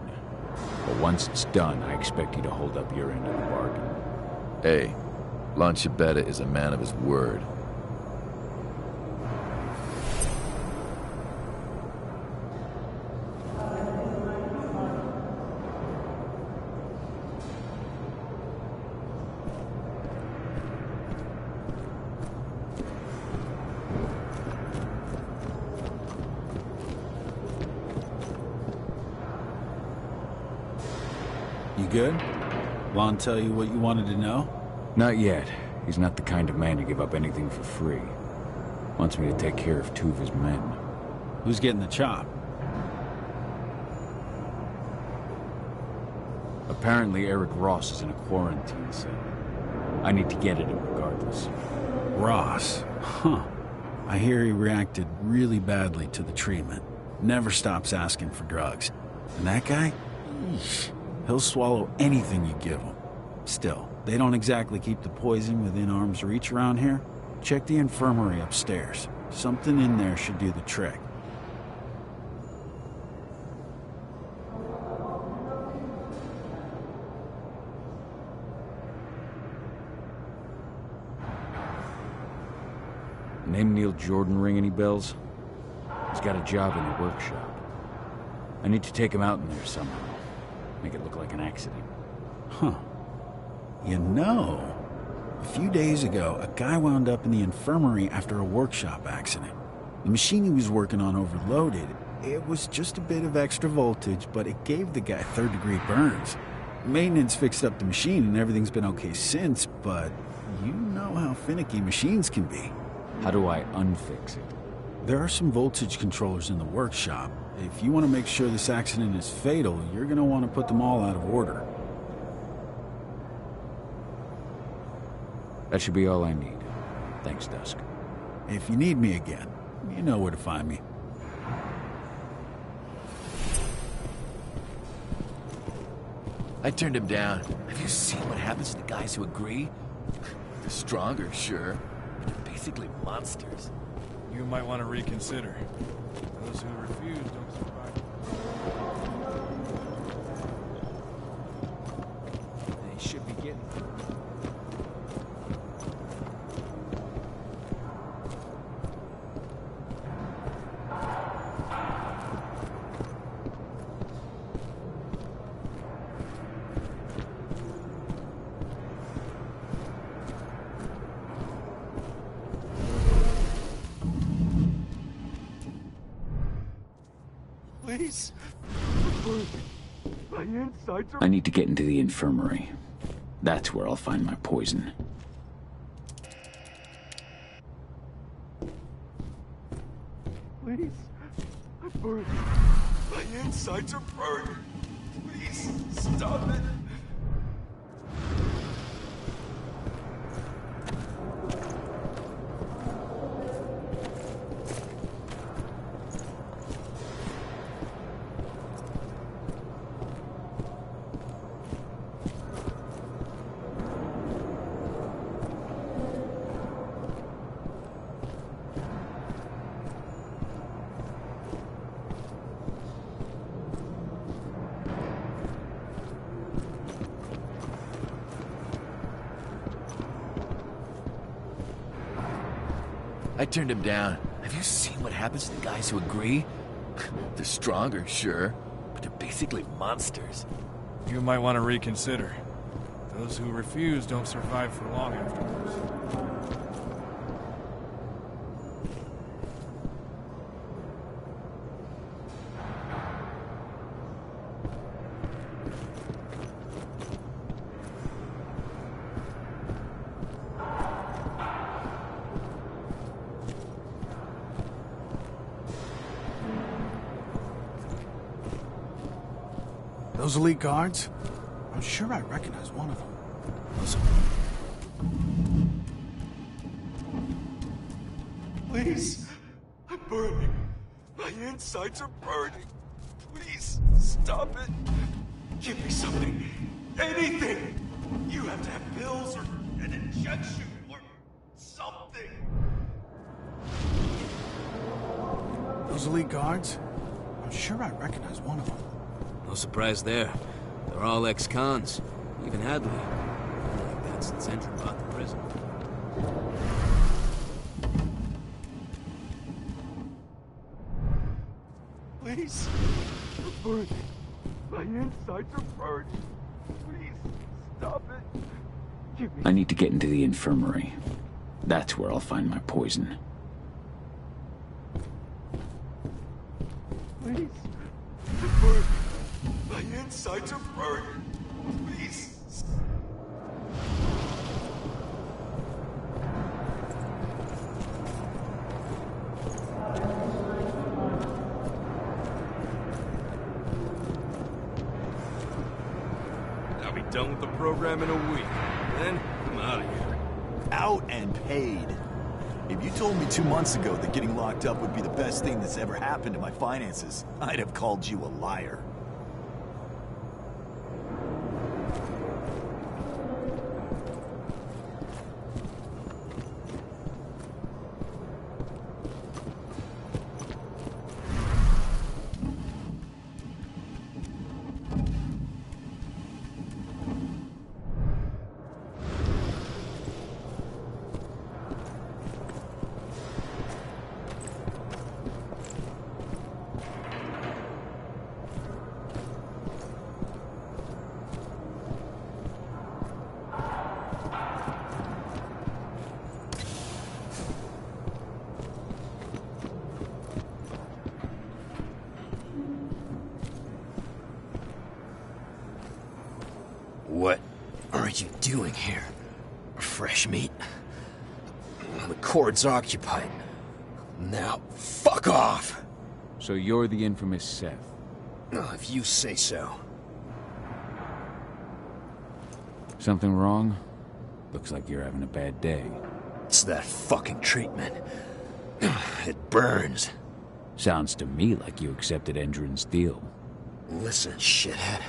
But once it's done, I expect you to hold up your end of the bargain. Hey, Lon Shibeta is a man of his word. You good? Lon tell you what you wanted to know? Not yet. He's not the kind of man to give up anything for free. Wants me to take care of 2 of his men. Who's getting the chop? Apparently Eric Ross is in a quarantine cell. I need to get at him regardless. Ross? Huh. I hear he reacted really badly to the treatment. Never stops asking for drugs. And that guy? Eesh. He'll swallow anything you give him. Still, they don't exactly keep the poison within arm's reach around here. Check the infirmary upstairs. Something in there should do the trick. Name Neil Jordan ring any bells? He's got a job in the workshop. I need to take him out in there somehow. Make it look like an accident. Huh. You know, a few days ago, a guy wound up in the infirmary after a workshop accident. The machine he was working on overloaded. It was just a bit of extra voltage, but it gave the guy 3rd-degree burns. Maintenance fixed up the machine and everything's been okay since, but you know how finicky machines can be. How do I unfix it? There are some voltage controllers in the workshop. If you want to make sure this accident is fatal, you're going to want to put them all out of order. That should be all I need. Thanks, Dusk. If you need me again, you know where to find me. I turned him down. Have you seen what happens to the guys who agree? They're stronger, sure, but they're basically monsters. You might want to reconsider. Those who refuse don't survive. They should be getting... Please. My insides are... I need to get into the infirmary. That's where I'll find my poison. Please. I'm burning. My insides are burning. Please, stop it. I turned him down. Have you seen what happens to the guys who agree? They're stronger, sure, but they're basically monsters. You might want to reconsider. Those who refuse don't survive for long afterwards. Those elite guards? I'm sure I recognize one of them. Please. I'm burning. My insides are burning. Please, stop it. Give me something. Anything. You have to have pills or an injection or something. Those elite guards? I'm sure I recognize one of them. No surprise there. They're all ex-cons. Even Hadley. Like that since Andrew bought the prison. Please. I'm burning. My insides are burning. Please, stop it. Give me... I need to get into the infirmary. That's where I'll find my poison. Please. I'm burning. My insides are burning. Please. I'll be done with the program in a week. Then, I'm out of here. Out and paid. If you told me 2 months ago that getting locked up would be the best thing that's ever happened to my finances, I'd have called you a liar. What are you doing here? Fresh meat? The cord's occupied. Now, fuck off! So you're the infamous Seth? If you say so. Something wrong? Looks like you're having a bad day. It's that fucking treatment. It burns. Sounds to me like you accepted Endron's deal. Listen, shithead.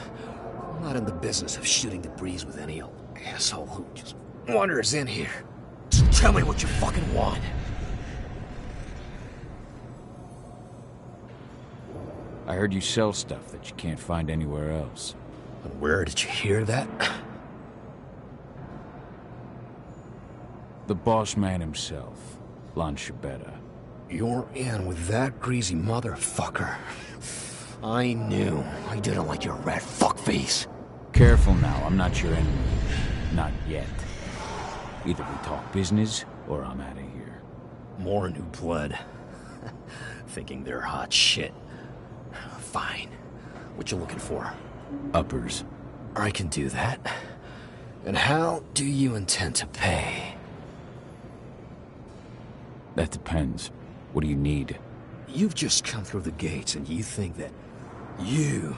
I'm not in the business of shooting the breeze with any old asshole who just wanders in here. Just tell me what you fucking want. I heard you sell stuff that you can't find anywhere else. And where did you hear that? The boss man himself, Lon Shabetta. You're in with that greasy motherfucker. I knew. I didn't like your rat fuckface. Careful now, I'm not your enemy. Not yet. Either we talk business, or I'm out of here. More new blood. Thinking they're hot shit. Fine. What you looking for? Uppers. I can do that. And how do you intend to pay? That depends. What do you need? You've just come through the gates and you think that you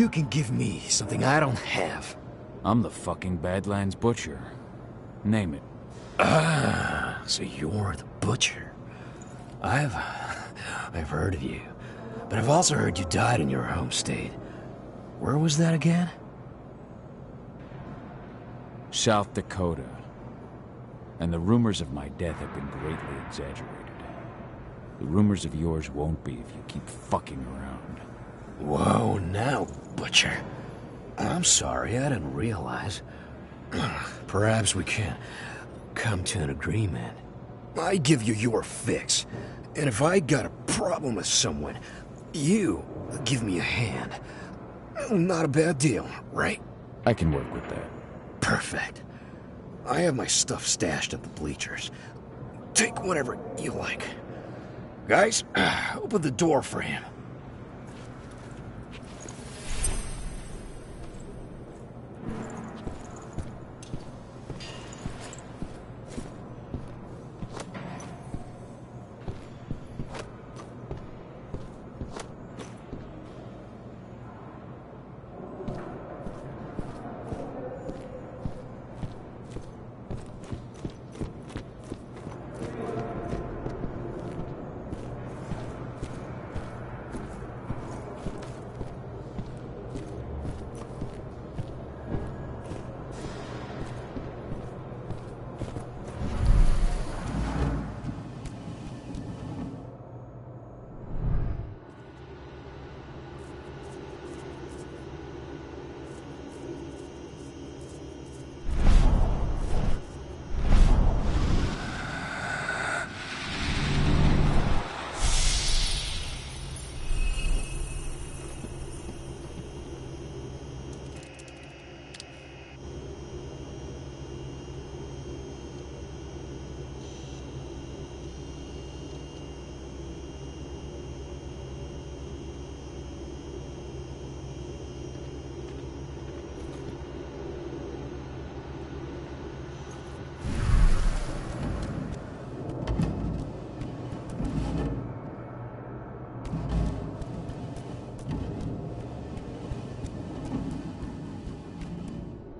can give me something I don't have. I'm the fucking Badlands Butcher. Name it. Ah, so you're the Butcher. I've heard of you. But I've also heard you died in your home state. Where was that again? South Dakota. And the rumors of my death have been greatly exaggerated. The rumors of yours won't be if you keep fucking around. Whoa, now, Butcher. I'm sorry, I didn't realize. Perhaps we can come to an agreement. I give you your fix, and if I got a problem with someone, you give me a hand. Not a bad deal, right? I can work with that. Perfect. I have my stuff stashed at the bleachers. Take whatever you like. Guys, open the door for him.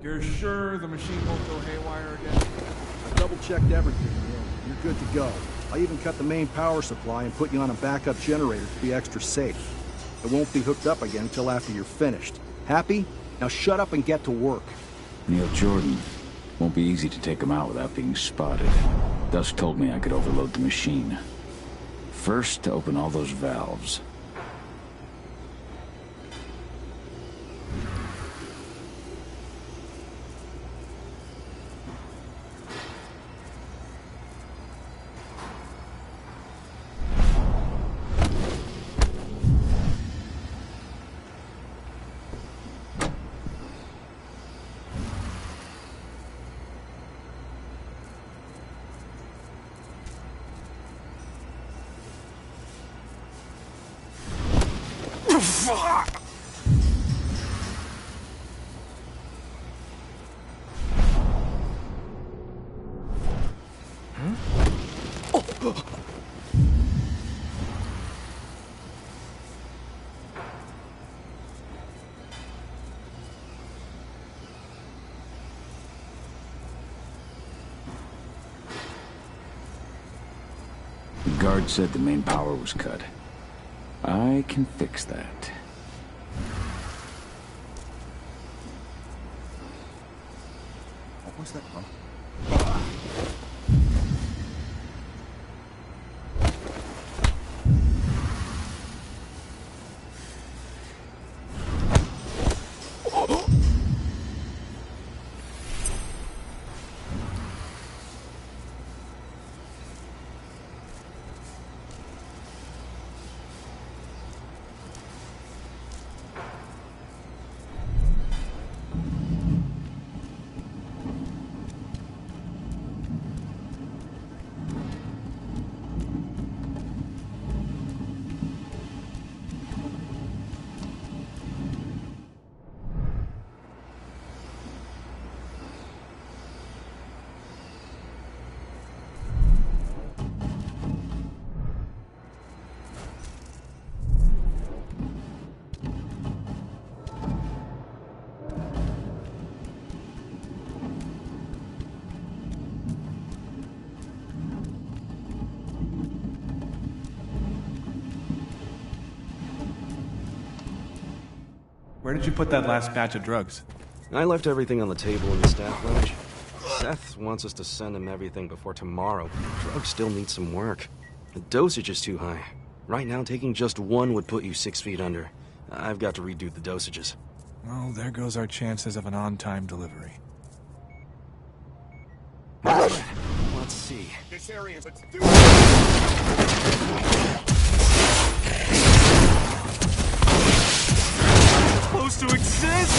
You're sure the machine won't go haywire again? I double-checked everything, Neil. You're good to go. I even cut the main power supply and put you on a backup generator to be extra safe. It won't be hooked up again until after you're finished. Happy? Now shut up and get to work. Neil Jordan. Won't be easy to take him out without being spotted. Dusk told me I could overload the machine. First, to open all those valves. Fuck! The guard said the main power was cut. I can fix that. What was that from? Where did you put that last batch of drugs? I left everything on the table in the staff lounge. Seth wants us to send him everything before tomorrow. Drugs still need some work. The dosage is too high. Right now, taking just one would put you 6 feet under. I've got to redo the dosages. Well, there goes our chances of an on-time delivery. Let's see. This area, let's do Supposed to exist?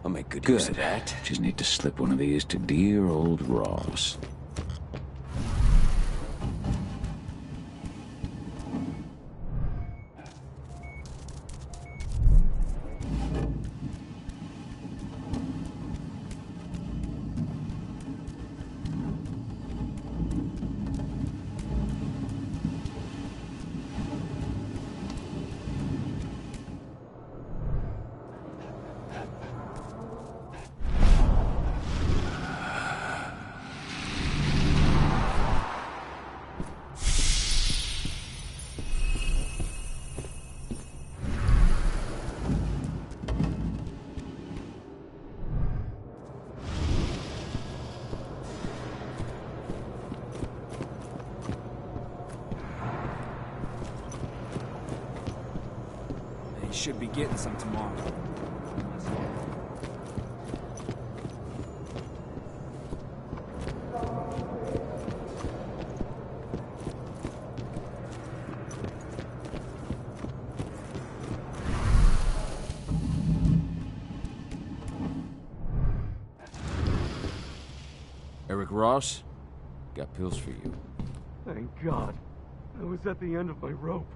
I'll make good use of that. Just need to slip one of these to dear old Ross. Should be getting some tomorrow. Eric Ross, got pills for you. Thank God. I was at the end of my rope.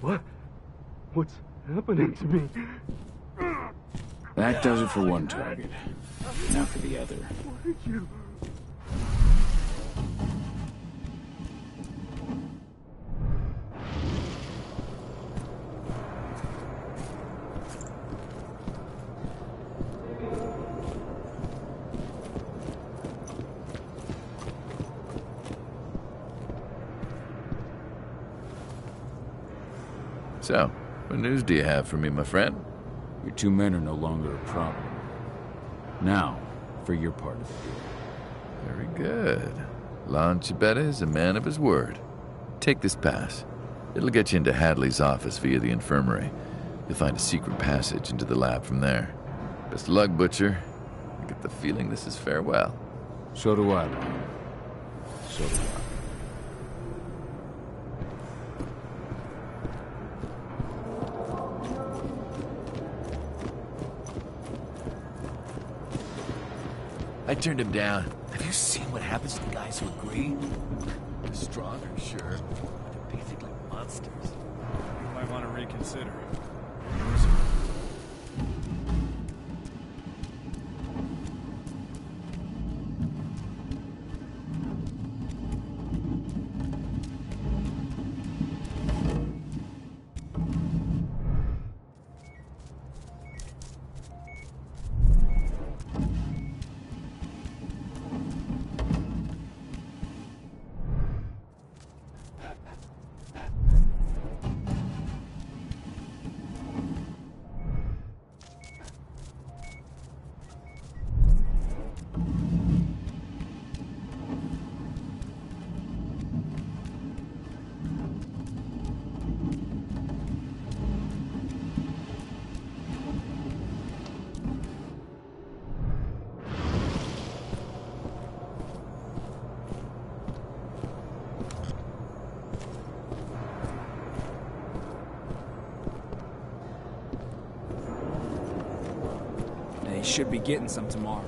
What? What's happening to me? That does it for one target. Now for the other. What did you... So, what news do you have for me, my friend? Your 2 men are no longer a problem. Now, for your part of the deal. Very good. Lon Chibetta is a man of his word. Take this pass. It'll get you into Hadley's office via the infirmary. You'll find a secret passage into the lab from there. Best of luck, Butcher. I get the feeling this is farewell. So do I, Lon. So do I. I turned him down. Have you seen what happens to the guys who agree? They're stronger, sure. They're basically monsters. You might want to reconsider. Should be getting some tomorrow.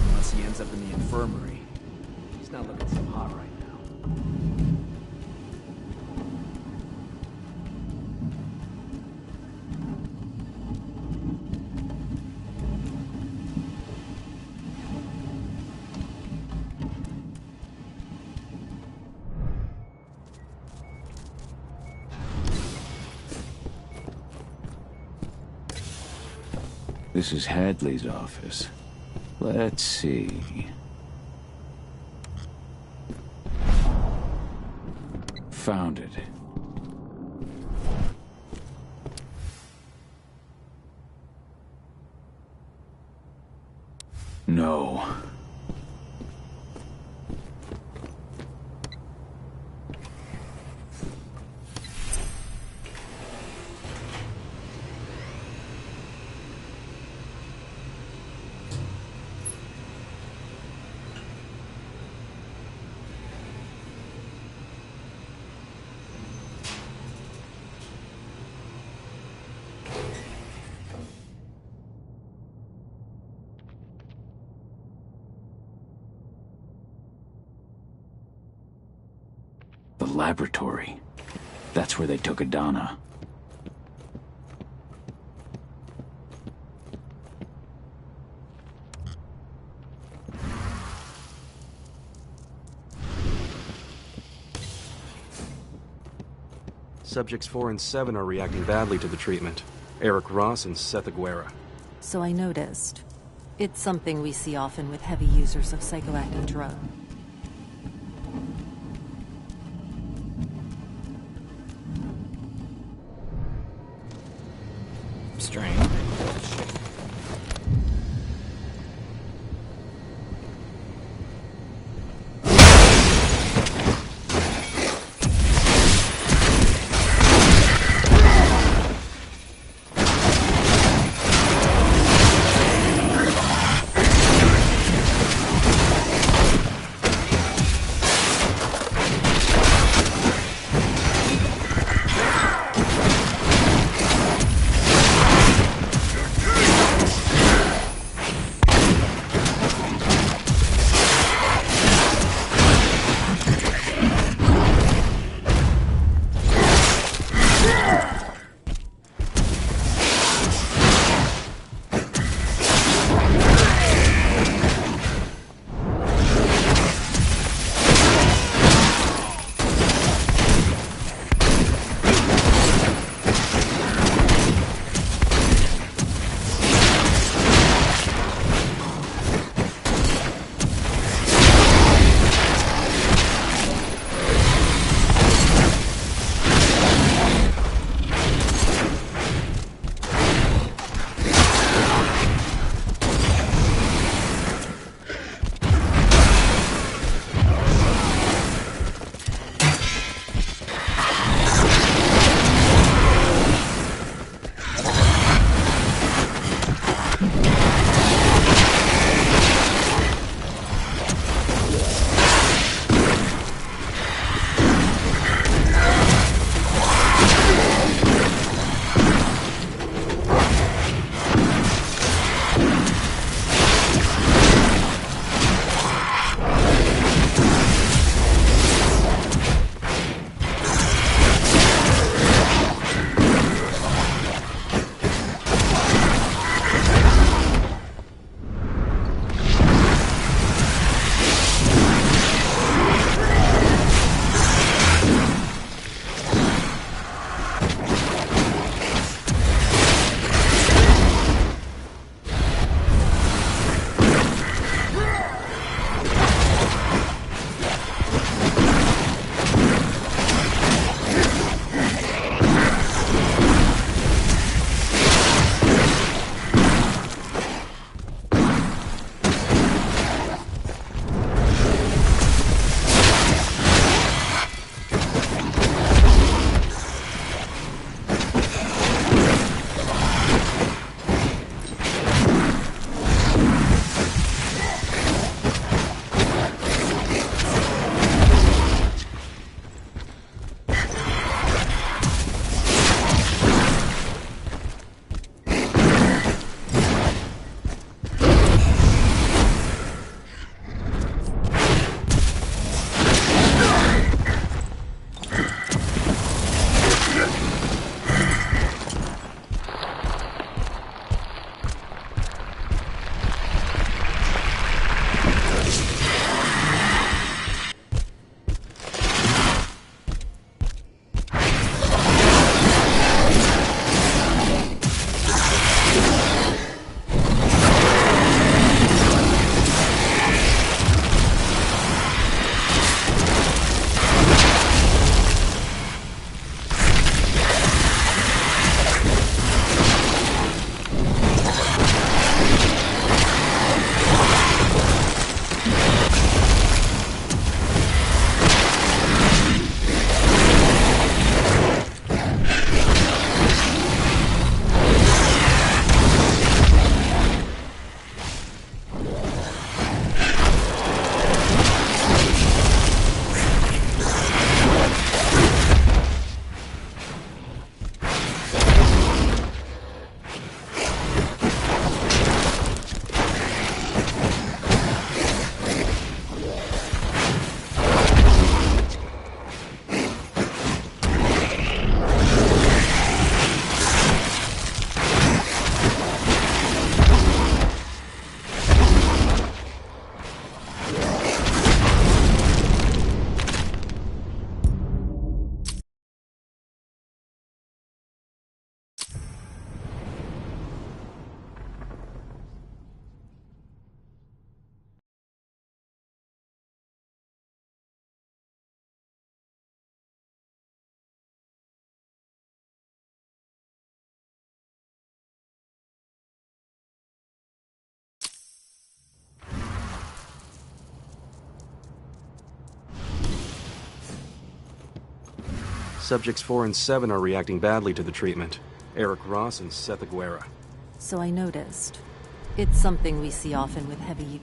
Unless he ends up in the infirmary. He's not looking so hot right now. This is Hadley's office. Let's see. Found it. No. The laboratory. That's where they took Adana. Subjects 4 and 7 are reacting badly to the treatment. Eric Ross and Seth Aguera. So I noticed. It's something we see often with heavy users of psychoactive drugs. Strange. Subjects 4 and 7 are reacting badly to the treatment. Eric Ross and Seth Aguera. So I noticed. It's something we see often with heavy...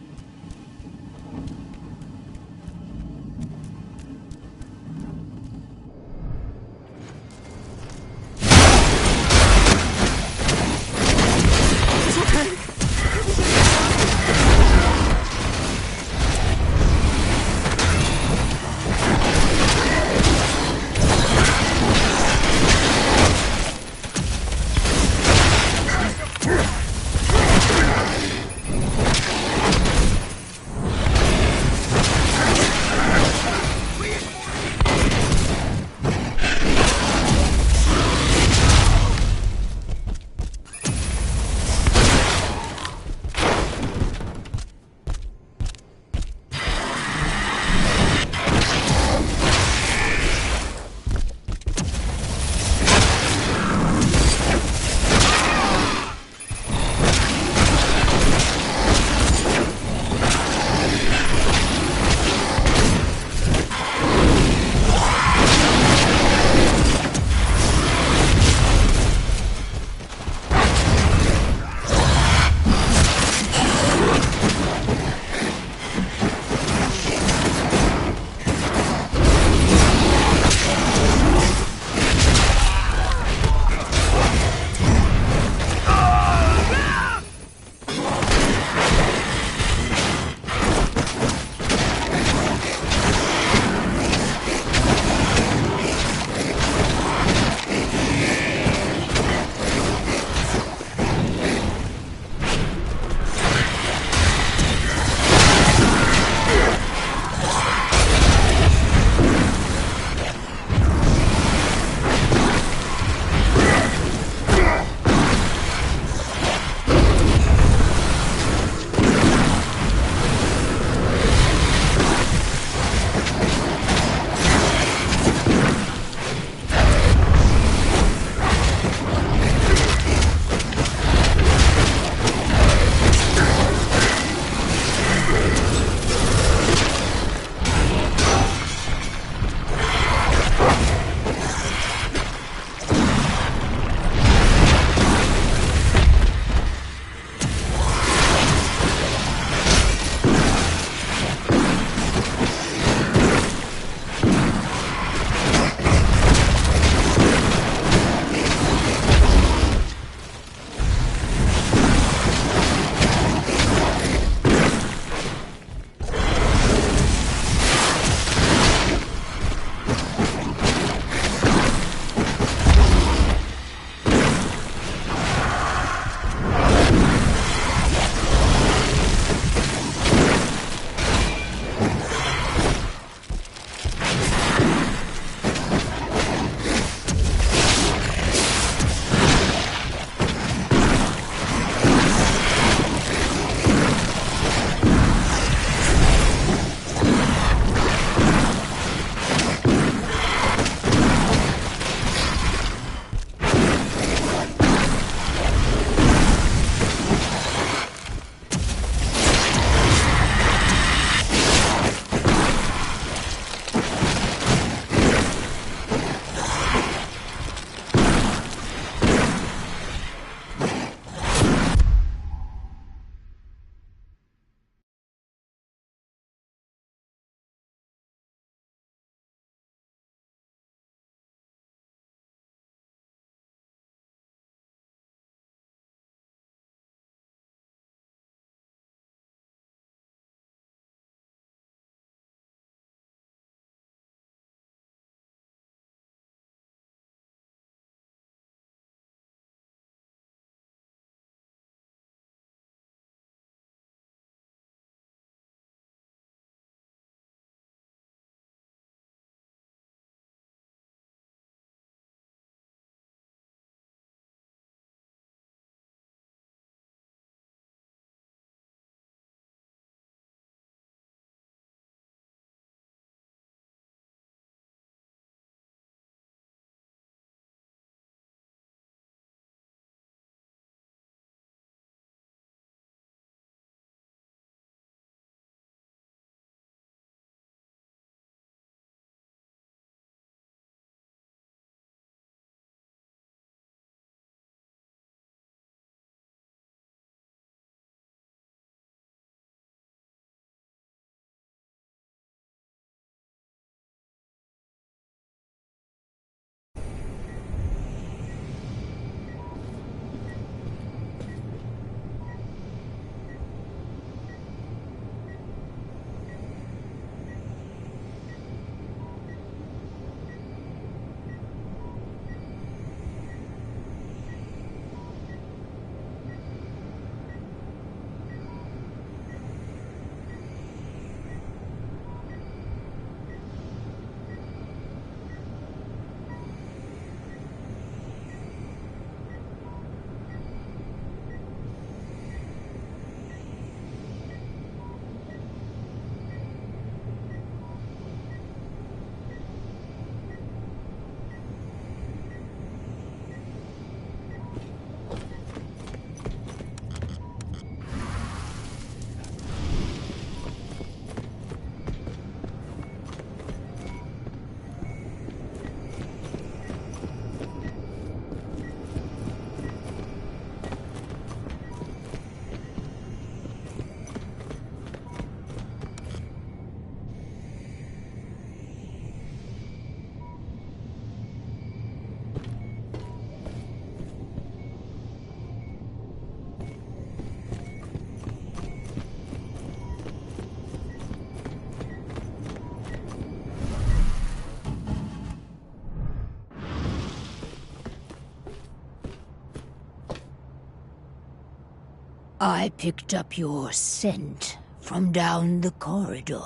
I picked up your scent from down the corridor.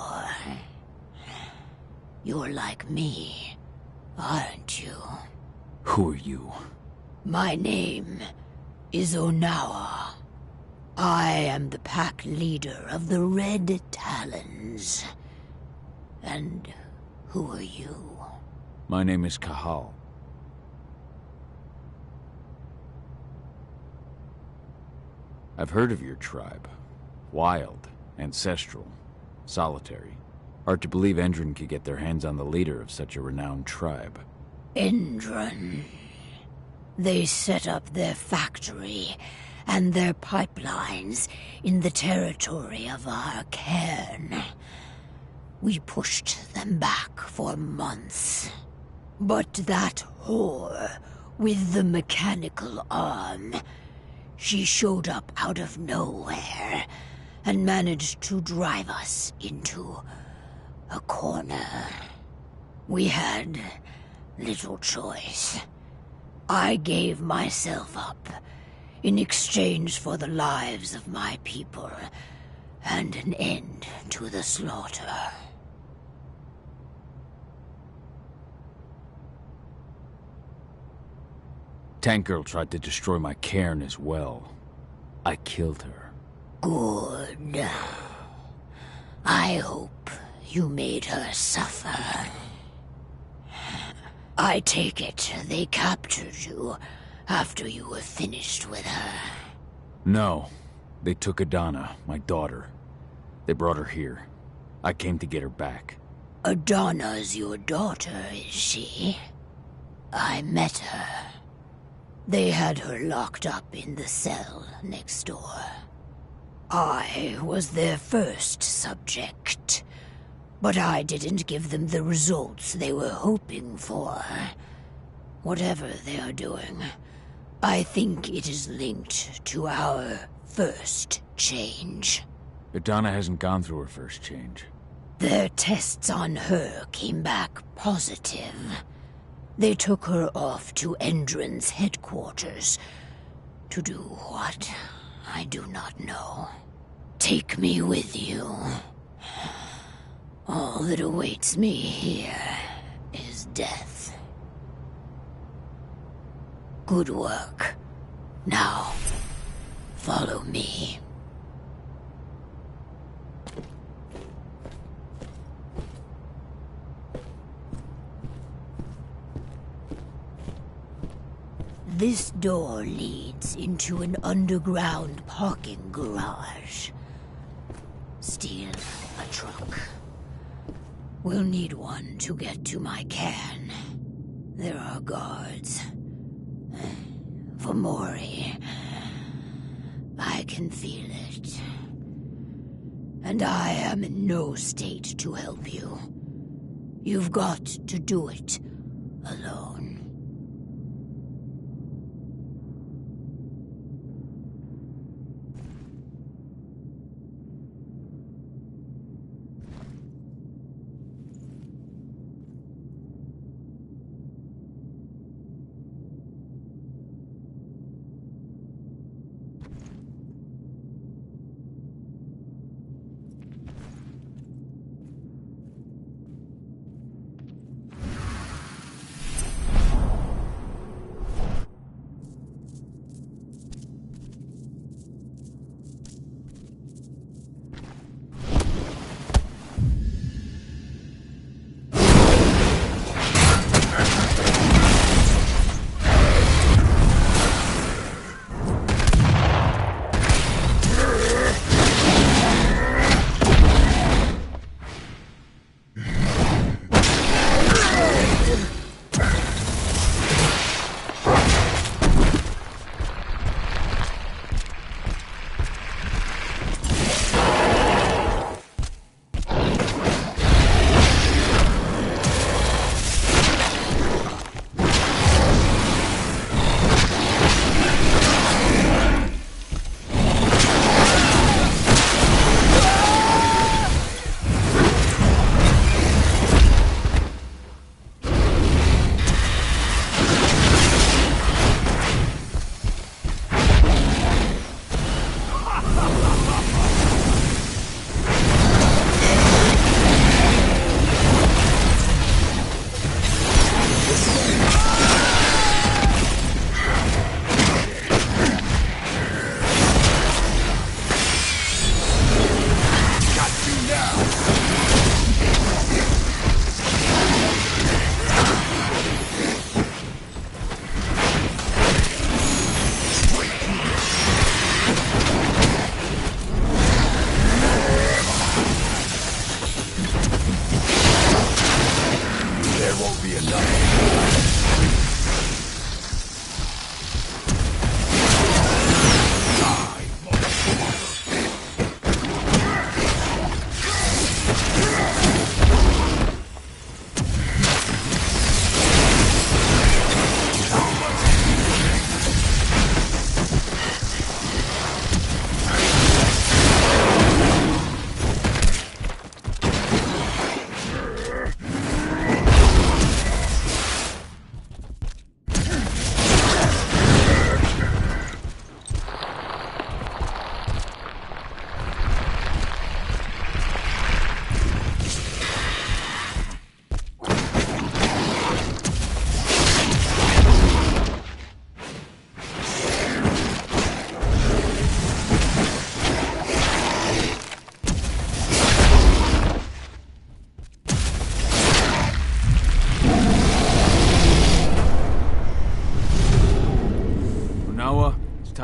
You're like me, aren't you? Who are you? My name is Onawa. I am the pack leader of the Red Talons. And who are you? My name is Kahal. I've heard of your tribe. Wild, ancestral, solitary. Hard to believe Endron could get their hands on the leader of such a renowned tribe. Endron. They set up their factory and their pipelines in the territory of our cairn. We pushed them back for months. But that whore with the mechanical arm, she showed up out of nowhere and managed to drive us into a corner. We had little choice. I gave myself up in exchange for the lives of my people and an end to the slaughter. Tank Girl tried to destroy my cairn as well. I killed her. Good. I hope you made her suffer. I take it they captured you after you were finished with her. No. They took Adana, my daughter. They brought her here. I came to get her back. Adana's your daughter, is she? I met her. They had her locked up in the cell next door. I was their first subject, but I didn't give them the results they were hoping for. Whatever they are doing, I think it is linked to our first change. Adana hasn't gone through her first change. Their tests on her came back positive. They took her off to Endron's headquarters. To do what? I do not know. Take me with you. All that awaits me here is death. Good work. Now, follow me. This door leads into an underground parking garage. Steal a truck. We'll need one to get to my cairn. There are guards. For Mori, I can feel it. And I am in no state to help you. You've got to do it alone.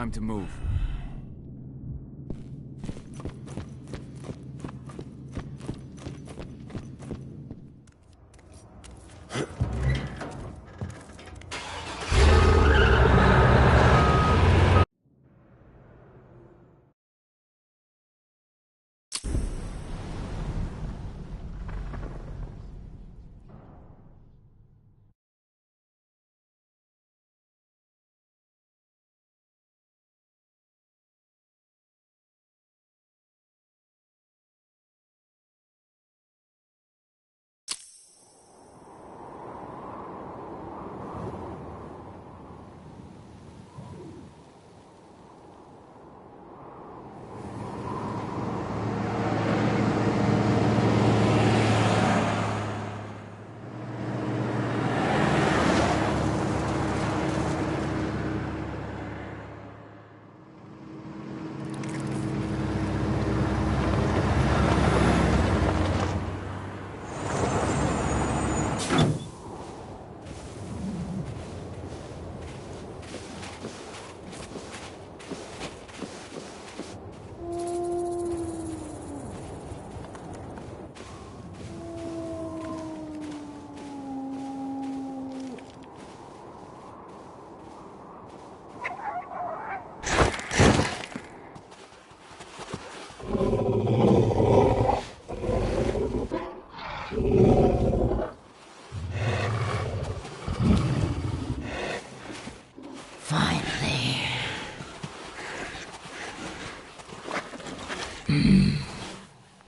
Time to move.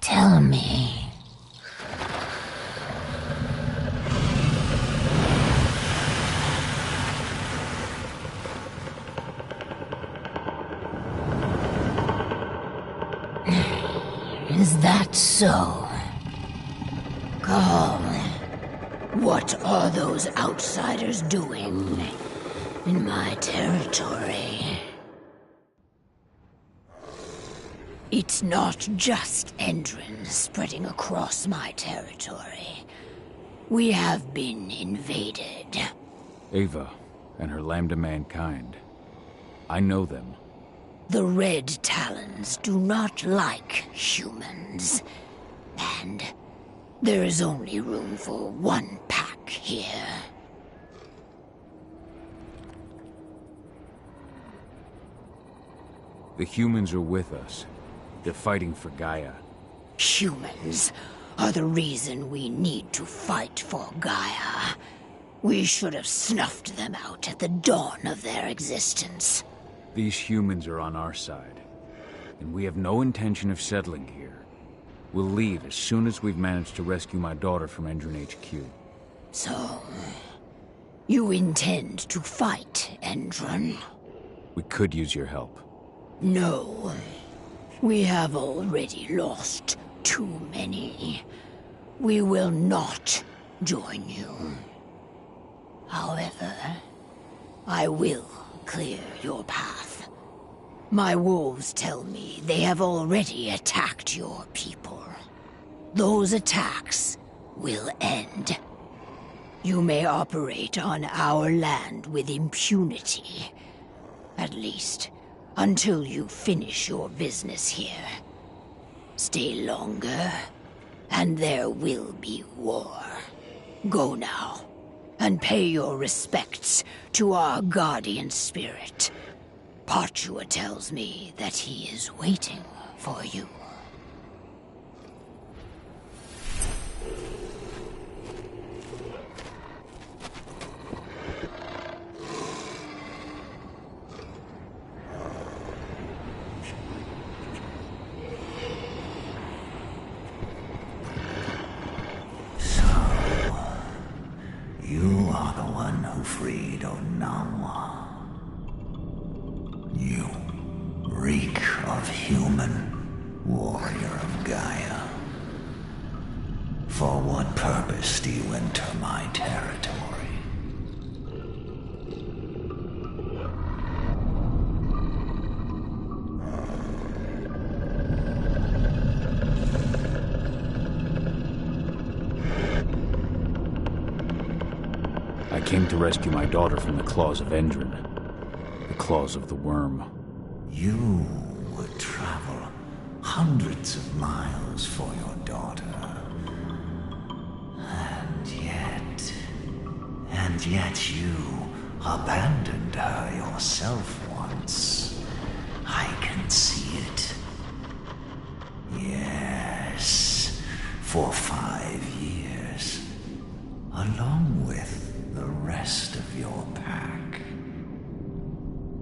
Tell me. Is that so? Call. What are those outsiders doing in my territory? It's not just Endrins spreading across my territory. We have been invaded. Ava and her Lambda Mankind. I know them. The Red Talons do not like humans. And there is only room for one pack here. The humans are with us. They're fighting for Gaia. Humans are the reason we need to fight for Gaia. We should have snuffed them out at the dawn of their existence. These humans are on our side, and we have no intention of settling here. We'll leave as soon as we've managed to rescue my daughter from Endron HQ. So, you intend to fight Endron? We could use your help. No. We have already lost too many. We will not join you. However, I will clear your path. My wolves tell me they have already attacked your people. Those attacks will end. You may operate on our land with impunity. At least, until you finish your business here. Stay longer, and there will be war. Go now, and pay your respects to our guardian spirit. Parchua tells me that he is waiting for you. You are the one who freed Onawa. You reek of human, warrior of Gaia. For what purpose do you enter my territory? I came to rescue my daughter from the claws of Endron. The claws of the worm. You would travel hundreds of miles for your daughter. And yet you abandoned her yourself once. I can see it. Yes, for 5 years, along with the rest of your pack.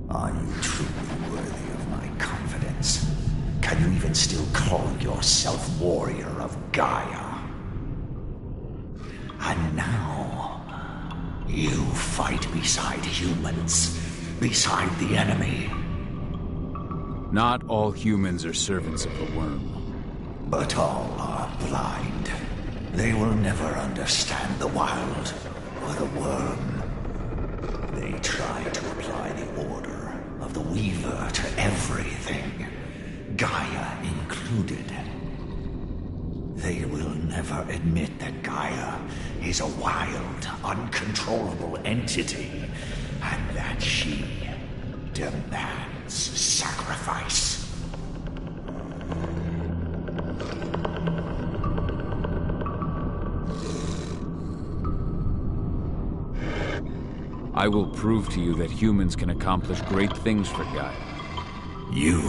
Are you truly worthy of my confidence? Can you even still call yourself warrior of Gaia? And now, you fight beside humans, beside the enemy. Not all humans are servants of the worm. But all are blind. They will never understand the wild or the worm. They try to apply the order of the Weaver to everything, Gaia included. They will never admit that Gaia is a wild, uncontrollable entity, and that she demands sacrifice. I will prove to you that humans can accomplish great things for Gaia. You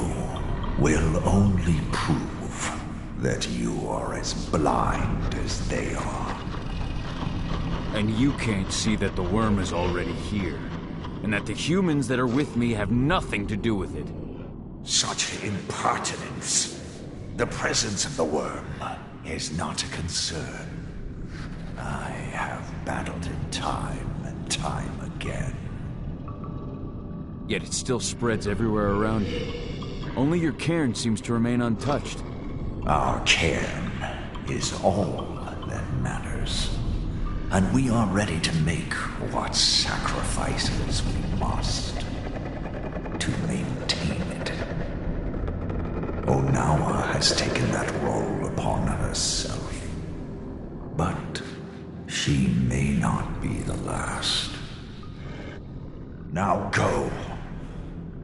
will only prove that you are as blind as they are. And you can't see that the worm is already here, and that the humans that are with me have nothing to do with it. Such impertinence. The presence of the worm is not a concern. I have battled it time and time again. Yet it still spreads everywhere around you. Only your cairn seems to remain untouched. Our cairn is all that matters. And we are ready to make what sacrifices we must to maintain it. Onawa has taken that role upon herself. But she may not be the last. Now go.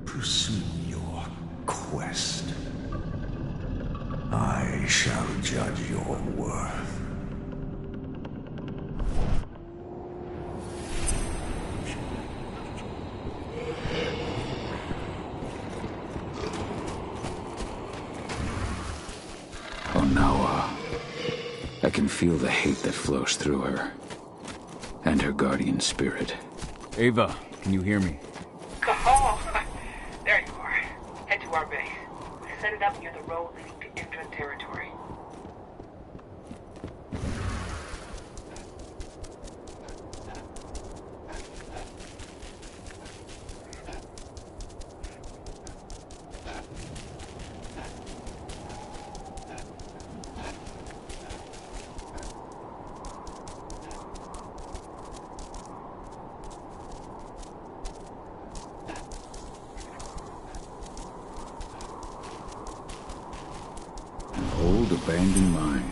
Pursue your quest. I shall judge your worth. Onawa. I can feel the hate that flows through her. And her guardian spirit. Ava, can you hear me? Oh, there you are. Head to our base. We set it up near the road leading to Indran territory. Old abandoned mine.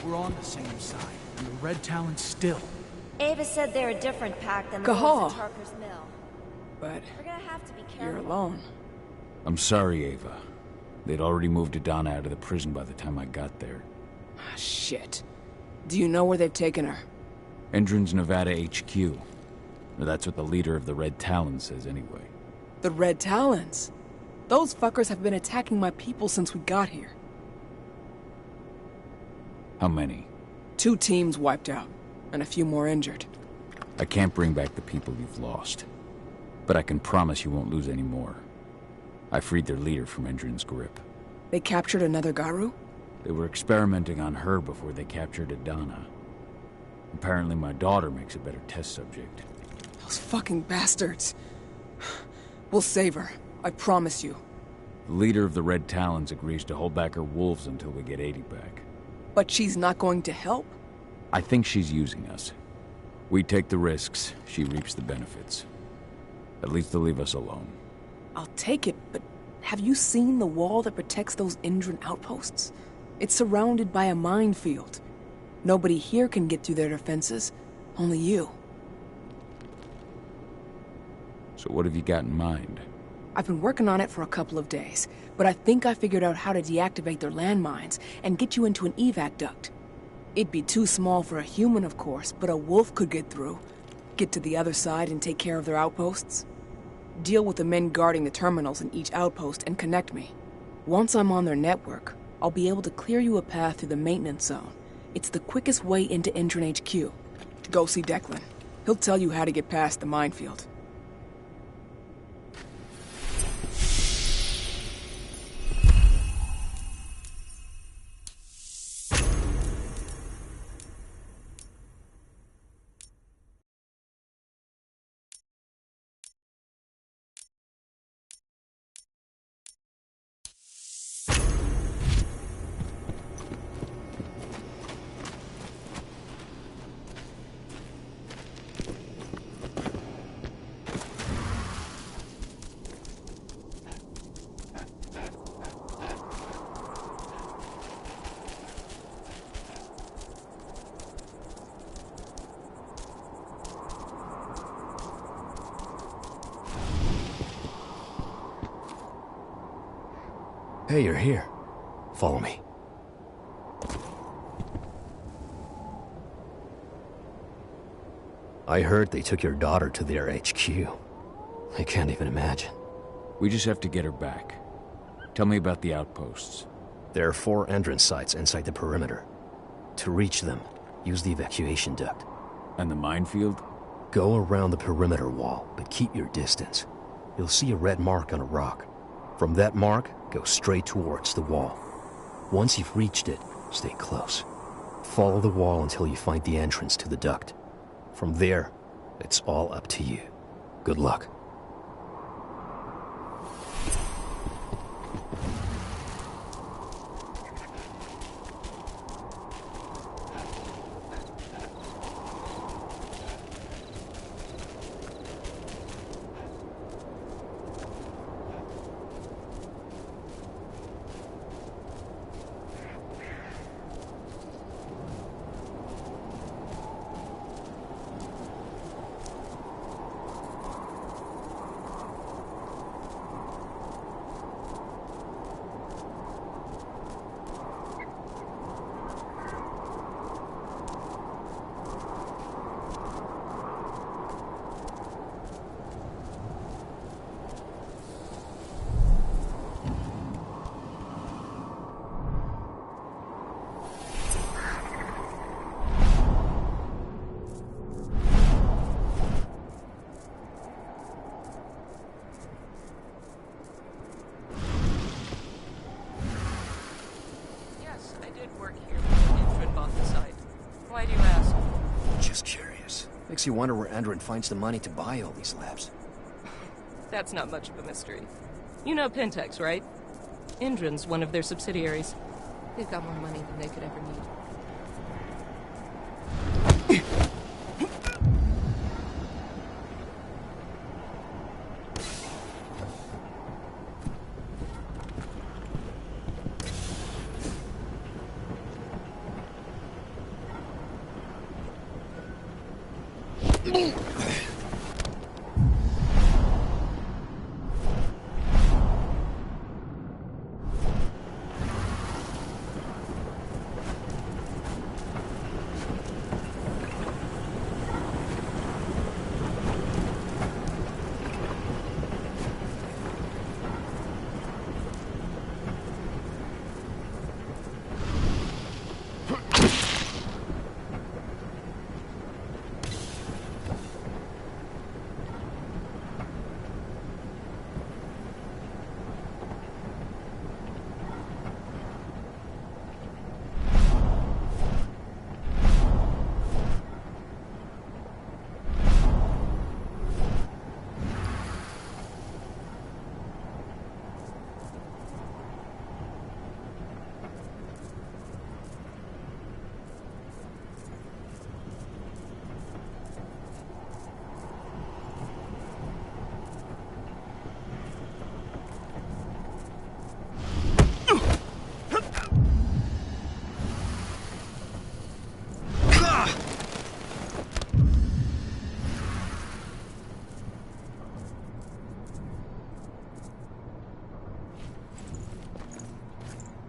We're on the same side, and the Red Talon's still. Ava said they're a different pack than the Cahal. wolves at Tarker's Mill. But We're gonna have to be careful. you're alone. I'm sorry, Ava. They'd already moved Adana out of the prison by the time I got there. Ah, shit. Do you know where they've taken her? Endron's Nevada HQ. Or that's what the leader of the Red Talon says anyway. The Red Talons? Those fuckers have been attacking my people since we got here. How many? 2 teams wiped out, and a few more injured. I can't bring back the people you've lost. But I can promise you won't lose any more. I freed their leader from Endron's grip. They captured another Garu? They were experimenting on her before they captured Adana. Apparently my daughter makes a better test subject. Those fucking bastards. We'll save her. I promise you. The leader of the Red Talons agrees to hold back her wolves until we get 80 back. But she's not going to help? I think she's using us. We take the risks, she reaps the benefits. At least they'll leave us alone. I'll take it, but have you seen the wall that protects those Indran outposts? It's surrounded by a minefield. Nobody here can get through their defenses. Only you. So what have you got in mind? I've been working on it for a couple of days, but I think I figured out how to deactivate their landmines and get you into an evac duct. It'd be too small for a human, of course, but a wolf could get through. Get to the other side and take care of their outposts. Deal with the men guarding the terminals in each outpost and connect me. Once I'm on their network, I'll be able to clear you a path through the maintenance zone. It's the quickest way into Intern HQ. Go see Declan. He'll tell you how to get past the minefield. Hey, you're here. Follow me. I heard they took your daughter to their HQ. I can't even imagine. We just have to get her back. Tell me about the outposts. There are 4 entrance sites inside the perimeter. To reach them, use the evacuation duct. And the minefield? Go around the perimeter wall, but keep your distance. You'll see a red mark on a rock. From that mark, go straight towards the wall. Once you've reached it, stay close. Follow the wall until you find the entrance to the duct. From there, it's all up to you. Good luck. Makes you wonder where Endron finds the money to buy all these labs. That's not much of a mystery. You know Pentex, right? Endron's one of their subsidiaries. They've got more money than they could ever need.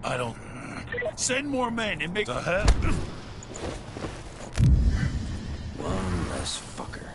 I don't... Send more men and make... The hell? One less fucker.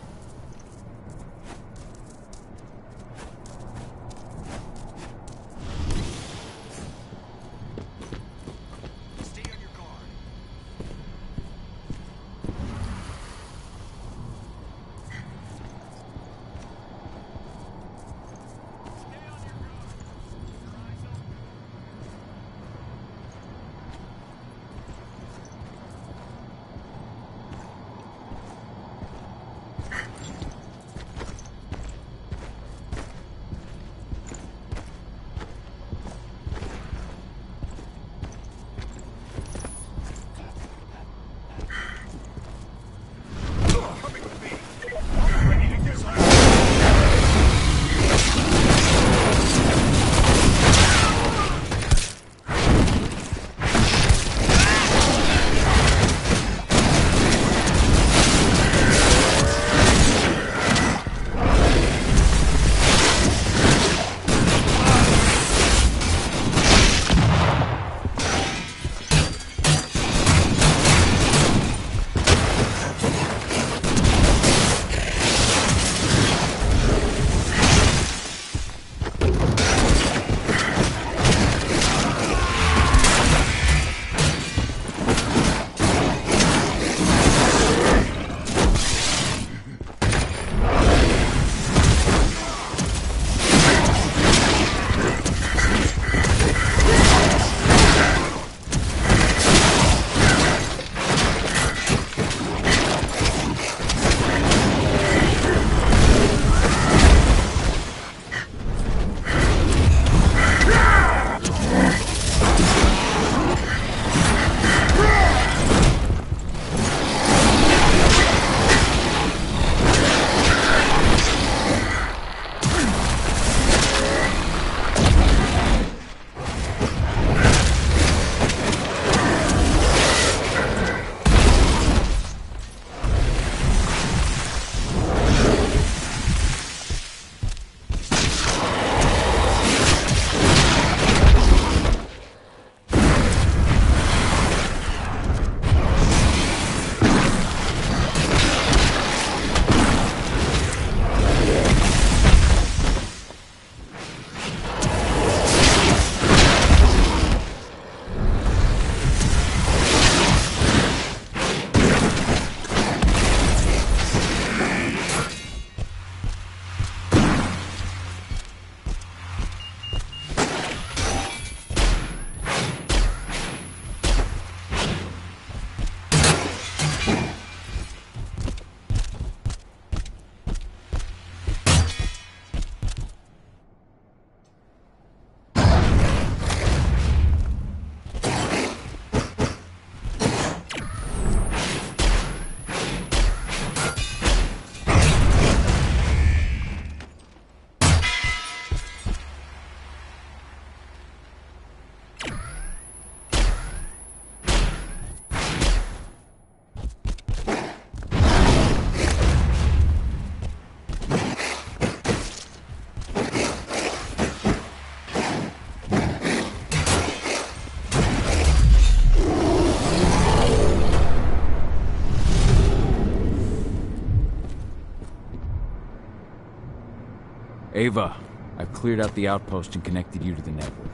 Ava, I've cleared out the outpost and connected you to the network.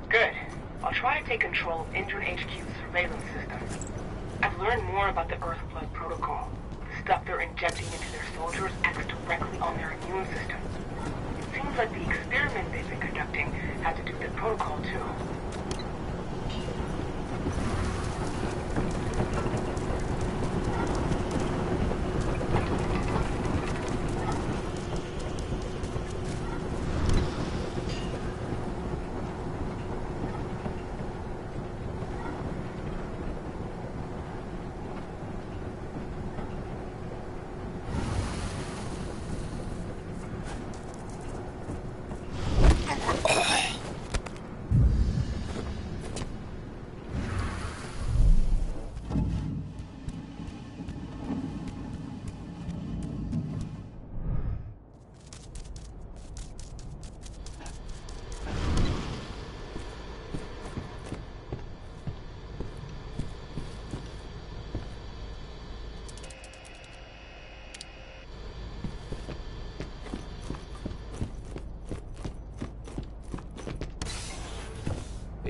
Good. I'll try to take control of Indran HQ's surveillance system. I've learned more about the Earthblood Protocol. The stuff they're injecting into their soldiers acts directly on their immune system. It seems like the experiment they've been conducting had to do with the protocol, too.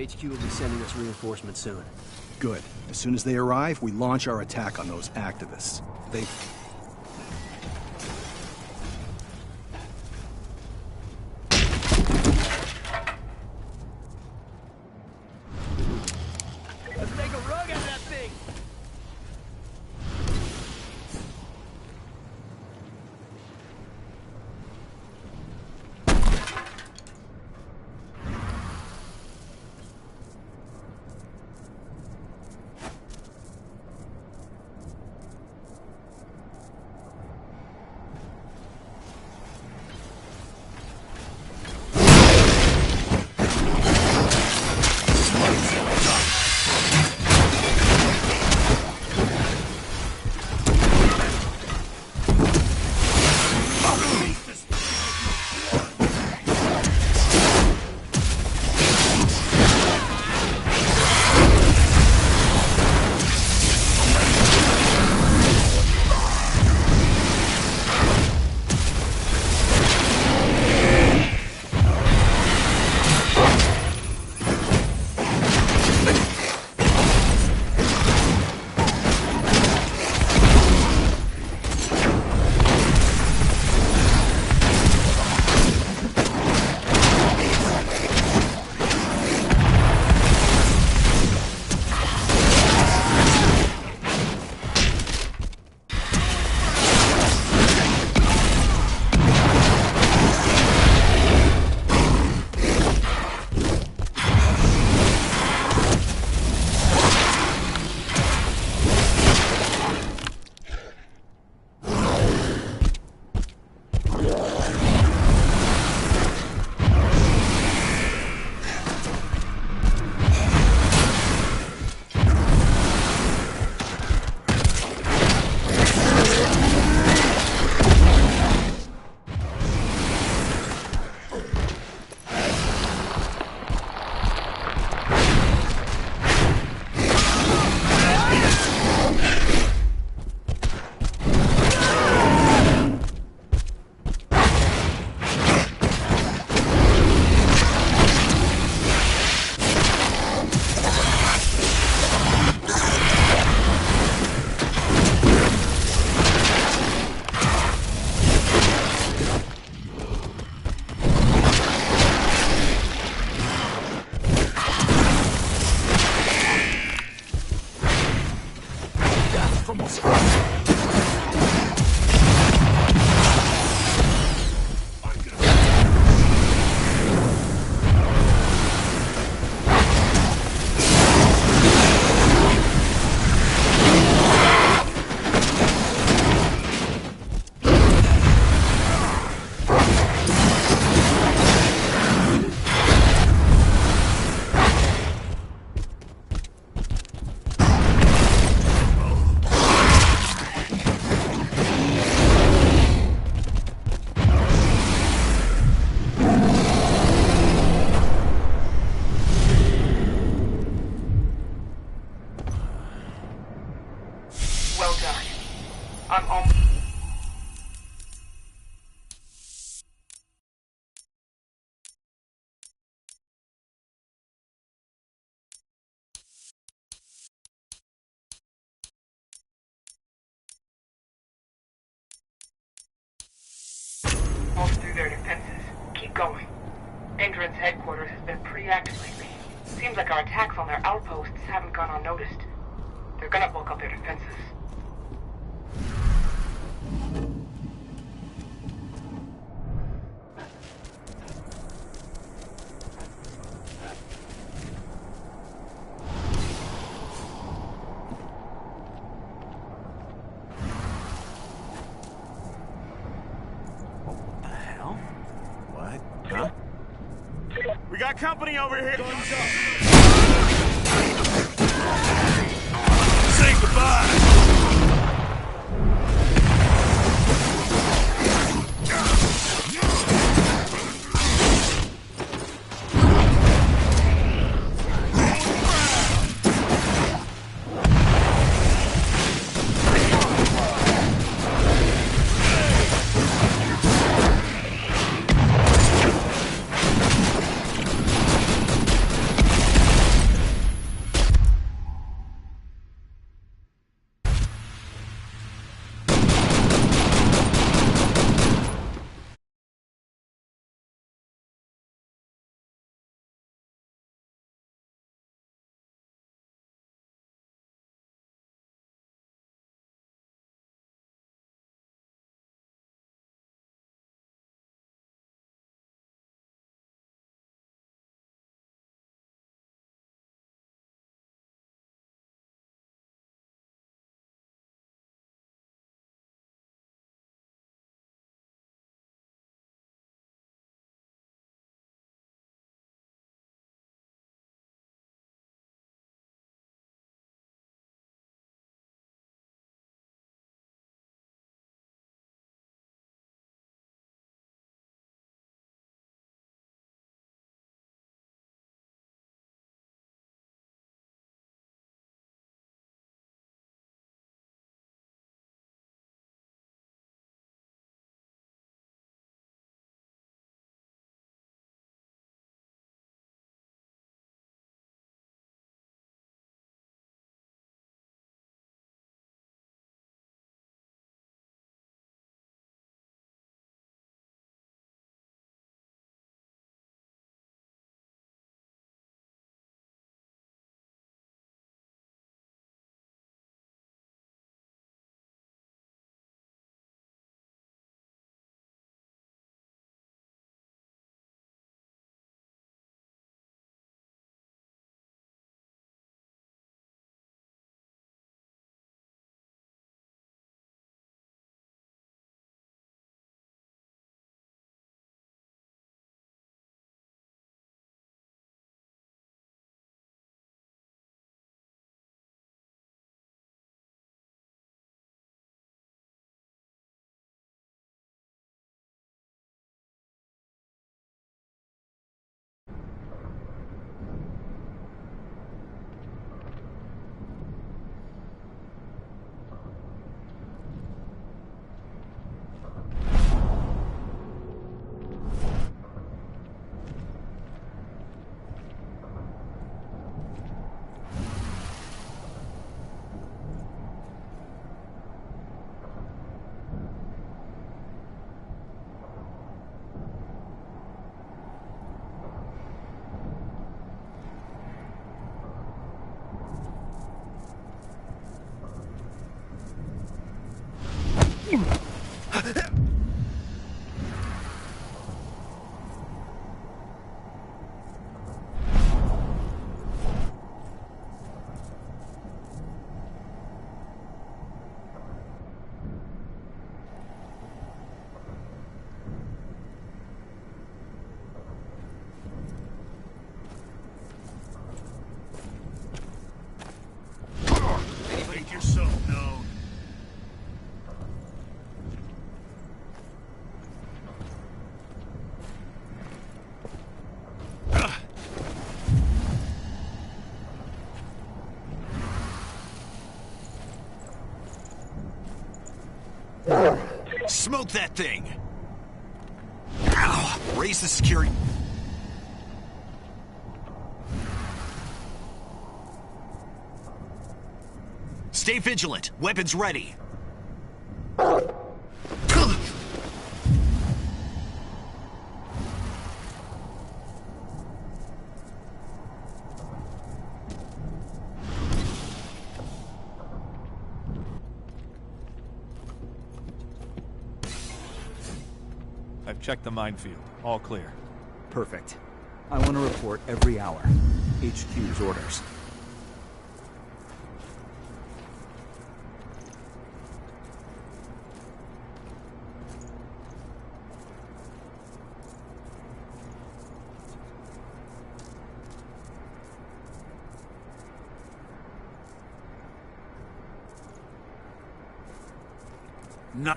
HQ will be sending us reinforcements soon. Good. As soon as they arrive, we launch our attack on those activists. They... Let's make a rug out of that thing! Almost through their defenses. Keep going. Endron's headquarters has been pretty active lately. Seems like our attacks on their outposts haven't gone unnoticed. They're gonna bulk up their defenses. We got company over here. Guns up. Say goodbye. Smoke that thing! Ow! Raise the security. Stay vigilant. Weapons ready. I've checked the minefield. All clear. Perfect. I want to report every hour. HQ's orders. No.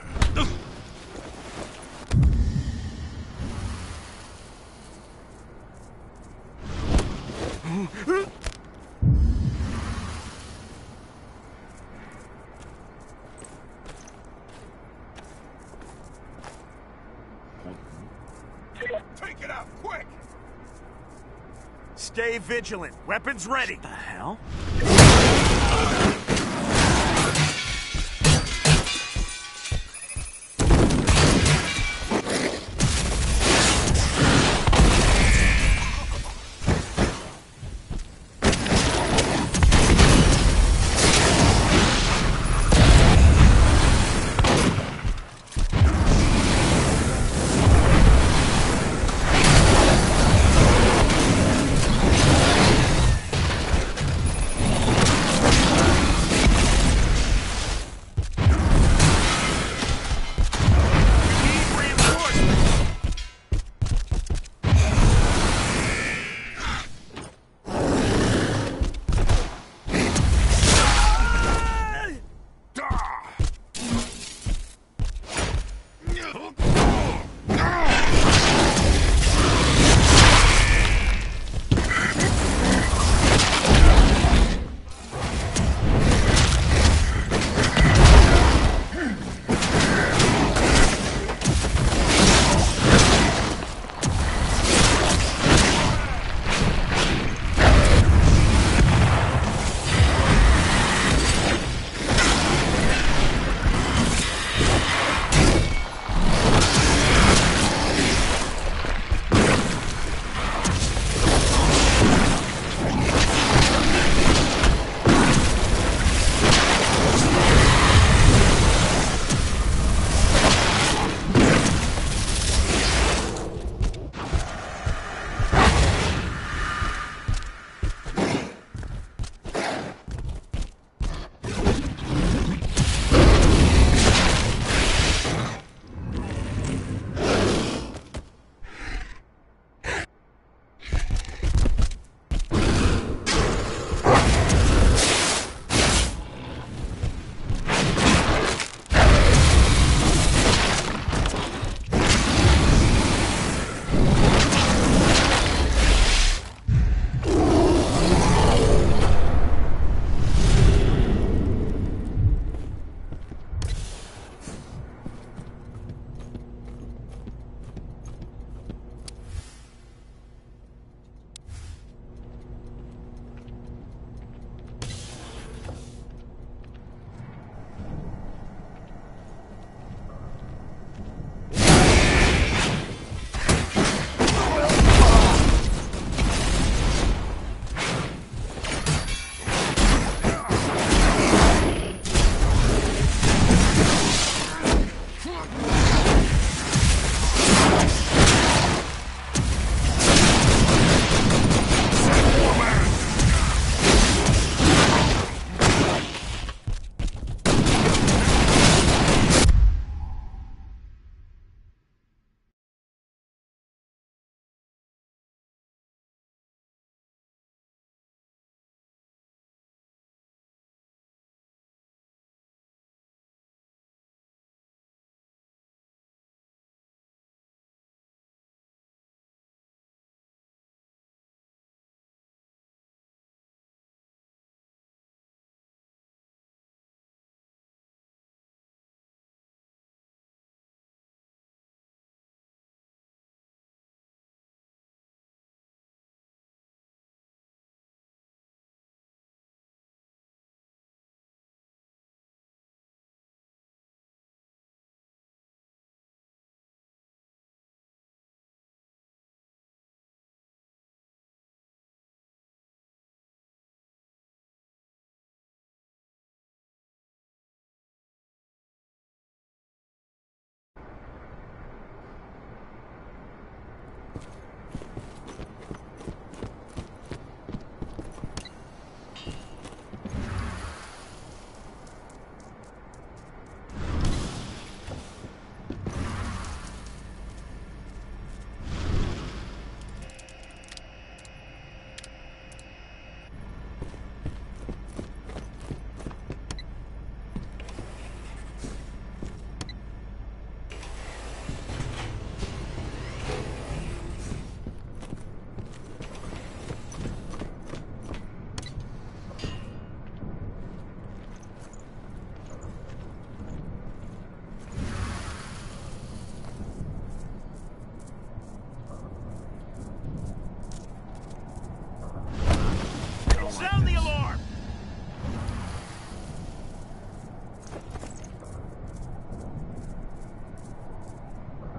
Take it out, quick! Stay vigilant. Weapons ready. The hell?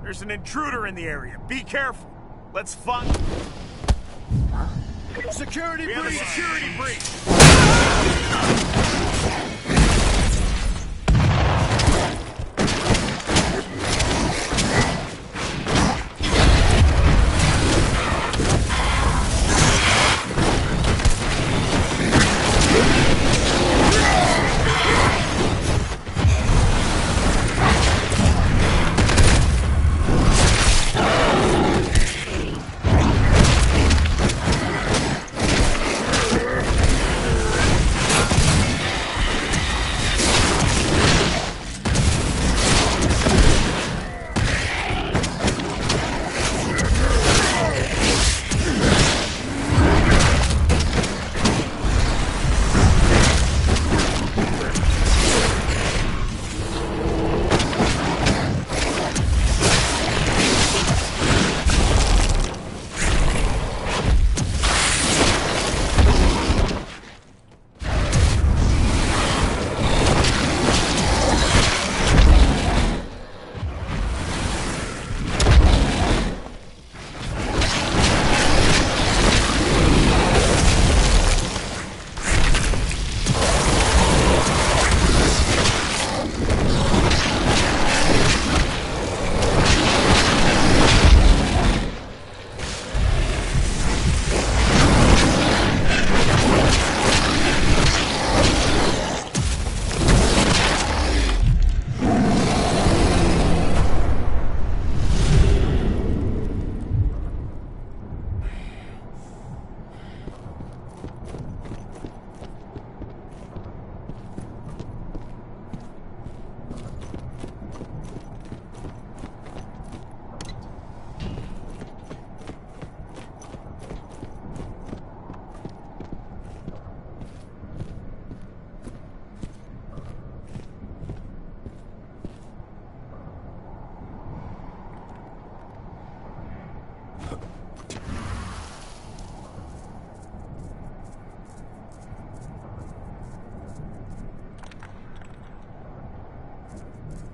There's an intruder in the area. Be careful. Let's find... Security breach! We have a security breach!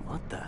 What the?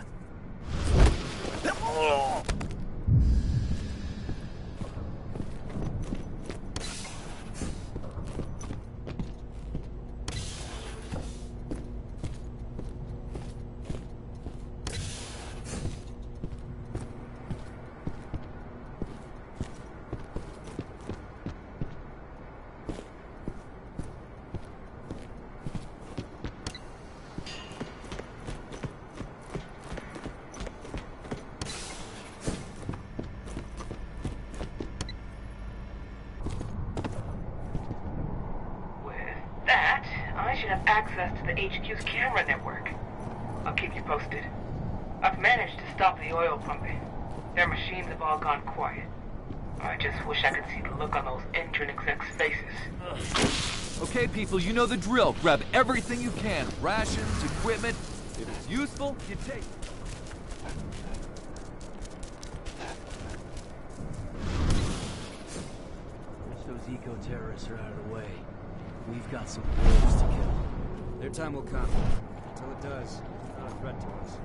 I should have access to the HQ's camera network. I'll keep you posted. I've managed to stop the oil pumping. Their machines have all gone quiet. I just wish I could see the look on those engine execs' faces. Okay, people, you know the drill. Grab everything you can. Rations, equipment. If it's useful, you take it. Once those eco-terrorists are out of the way, we've got some wolves to kill. Their time will come. Until it does, it's not a threat to us.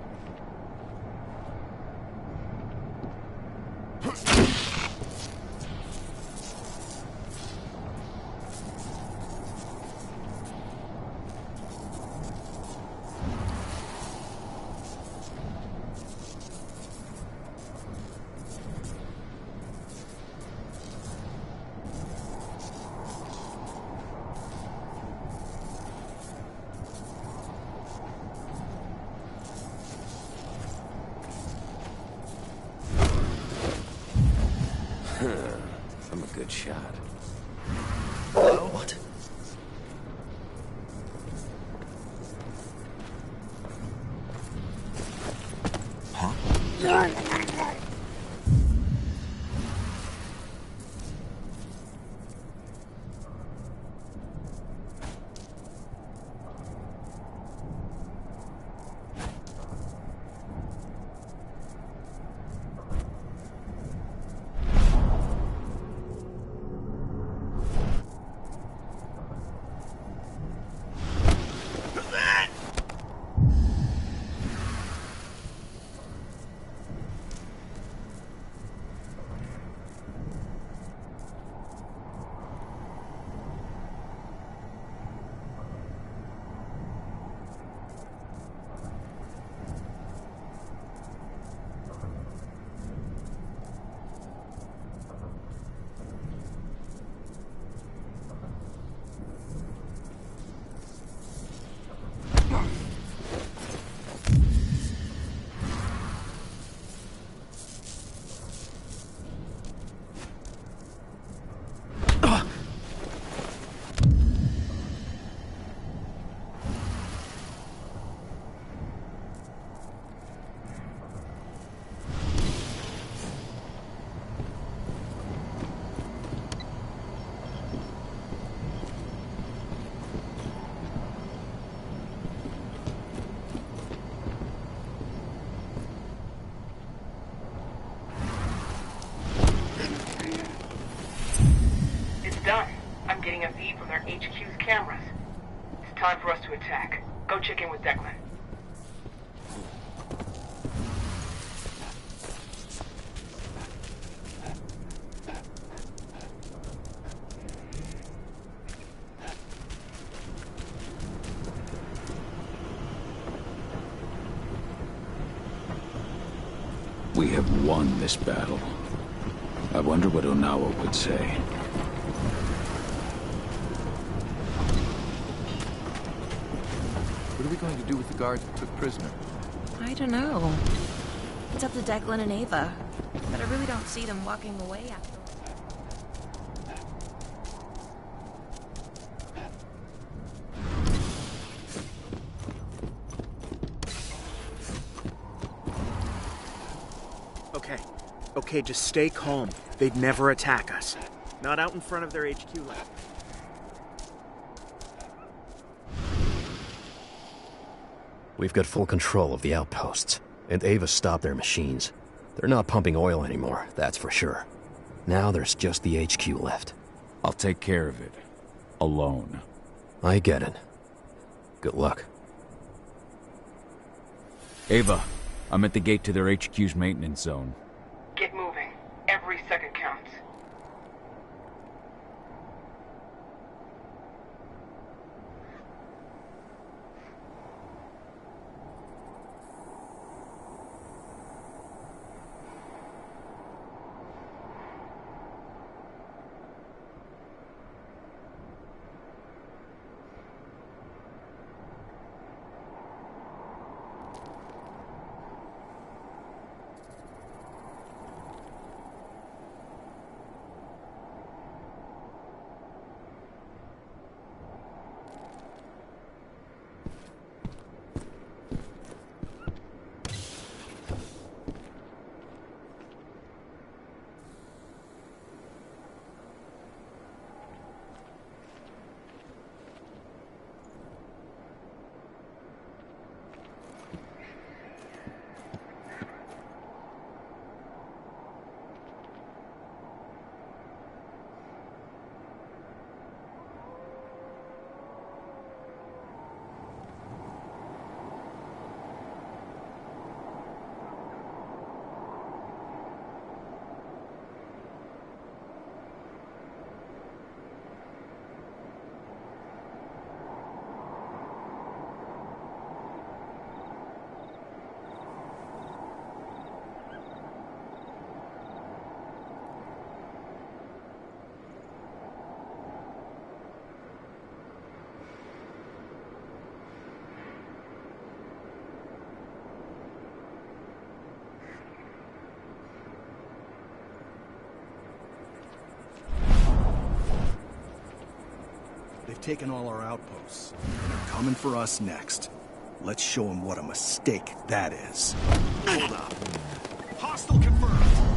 I'm a good shot. What? Huh? their HQ's cameras. It's time for us to attack. Go check in with Declan. We have won this battle. I wonder what Onawa would say. What are we going to do with the guards we took prisoner? I don't know. It's up to Declan and Ava. But I really don't see them walking away after. Okay, just stay calm. They'd never attack us. Not out in front of their HQ lab. We've got full control of the outposts, and Ava stopped their machines. They're not pumping oil anymore, that's for sure. Now there's just the HQ left. I'll take care of it. Alone. I get it. Good luck. Ava, I'm at the gate to their HQ's maintenance zone. Get moving. Every second counts. They've taken all our outposts. They're coming for us next. Let's show them what a mistake that is. Hold up. Hostile confirmed.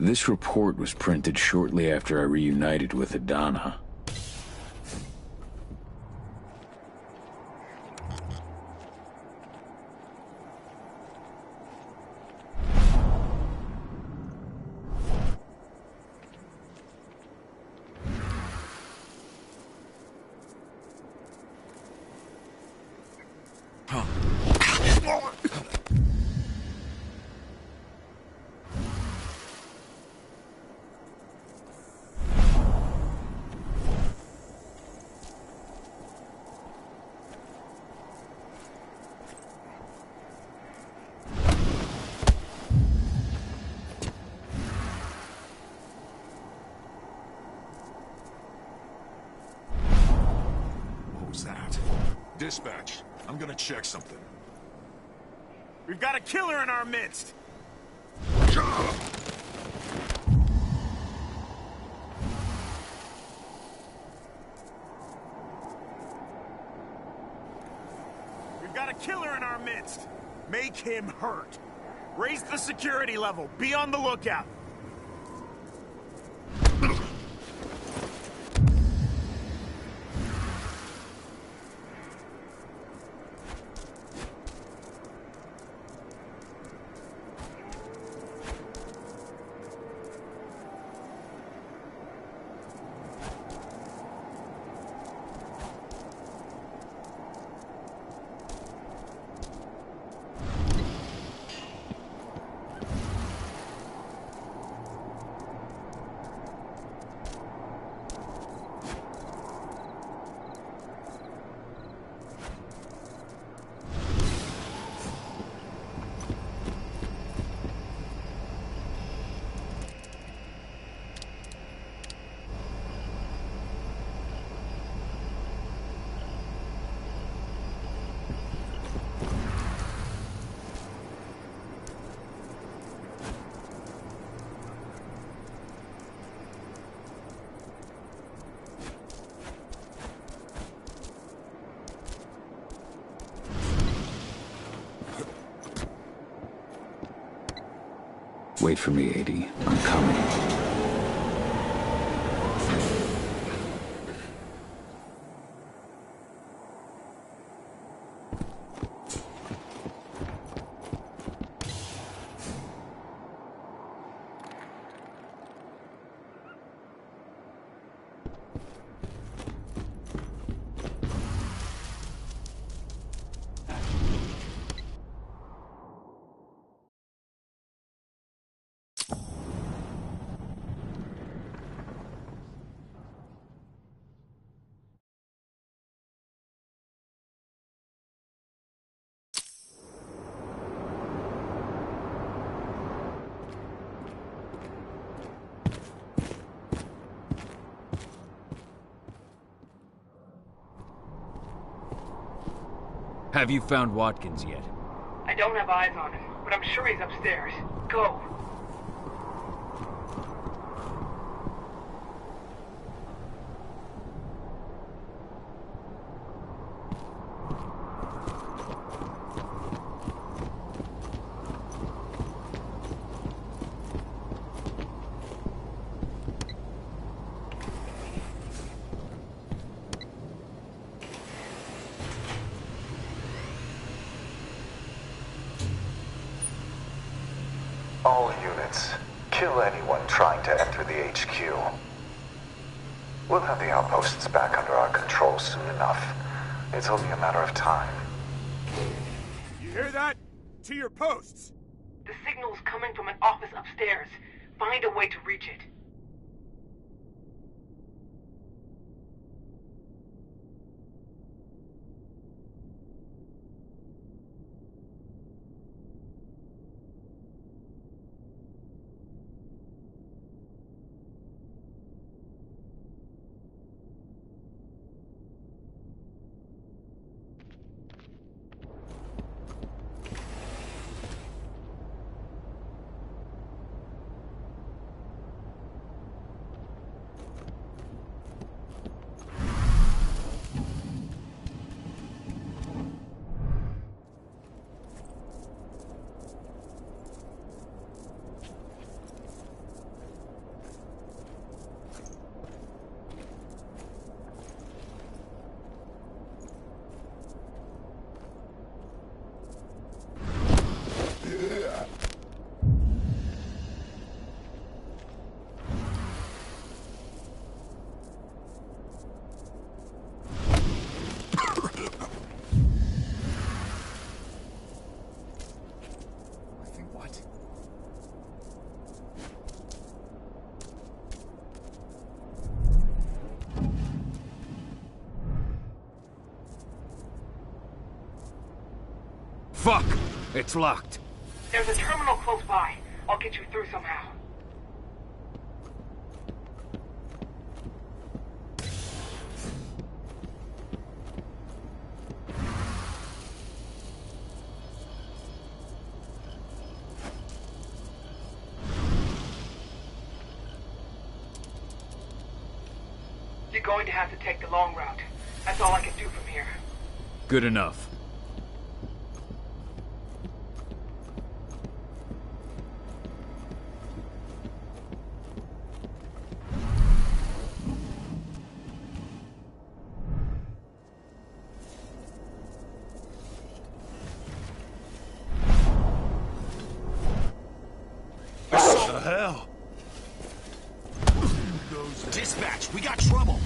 This report was printed shortly after I reunited with Adana. What was that? Dispatch, I'm gonna check something. We've got a killer in our midst! We've got a killer in our midst! Make him hurt! Raise the security level, be on the lookout! Wait for me, 80. I'm coming. Have you found Watkins yet? I don't have eyes on him, but I'm sure he's upstairs. Go. All units, kill anyone trying to enter the HQ. We'll have the outposts back under our control soon enough. It's only a matter of time. You hear that? To your posts! The signal's coming from an office upstairs. Find a way to reach it. Fuck! It's locked. There's a terminal close by. I'll get you through somehow. You're going to have to take the long route. That's all I can do from here. Good enough. What the hell? Dispatch, we got trouble.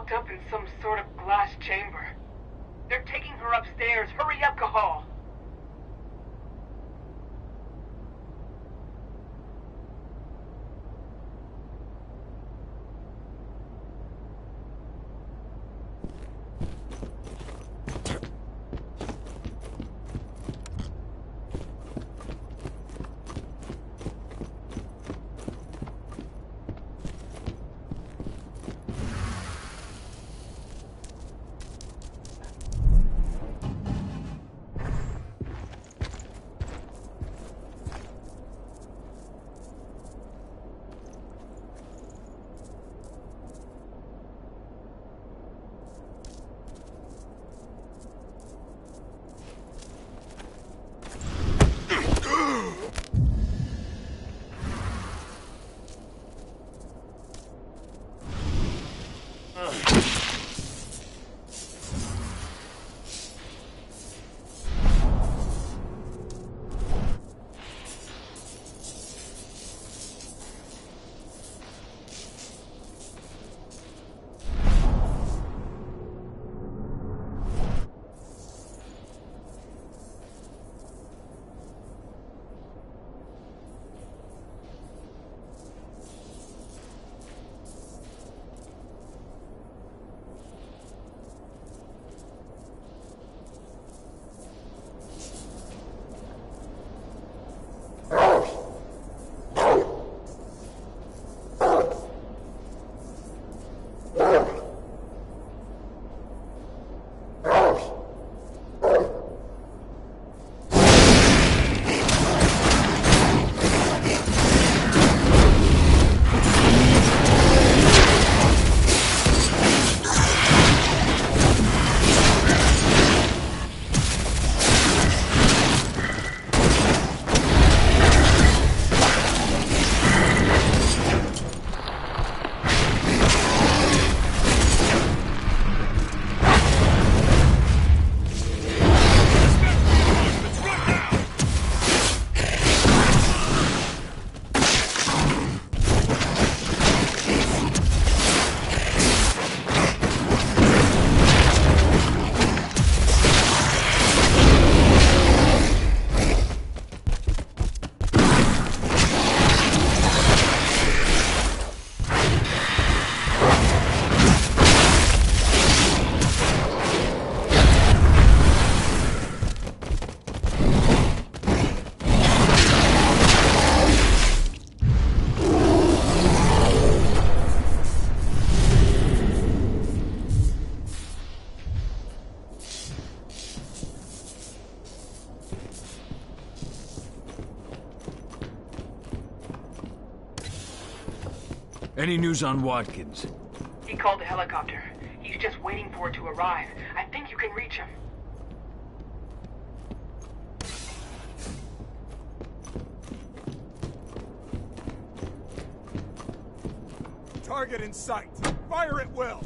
locked up in some sort of glass chamber. They're taking her upstairs. Hurry up, Cahal! Any news on Watkins? He called the helicopter. He's just waiting for it to arrive. I think you can reach him. Target in sight. Fire at will.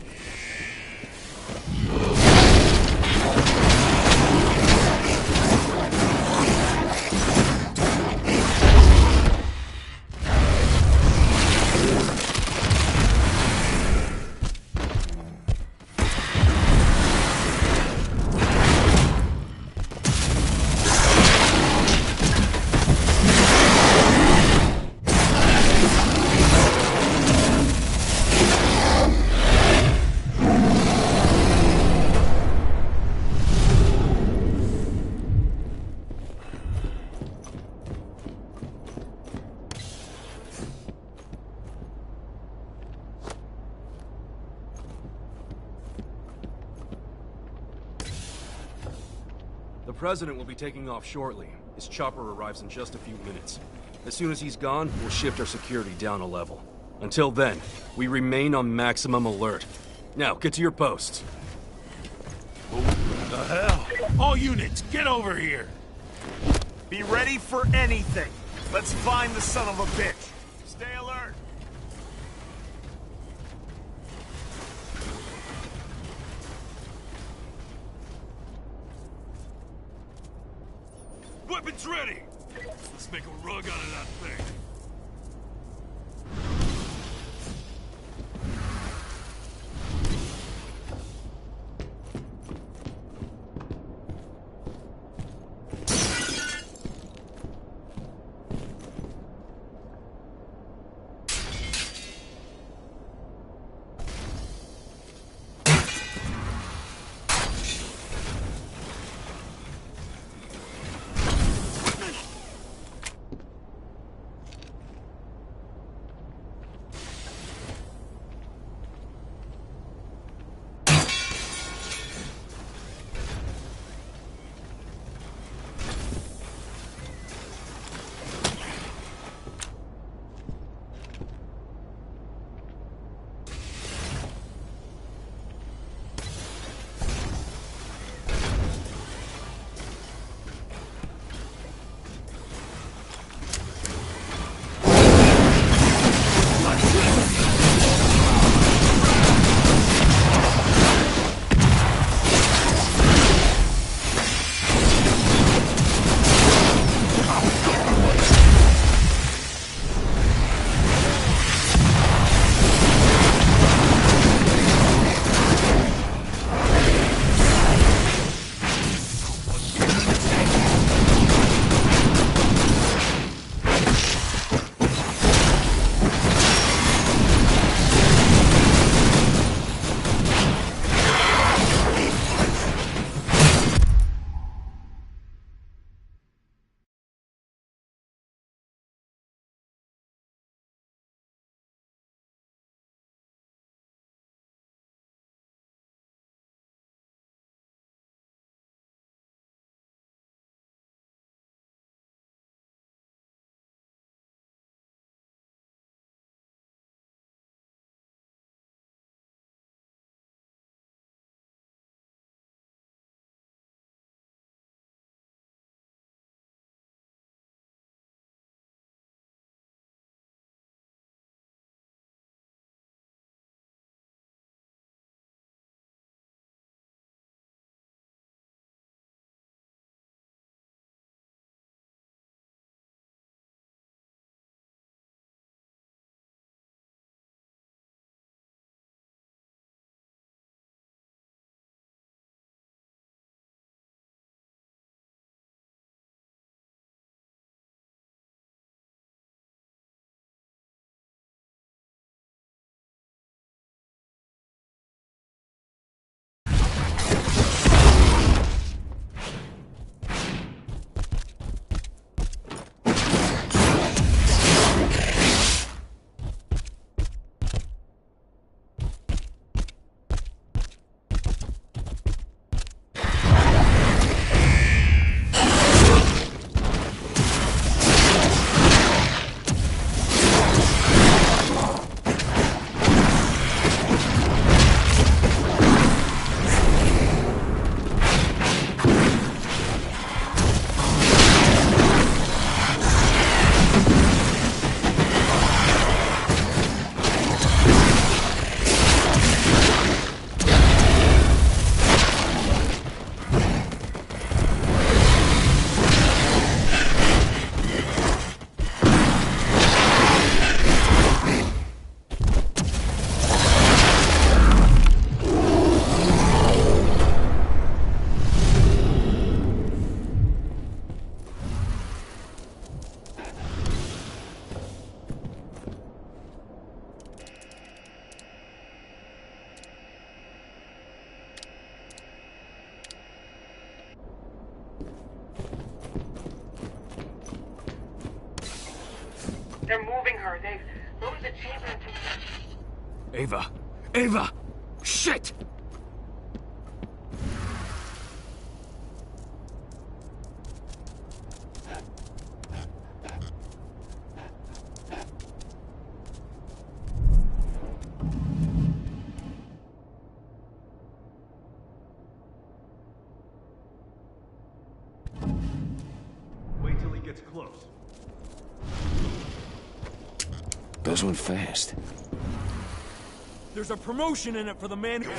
The President will be taking off shortly. His chopper arrives in just a few minutes. As soon as he's gone, we'll shift our security down a level. Until then, we remain on maximum alert. Now, get to your posts. What the hell? All units, get over here! Be ready for anything. Let's find the son of a bitch. Stay alert. Weapons ready! Let's make a rug out of that thing. They're moving her. They've loaded the chamber into... Ava! Ava! Shit! Wait till he gets close. Those went fast. There's a promotion in it for the man who...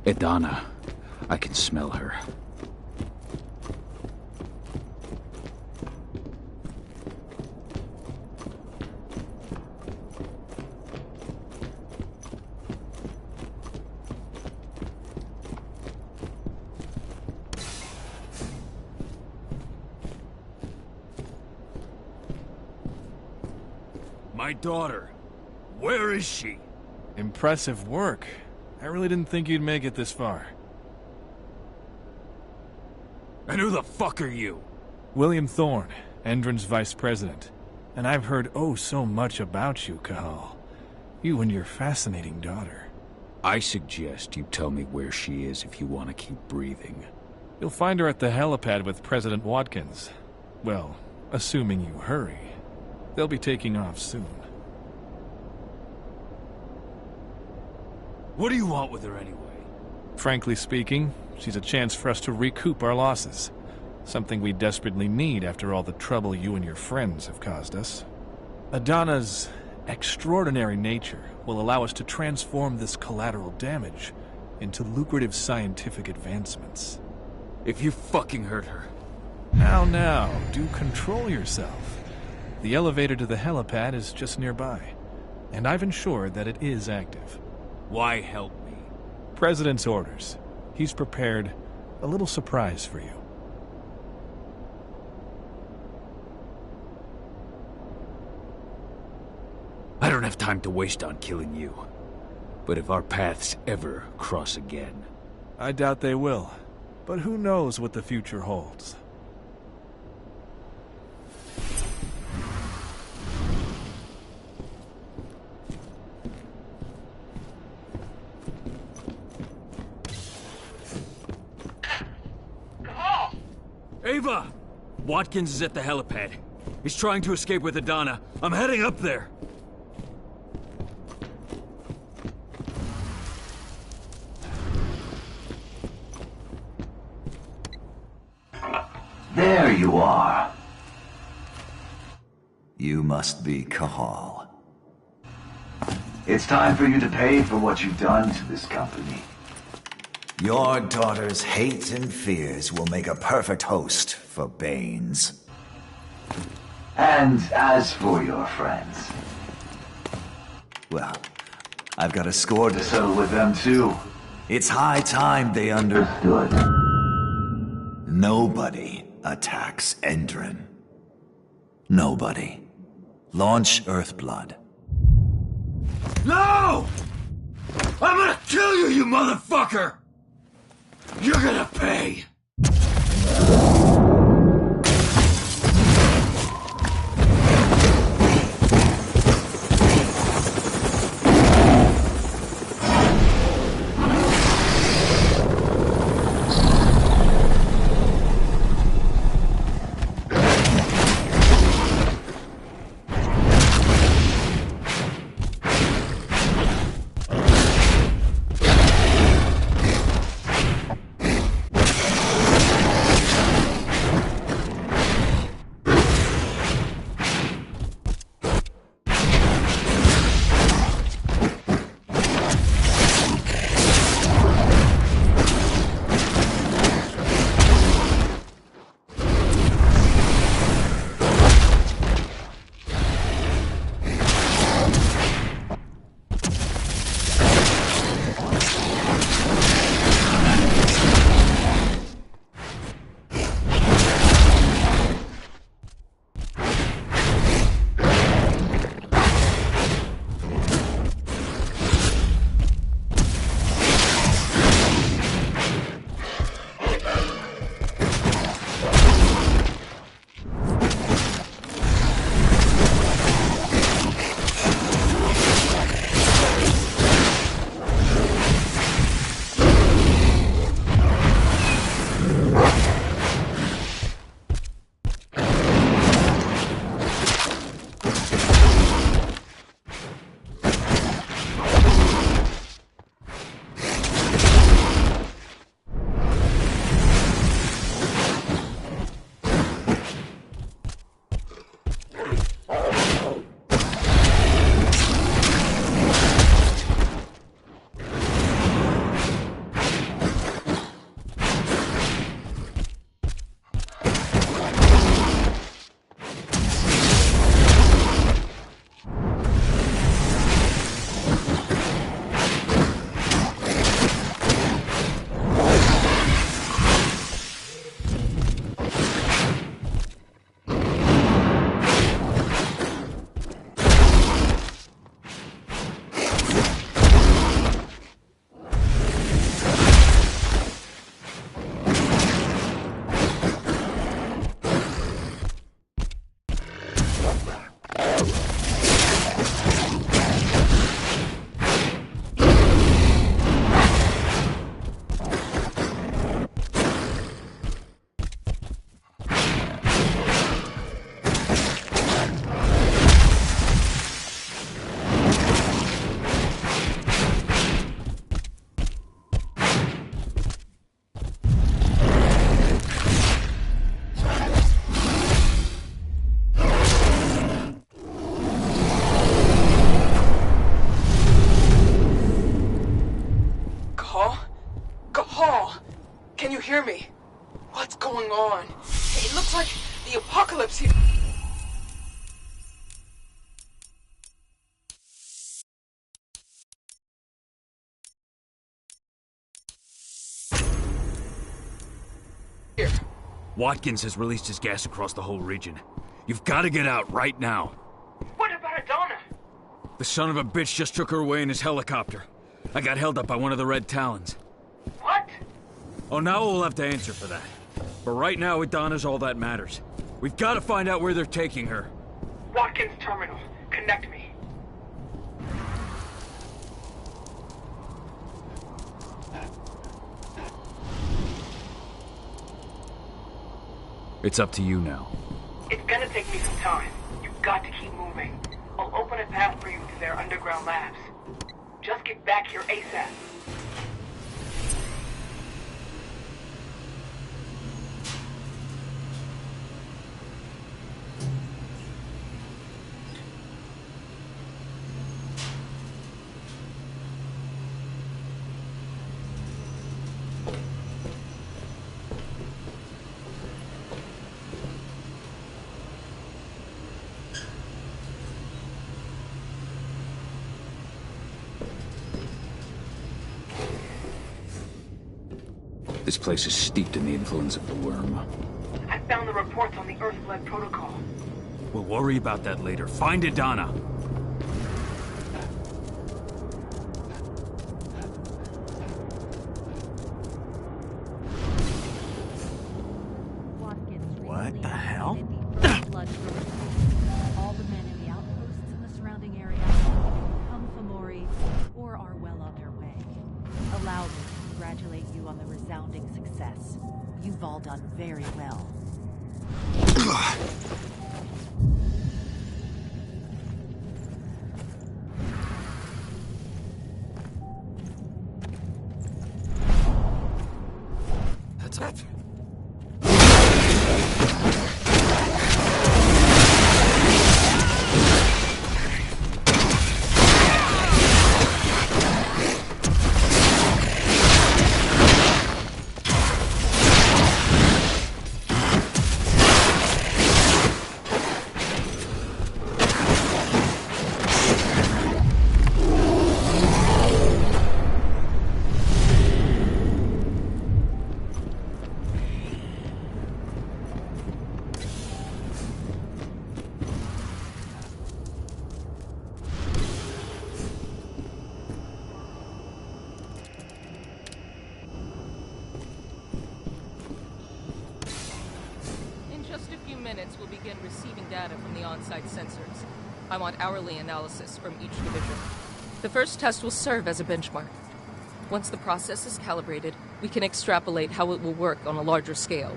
Idana. I can smell her. My daughter. Where is she? Impressive work. I really didn't think you'd make it this far. And who the fuck are you? William Thorne, Endron's vice president. And I've heard oh so much about you, Cahal. You and your fascinating daughter. I suggest you tell me where she is if you want to keep breathing. You'll find her at the helipad with President Watkins. Well, assuming you hurry. They'll be taking off soon. What do you want with her anyway? Frankly speaking, she's a chance for us to recoup our losses. Something we desperately need after all the trouble you and your friends have caused us. Idana's extraordinary nature will allow us to transform this collateral damage into lucrative scientific advancements. If you fucking hurt her... Now, do control yourself. The elevator to the helipad is just nearby, and I've ensured that it is active. Why help me? President's orders. He's prepared a little surprise for you. I don't have time to waste on killing you. But if our paths ever cross again... I doubt they will. But who knows what the future holds. Ava! Watkins is at the helipad. He's trying to escape with Idana. I'm heading up there. There you are. You must be Cahal. It's time for you to pay for what you've done to this company. Your daughter's hate and fears will make a perfect host for Banes. And as for your friends, well, I've got a score to settle with them too. It's high time they understood. Nobody attacks Endron. Nobody. Launch Earthblood. No! I'm gonna kill you, you motherfucker! You're gonna pay! Can you hear me? What's going on? It looks like the apocalypse here. Watkins has released his gas across the whole region. You've got to get out right now. What about Adana? The son of a bitch just took her away in his helicopter. I got held up by one of the Red Talons. What? Oh, now we'll have to answer for that. But right now, Adana's all that matters. We've got to find out where they're taking her. Watkins Terminal. Connect me. It's up to you now. It's gonna take me some time. You've got to keep moving. I'll open a path for you to their underground labs. Just get back here ASAP. This place is steeped in the influence of the worm. I found the reports on the Earth-Blood Protocol. We'll worry about that later. Find Adana. What the hell? All the men in the outposts in the surrounding area have become Fomori or are well on their way. Allow me to congratulate you on the resounding success. You've all done very well. That's it. We'll begin receiving data from the on-site sensors. I want hourly analysis from each division. The first test will serve as a benchmark. Once the process is calibrated, we can extrapolate how it will work on a larger scale.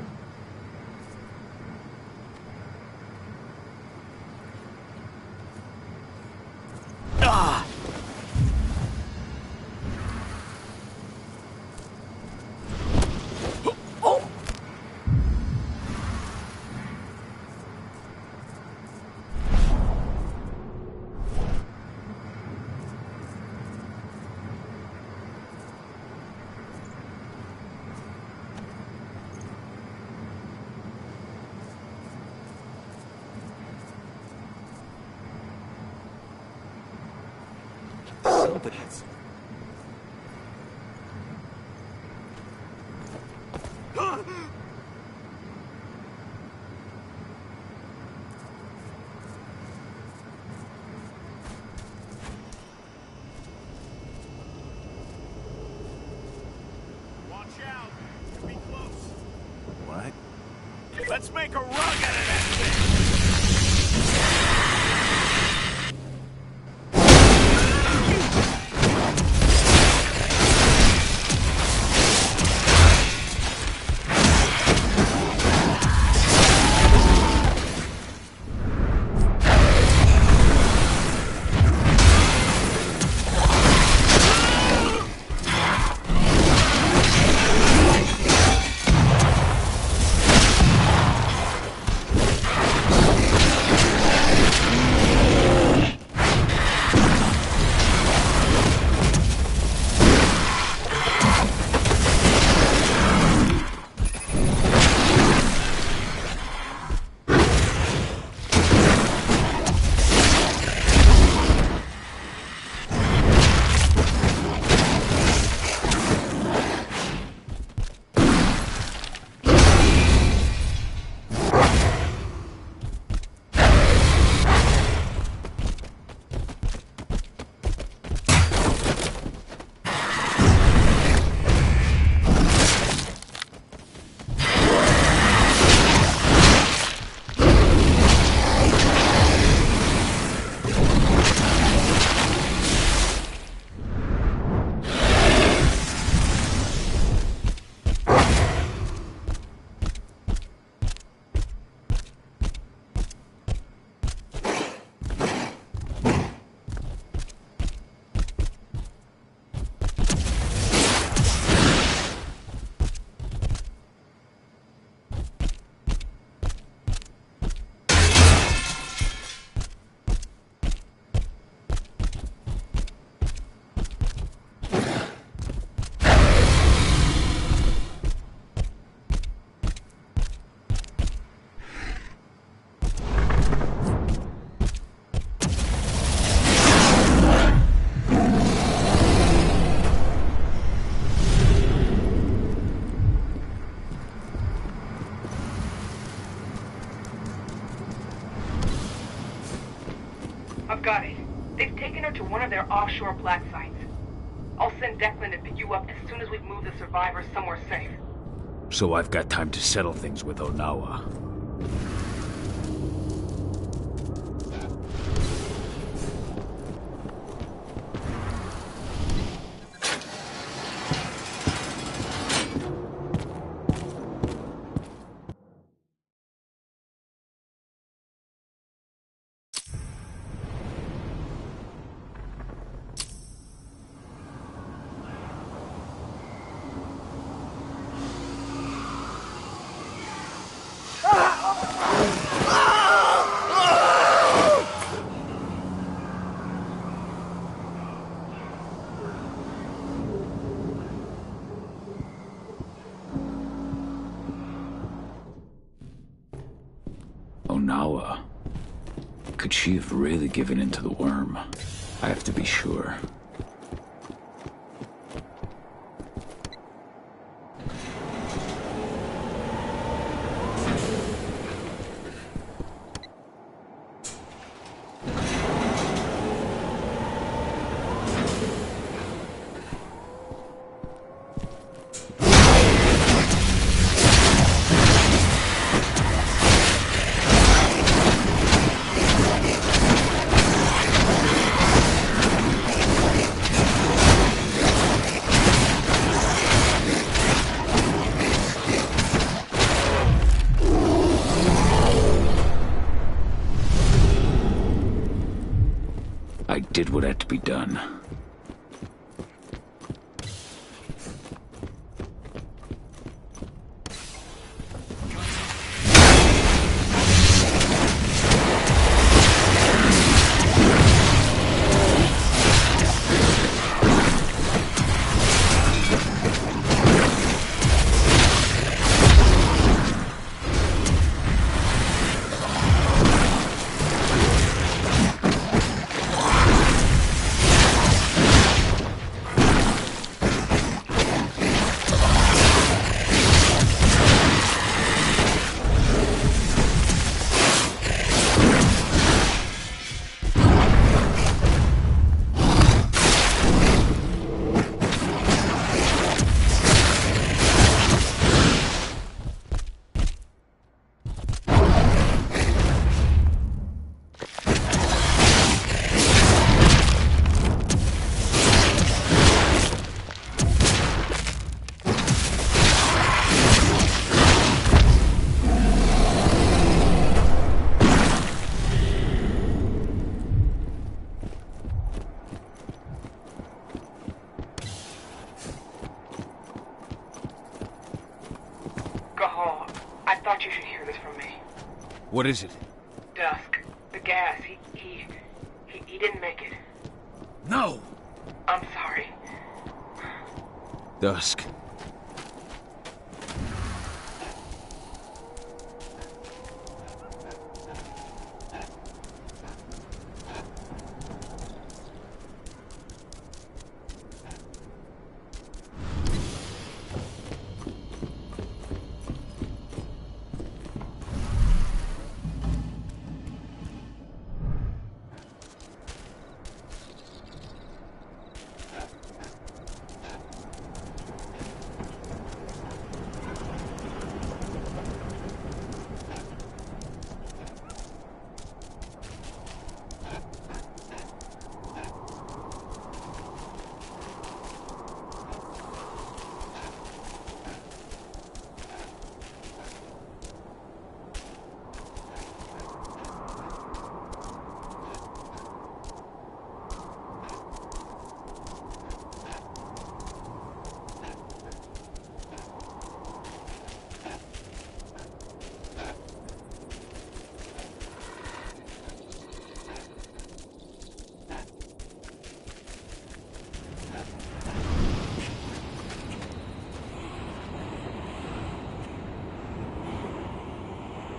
Something's... Watch out! You'll be close. What? Let's make a run out of that thing! I've got it. They've taken her to one of their offshore black sites. I'll send Declan to pick you up as soon as we've moved the survivors somewhere safe. So I've got time to settle things with Onawa. Onawa. Could she have really given in to the worm? I have to be sure. I did what had to be done. What is it? Dusk. The gas. He didn't make it. No! I'm sorry. Dusk.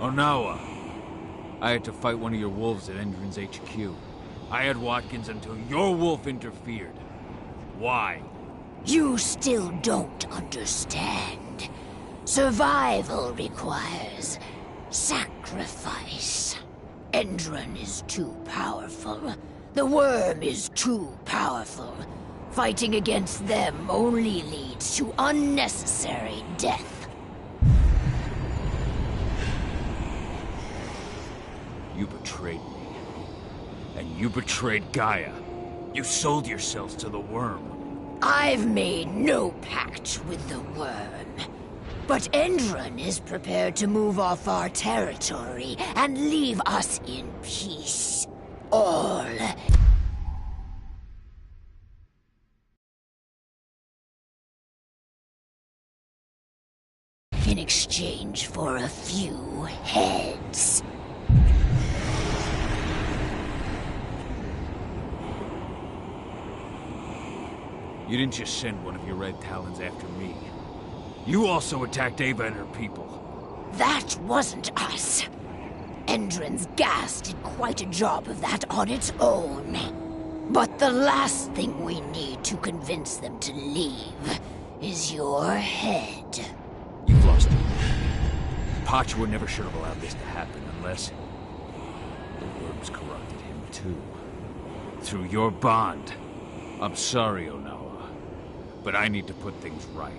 Onawa. I had to fight one of your wolves at Endron's HQ. I had Watkins until your wolf interfered. Why? You still don't understand. Survival requires sacrifice. Endron is too powerful. The worm is too powerful. Fighting against them only leads to unnecessary death. You betrayed me. And you betrayed Gaia. You sold yourselves to the worm. I've made no pact with the worm. But Endron is prepared to move off our territory and leave us in peace. All. In exchange for a few heads. You didn't just send one of your Red Talons after me. You also attacked Ava and her people. That wasn't us. Endron's gas did quite a job of that on its own. But the last thing we need to convince them to leave is your head. You've lost it. Pachwa never should have allowed this to happen unless the worms corrupted him too. Through your bond. I'm sorry, Onawa, but I need to put things right.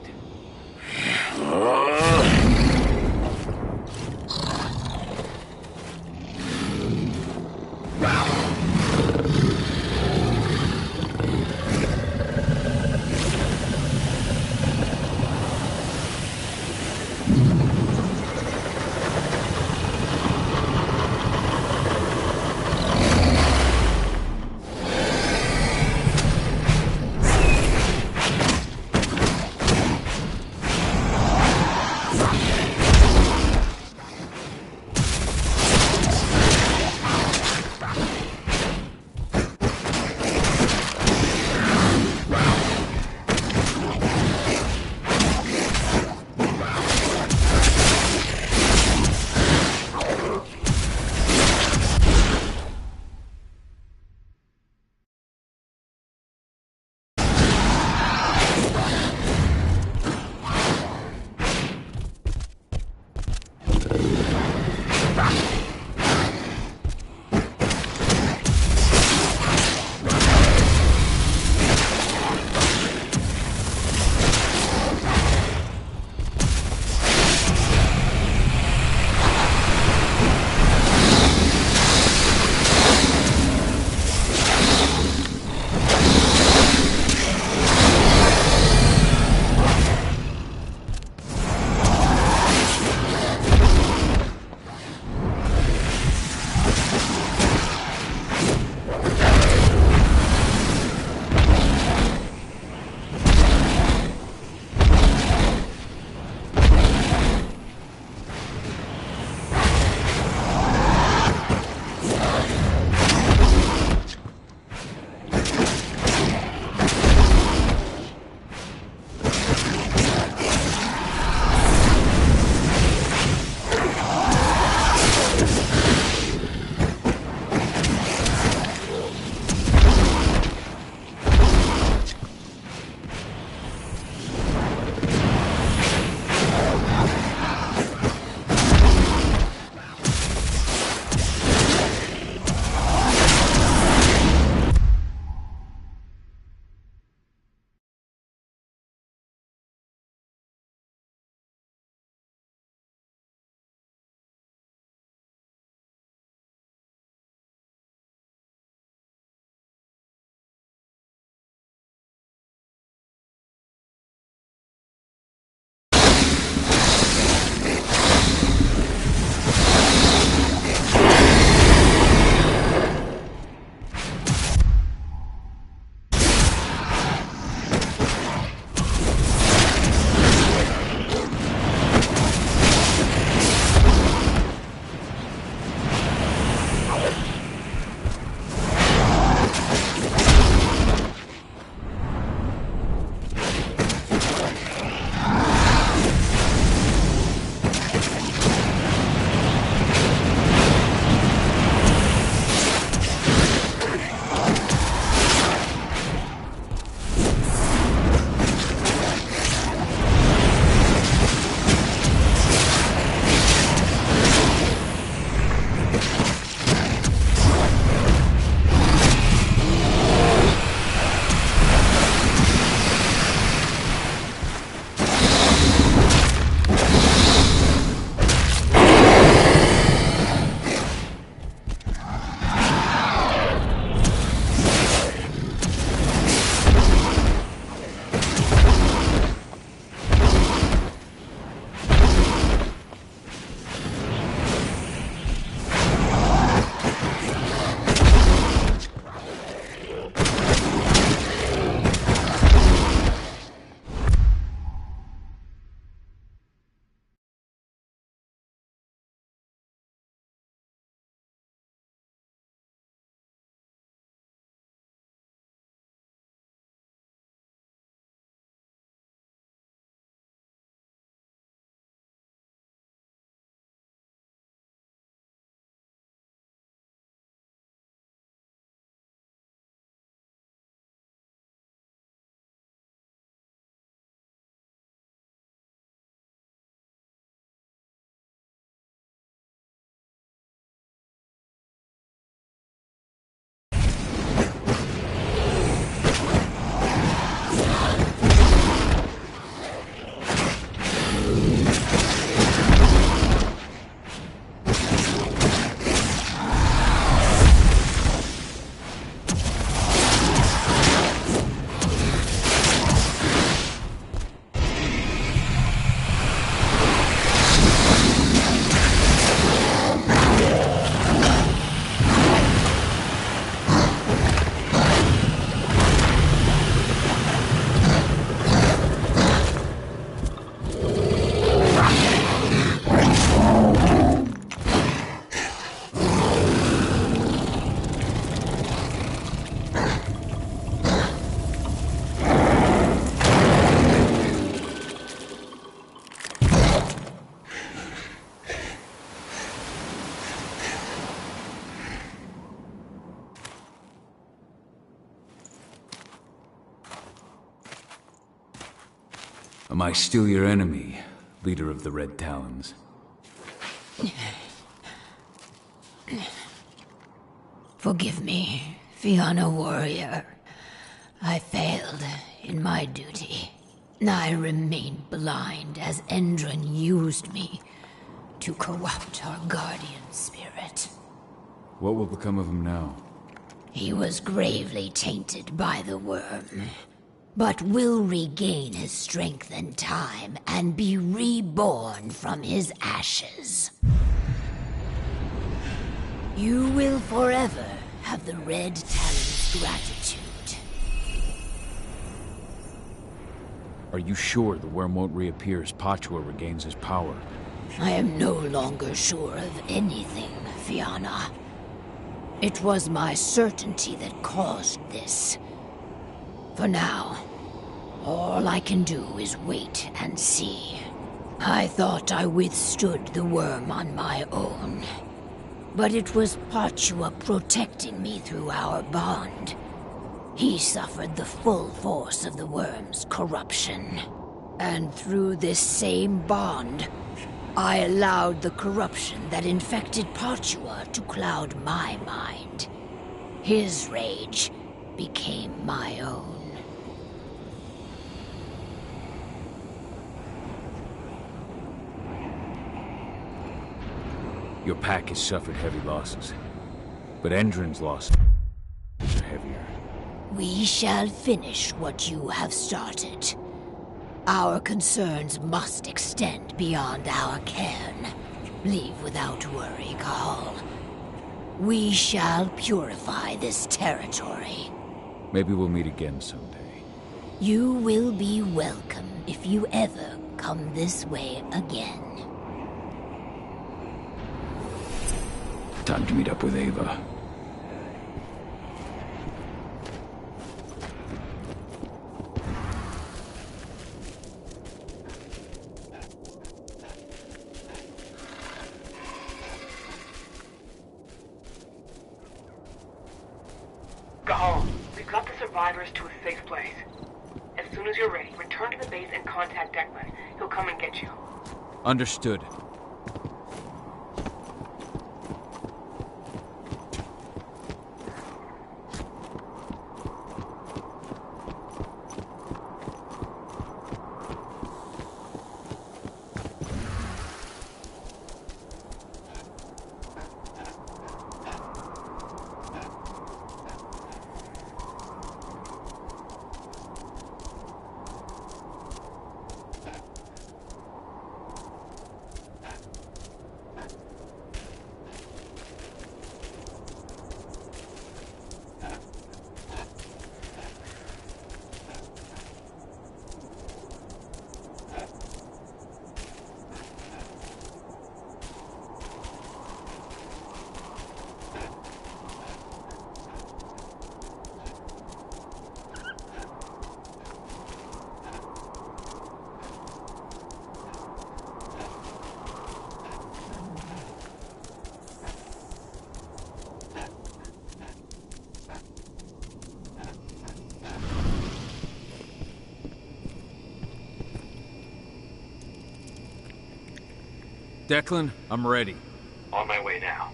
Am I still your enemy, leader of the Red Talons? Forgive me, Fianna warrior. I failed in my duty. I remained blind as Endron used me to corrupt our guardian spirit. What will become of him now? He was gravely tainted by the worm, but will regain his strength and time and be reborn from his ashes. You will forever have the Red Talon's gratitude. Are you sure the worm won't reappear as Pachua regains his power? I am no longer sure of anything, Fianna. It was my certainty that caused this. For now, all I can do is wait and see. I thought I withstood the worm on my own. But it was Pachua protecting me through our bond. He suffered the full force of the worm's corruption. And through this same bond, I allowed the corruption that infected Pachua to cloud my mind. His rage became my own. Your pack has suffered heavy losses, but Endron's losses are heavier. We shall finish what you have started. Our concerns must extend beyond our cairn. Leave without worry, Cahal. We shall purify this territory. Maybe we'll meet again someday. You will be welcome if you ever come this way again. Time to meet up with Ava. Gahal, we've got the survivors to a safe place. As soon as you're ready, return to the base and contact Declan. He'll come and get you. Understood. Declan, I'm ready. On my way now.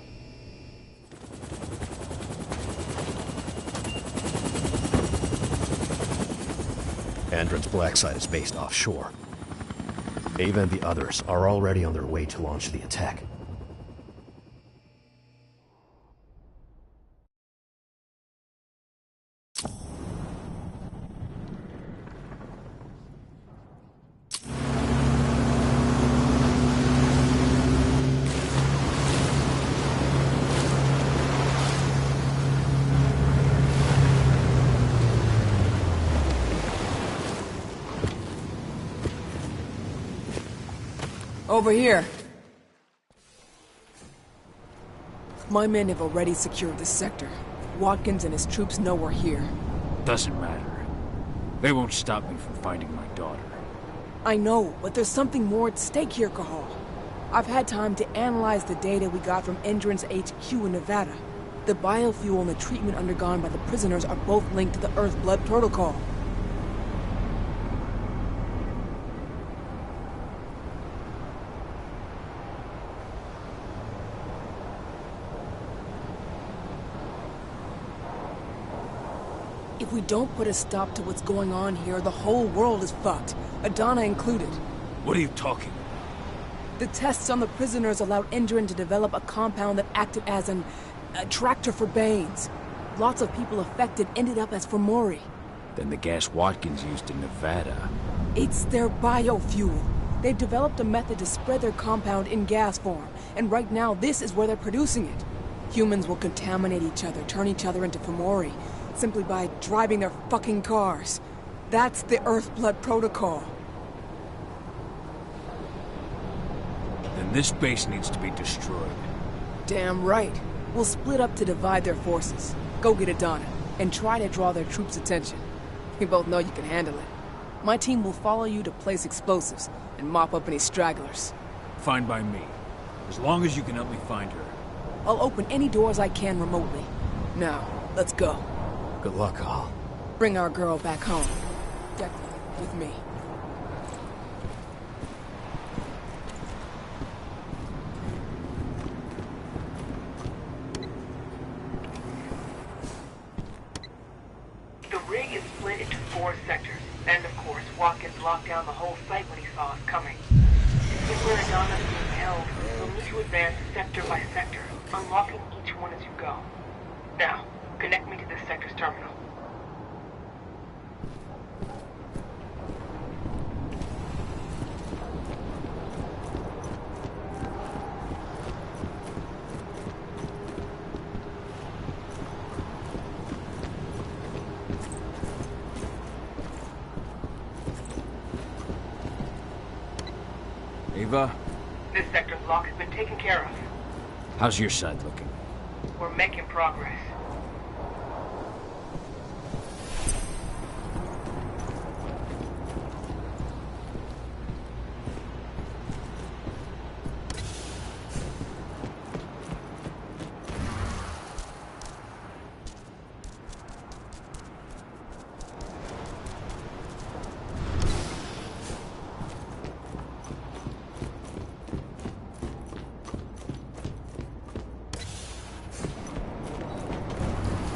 Andron's black site is based offshore. Ava and the others are already on their way to launch the attack. Over here. My men have already secured this sector. Watkins and his troops know we're here. Doesn't matter. They won't stop me from finding my daughter. I know, but there's something more at stake here, Cahal. I've had time to analyze the data we got from Endron's HQ in Nevada. The biofuel and the treatment undergone by the prisoners are both linked to the Earth Blood Protocol. If we don't put a stop to what's going on here, the whole world is fucked. Adana included. What are you talking? The tests on the prisoners allowed Endrin to develop a compound that acted as an attractor for Banes. Lots of people affected ended up as Fomori. Then the gas Watkins used in Nevada. It's their biofuel. They've developed a method to spread their compound in gas form, and right now this is where they're producing it. Humans will contaminate each other, turn each other into Fomori, simply by driving their fucking cars. That's the Earthblood Protocol. Then this base needs to be destroyed. Damn right. We'll split up to divide their forces. Go get Adana, and try to draw their troops' attention. We both know you can handle it. My team will follow you to place explosives, and mop up any stragglers. Fine by me. As long as you can help me find her. I'll open any doors I can remotely. Now, let's go. Good luck, all. Bring our girl back home. Declan, with me. The rig is split into 4 sectors, and of course, Watkins locked down the whole site when he saw us coming. If where Adana is being held, we'll need to advance sector by sector, unlocking each one as you go. Now, connect me to this sector's terminal. Ava? This sector's lock has been taken care of. How's your side looking? We're making progress.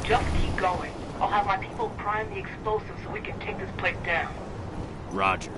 Just keep going. I'll have my people prime the explosives so we can take this place down. Roger.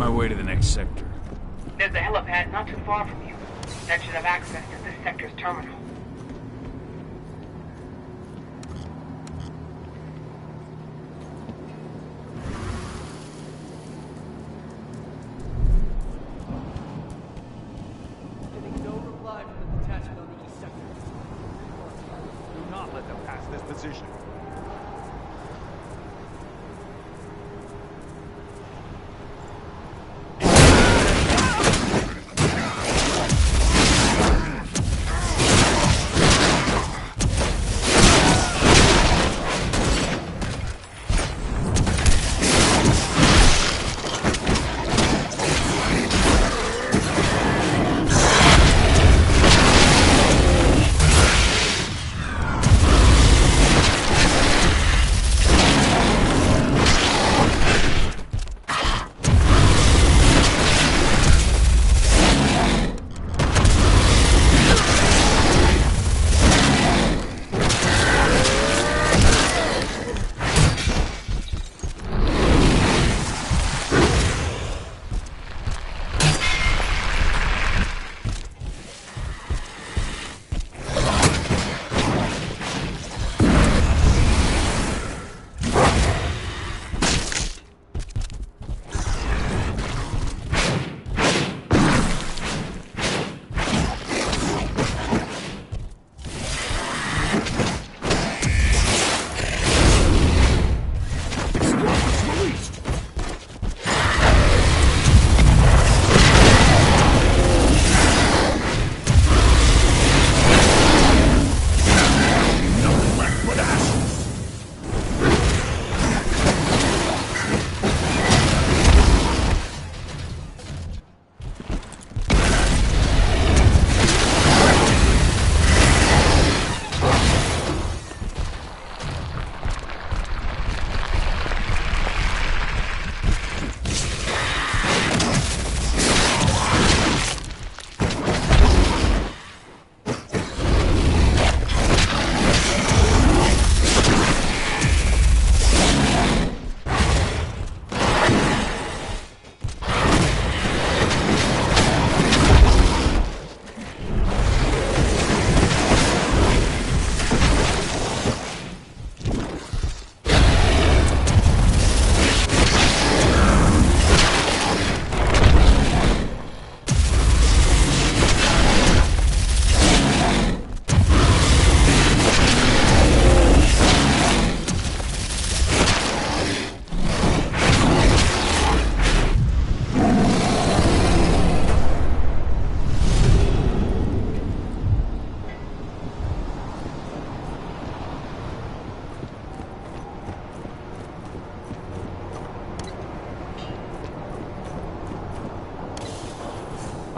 on my way to the next sector. There's a helipad not too far from you. That should have access to this sector's terminal. Getting no reply from the detachment on the east sector. Do not let them pass this position.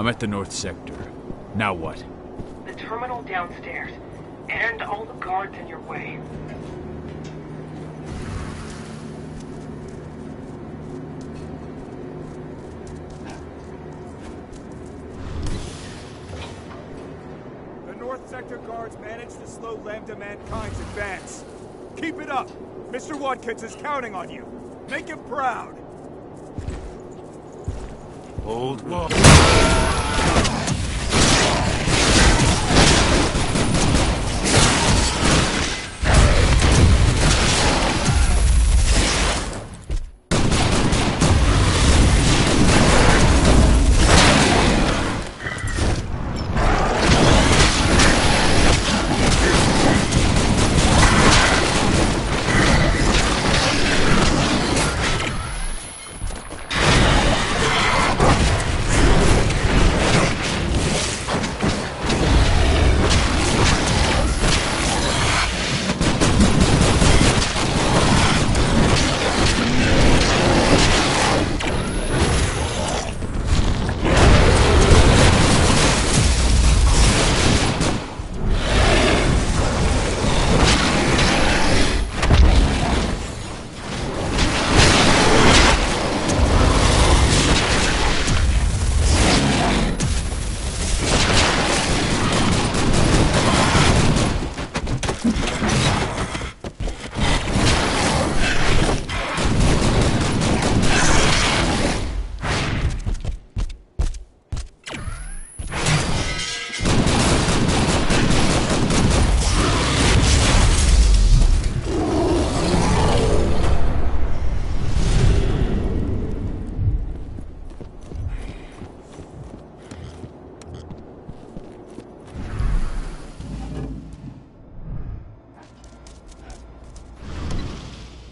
I'm at the north sector. Now what? The terminal downstairs. And all the guards in your way. The North Sector guards managed to slow Lambda Mankind's advance. Keep it up! Mr. Watkins is counting on you. Make him proud. Hold.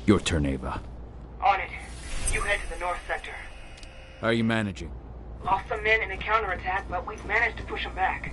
Your turn, Ava. On it. You head to the north sector. How are you managing? Lost some men in a counterattack, but we've managed to push them back.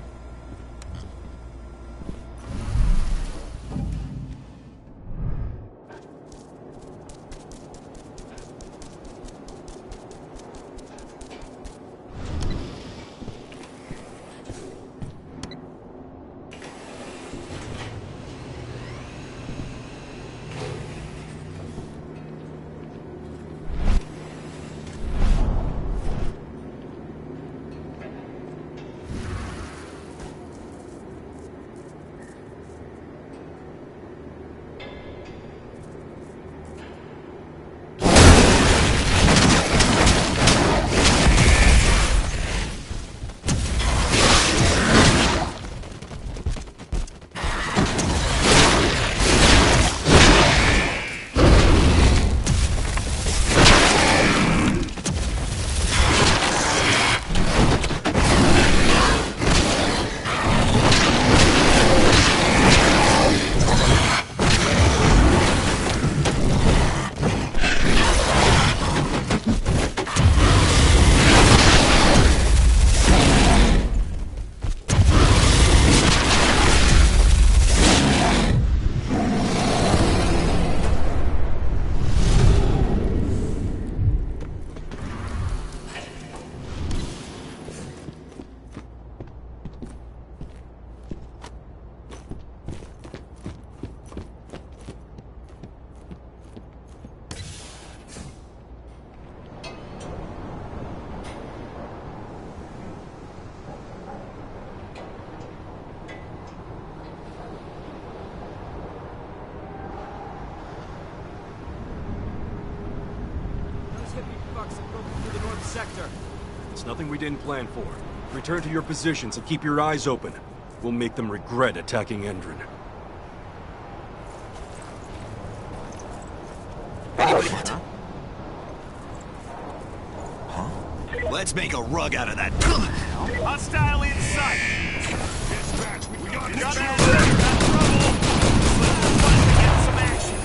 Sector. It's nothing we didn't plan for. Return to your positions and keep your eyes open. We'll make them regret attacking Endron. What? Huh? Let's make a rug out of that. Hostile in sight! Dispatch, we got Got trouble! Get some action!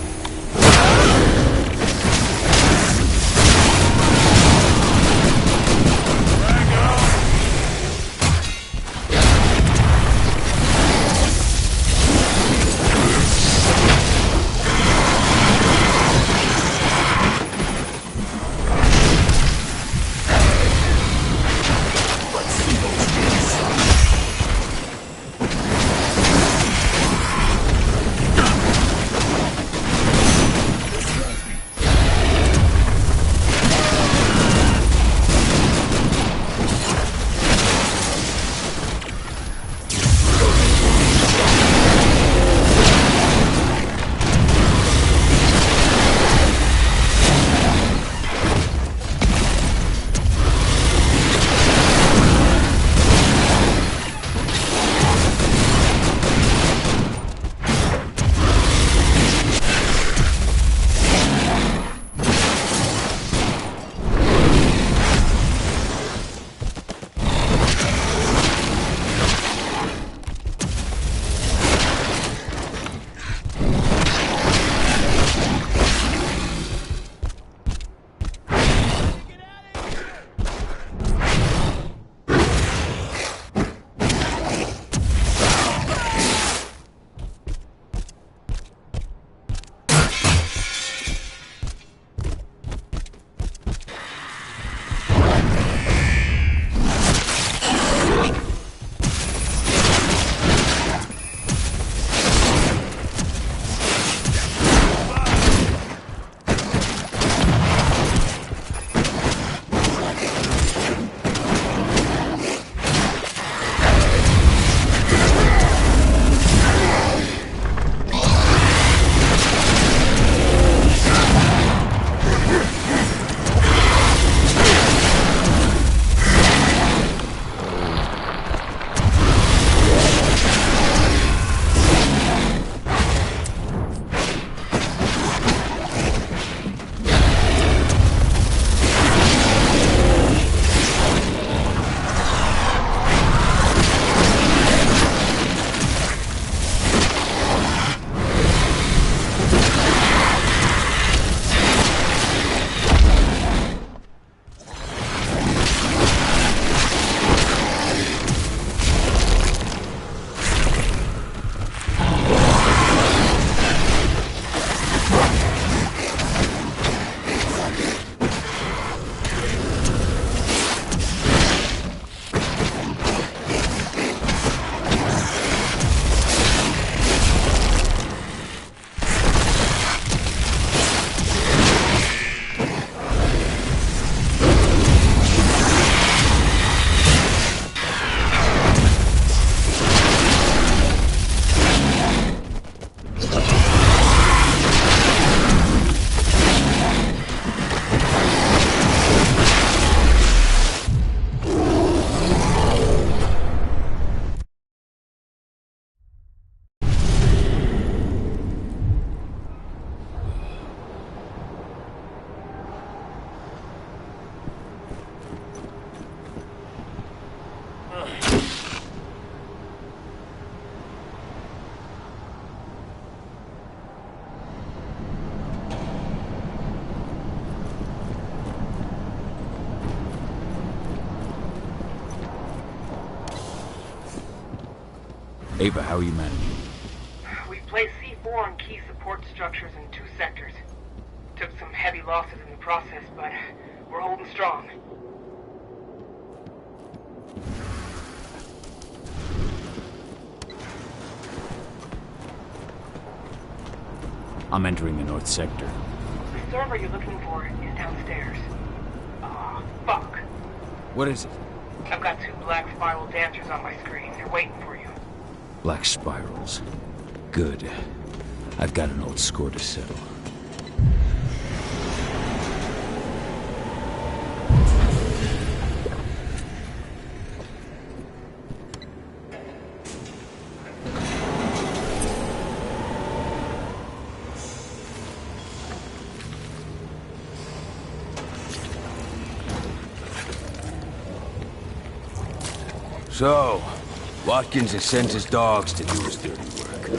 Ava, how are you managing? We've placed C4 on key support structures in 2 sectors. Took some heavy losses in the process, but we're holding strong. I'm entering the north sector. The server you're looking for is downstairs. Oh, fuck. What is it? I've got 2 black spiral dancers on my screen. They're waiting for you. Black spirals. Good. I've got an old score to settle. So, Watkins has sent his dogs to do his dirty work.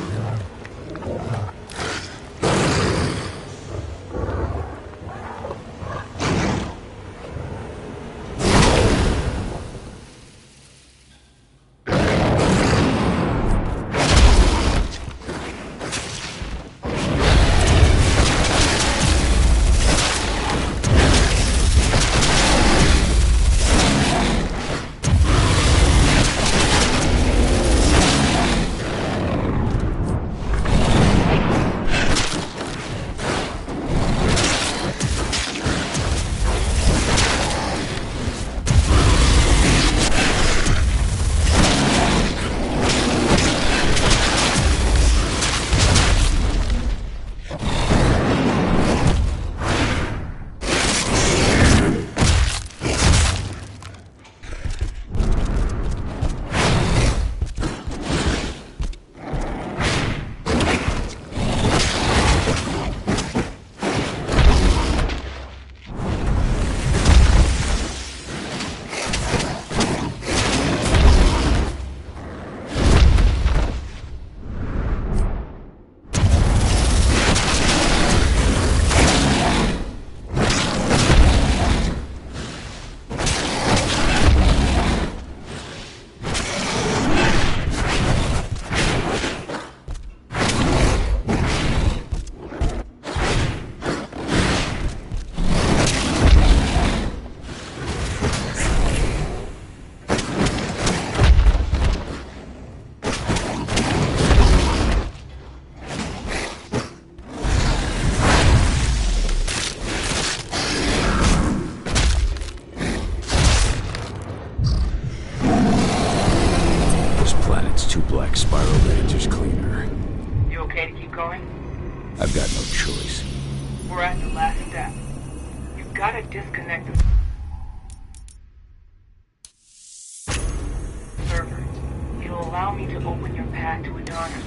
I've got no choice. We're at the last step. You've got to disconnect the server. It'll allow me to open your path to Adana.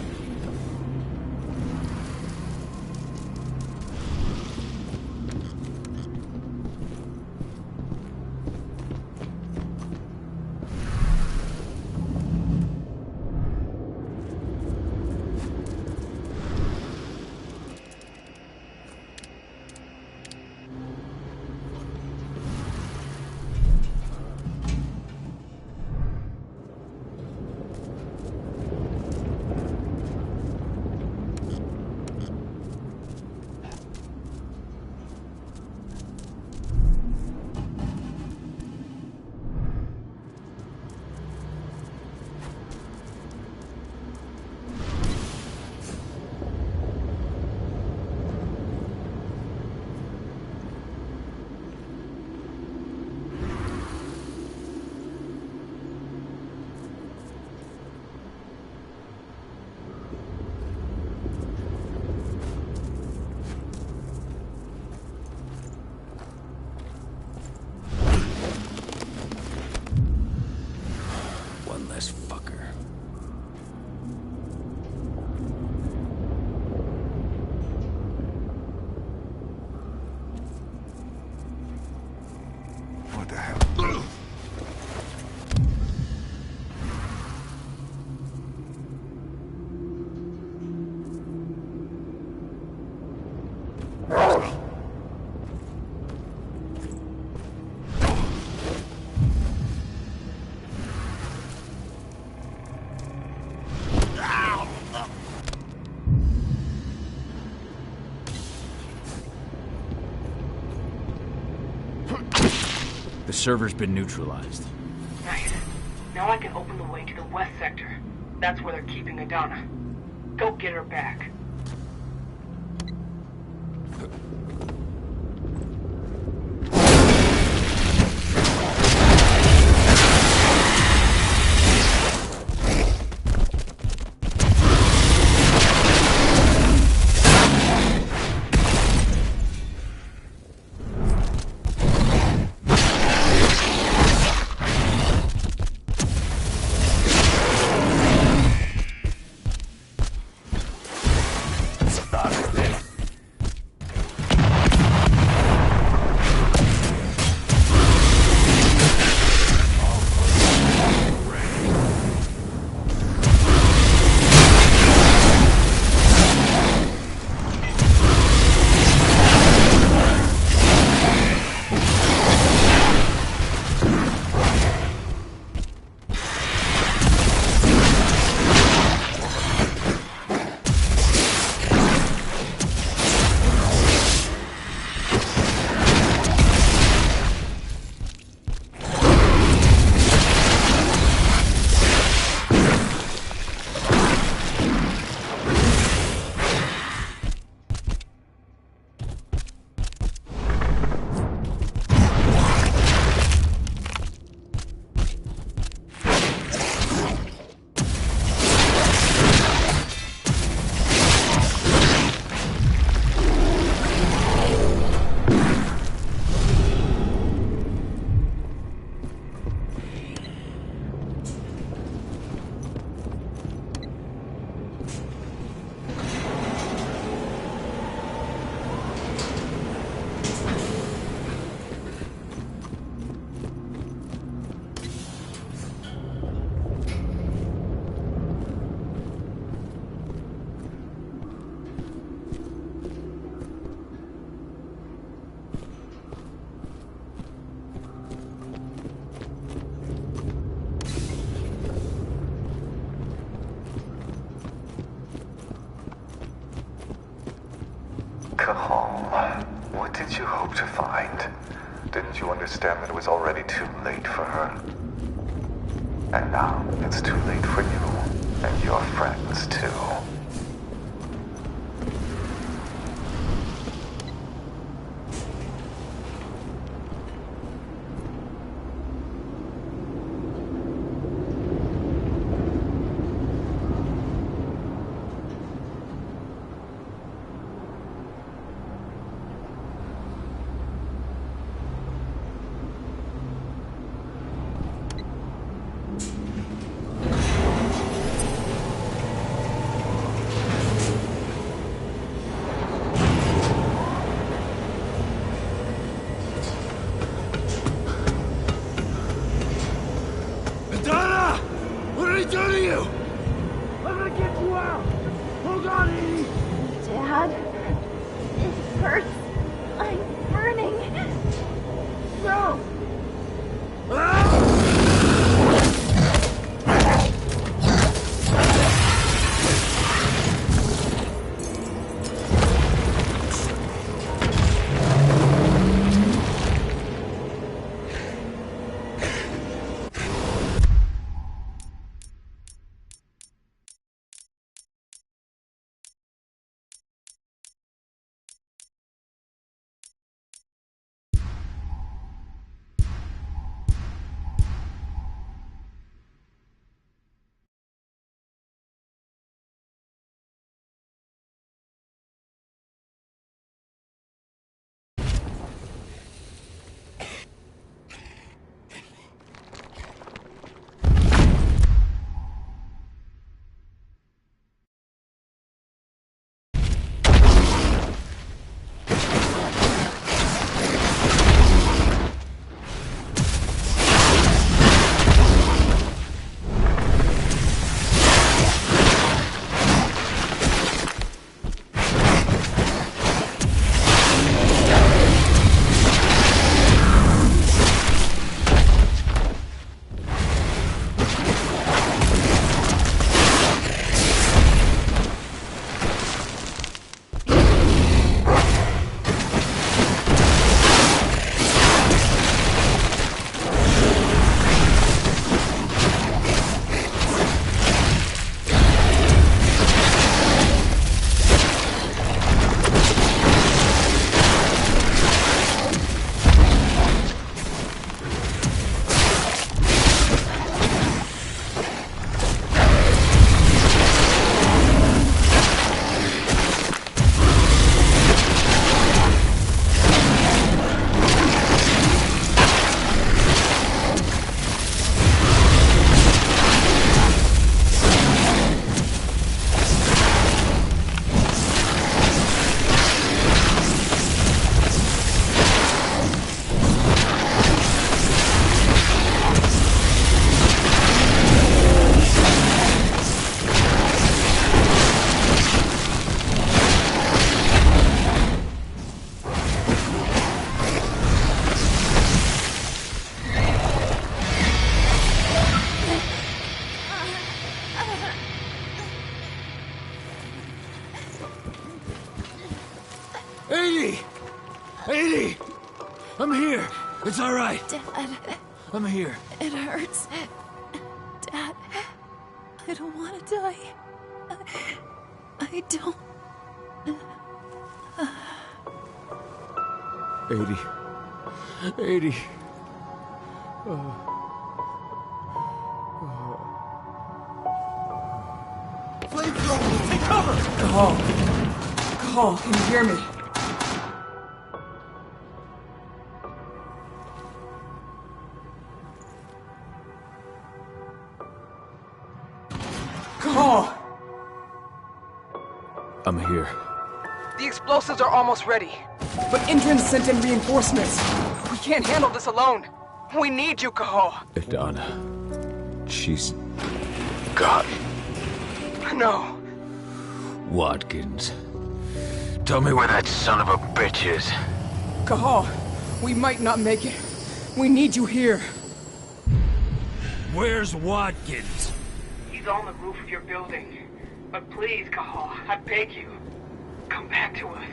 The server's been neutralized. Nice. Now I can open the way to the west sector. That's where they're keeping Adana. Go get her back. What did you hope to find? Didn't you understand that it was already too late for her? And now it's too late for you and your friends too. 80! I'm here! It's alright! Dad. I'm here. It hurts. Dad, I don't want to die. I don't... 80. Flamethrower! Take cover! Call, can you hear me? Call! I'm here. The explosives are almost ready. But Indran sent in reinforcements. We can't handle this alone. We need you, Cahoe. Adana. She's... gone. No. Watkins. Tell me where that son of a bitch is. Cahoe, we might not make it. We need you here. Where's Watkins? He's on the roof of your building. But please, Cahoe, I beg you, come back to us.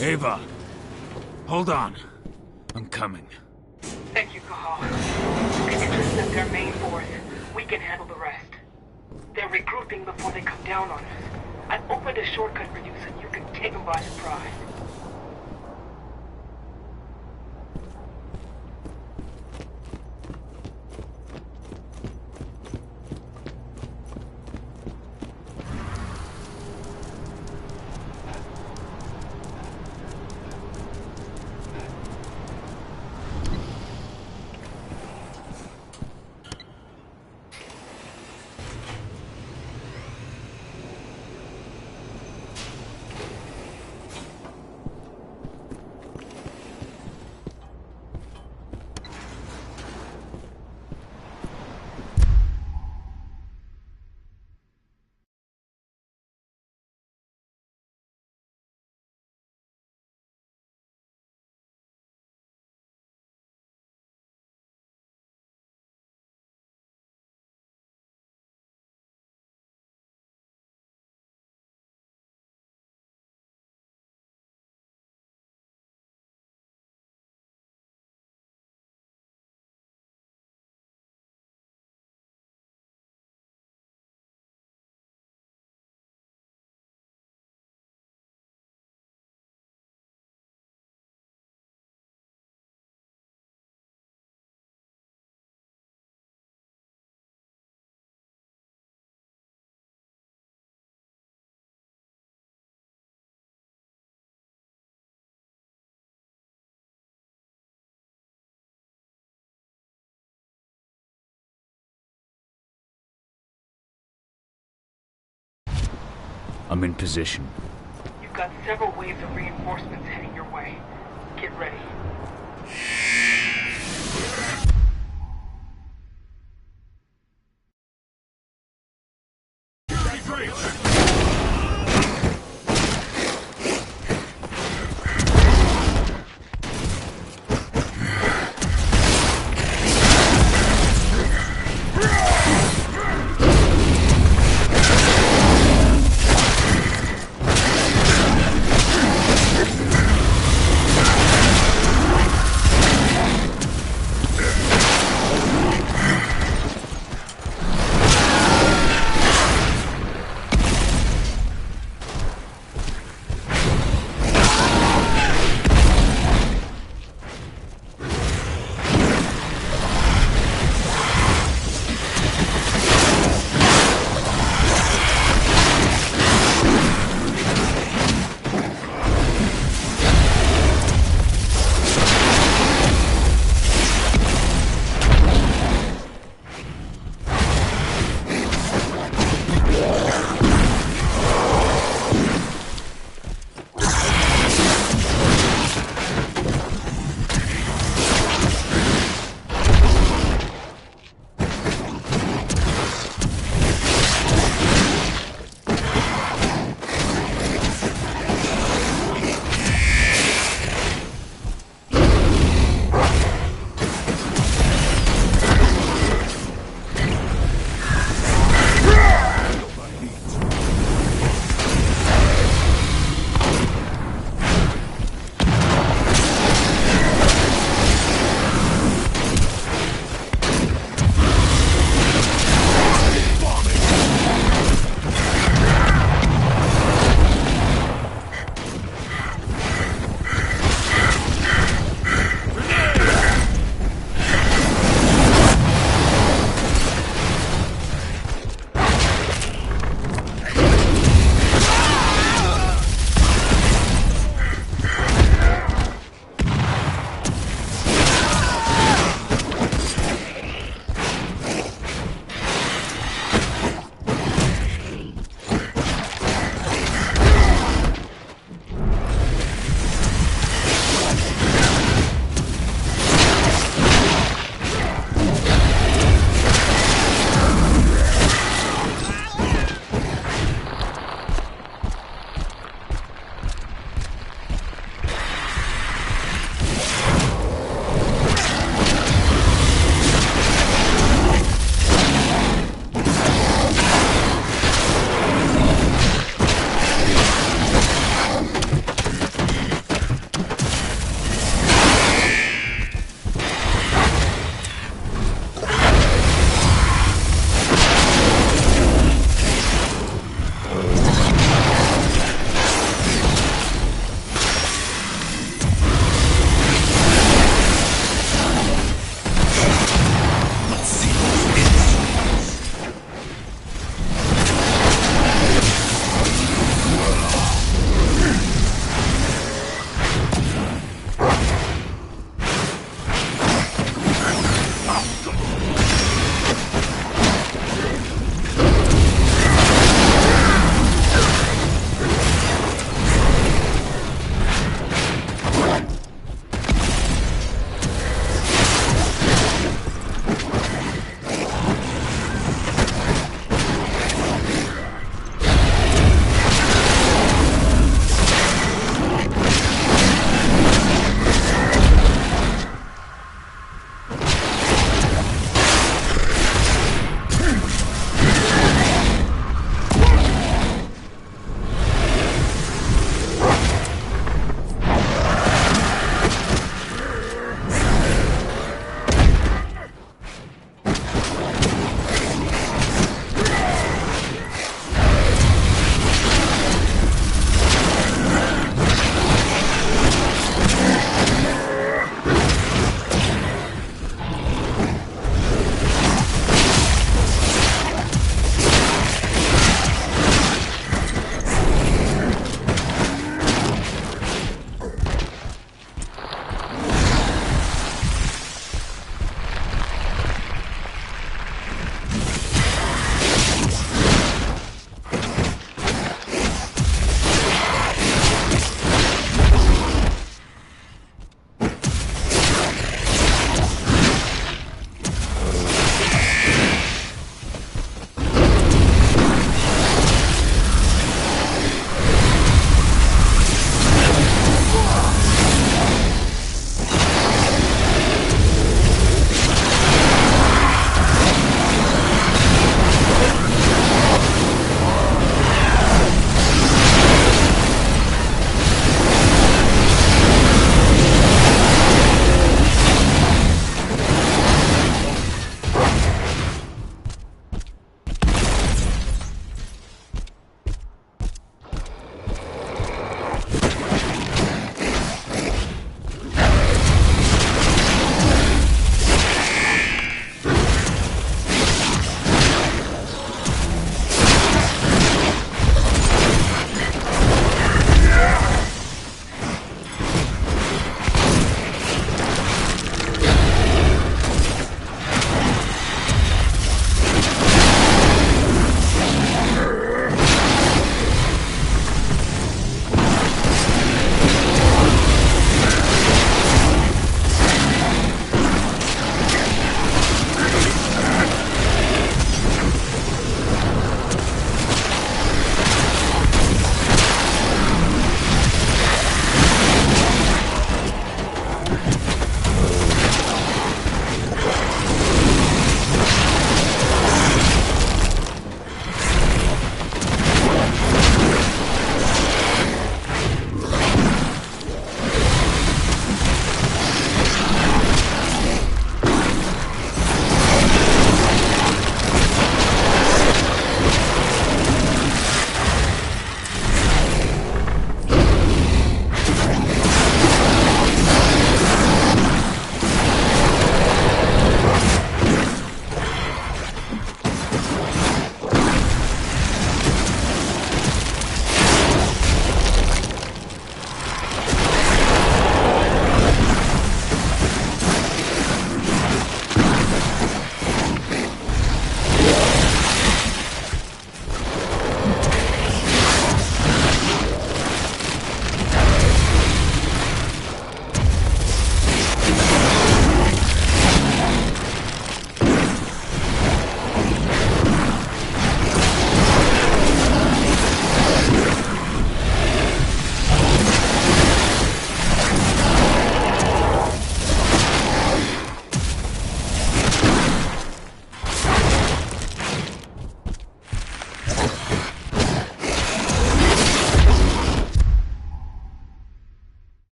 Ava! Hold on. I'm coming. Thank you, Cahoe. You can intercept their main force. We can handle the rest. They're regrouping before they come down on us. I've opened a shortcut for you so you can take them by surprise. I'm in position. You've got several waves of reinforcements heading your way. Get ready.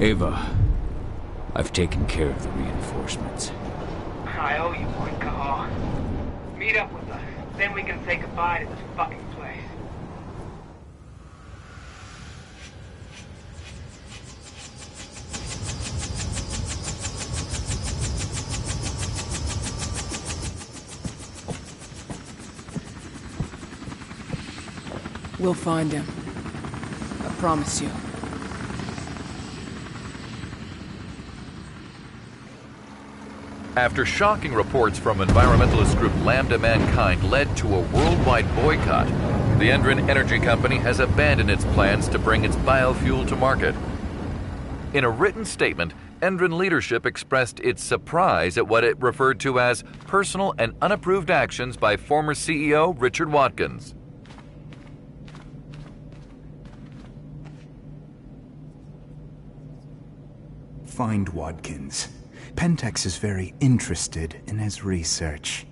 Ava, I've taken care of the reinforcements. I owe you one, Cahal. Meet up with us. Then we can say goodbye to this fucking place. We'll find him. I promise you. After shocking reports from environmentalist group Lambda Mankind led to a worldwide boycott, the Endron Energy Company has abandoned its plans to bring its biofuel to market. In a written statement, Endron leadership expressed its surprise at what it referred to as personal and unapproved actions by former CEO Richard Watkins. Find Watkins. Pentex is very interested in his research.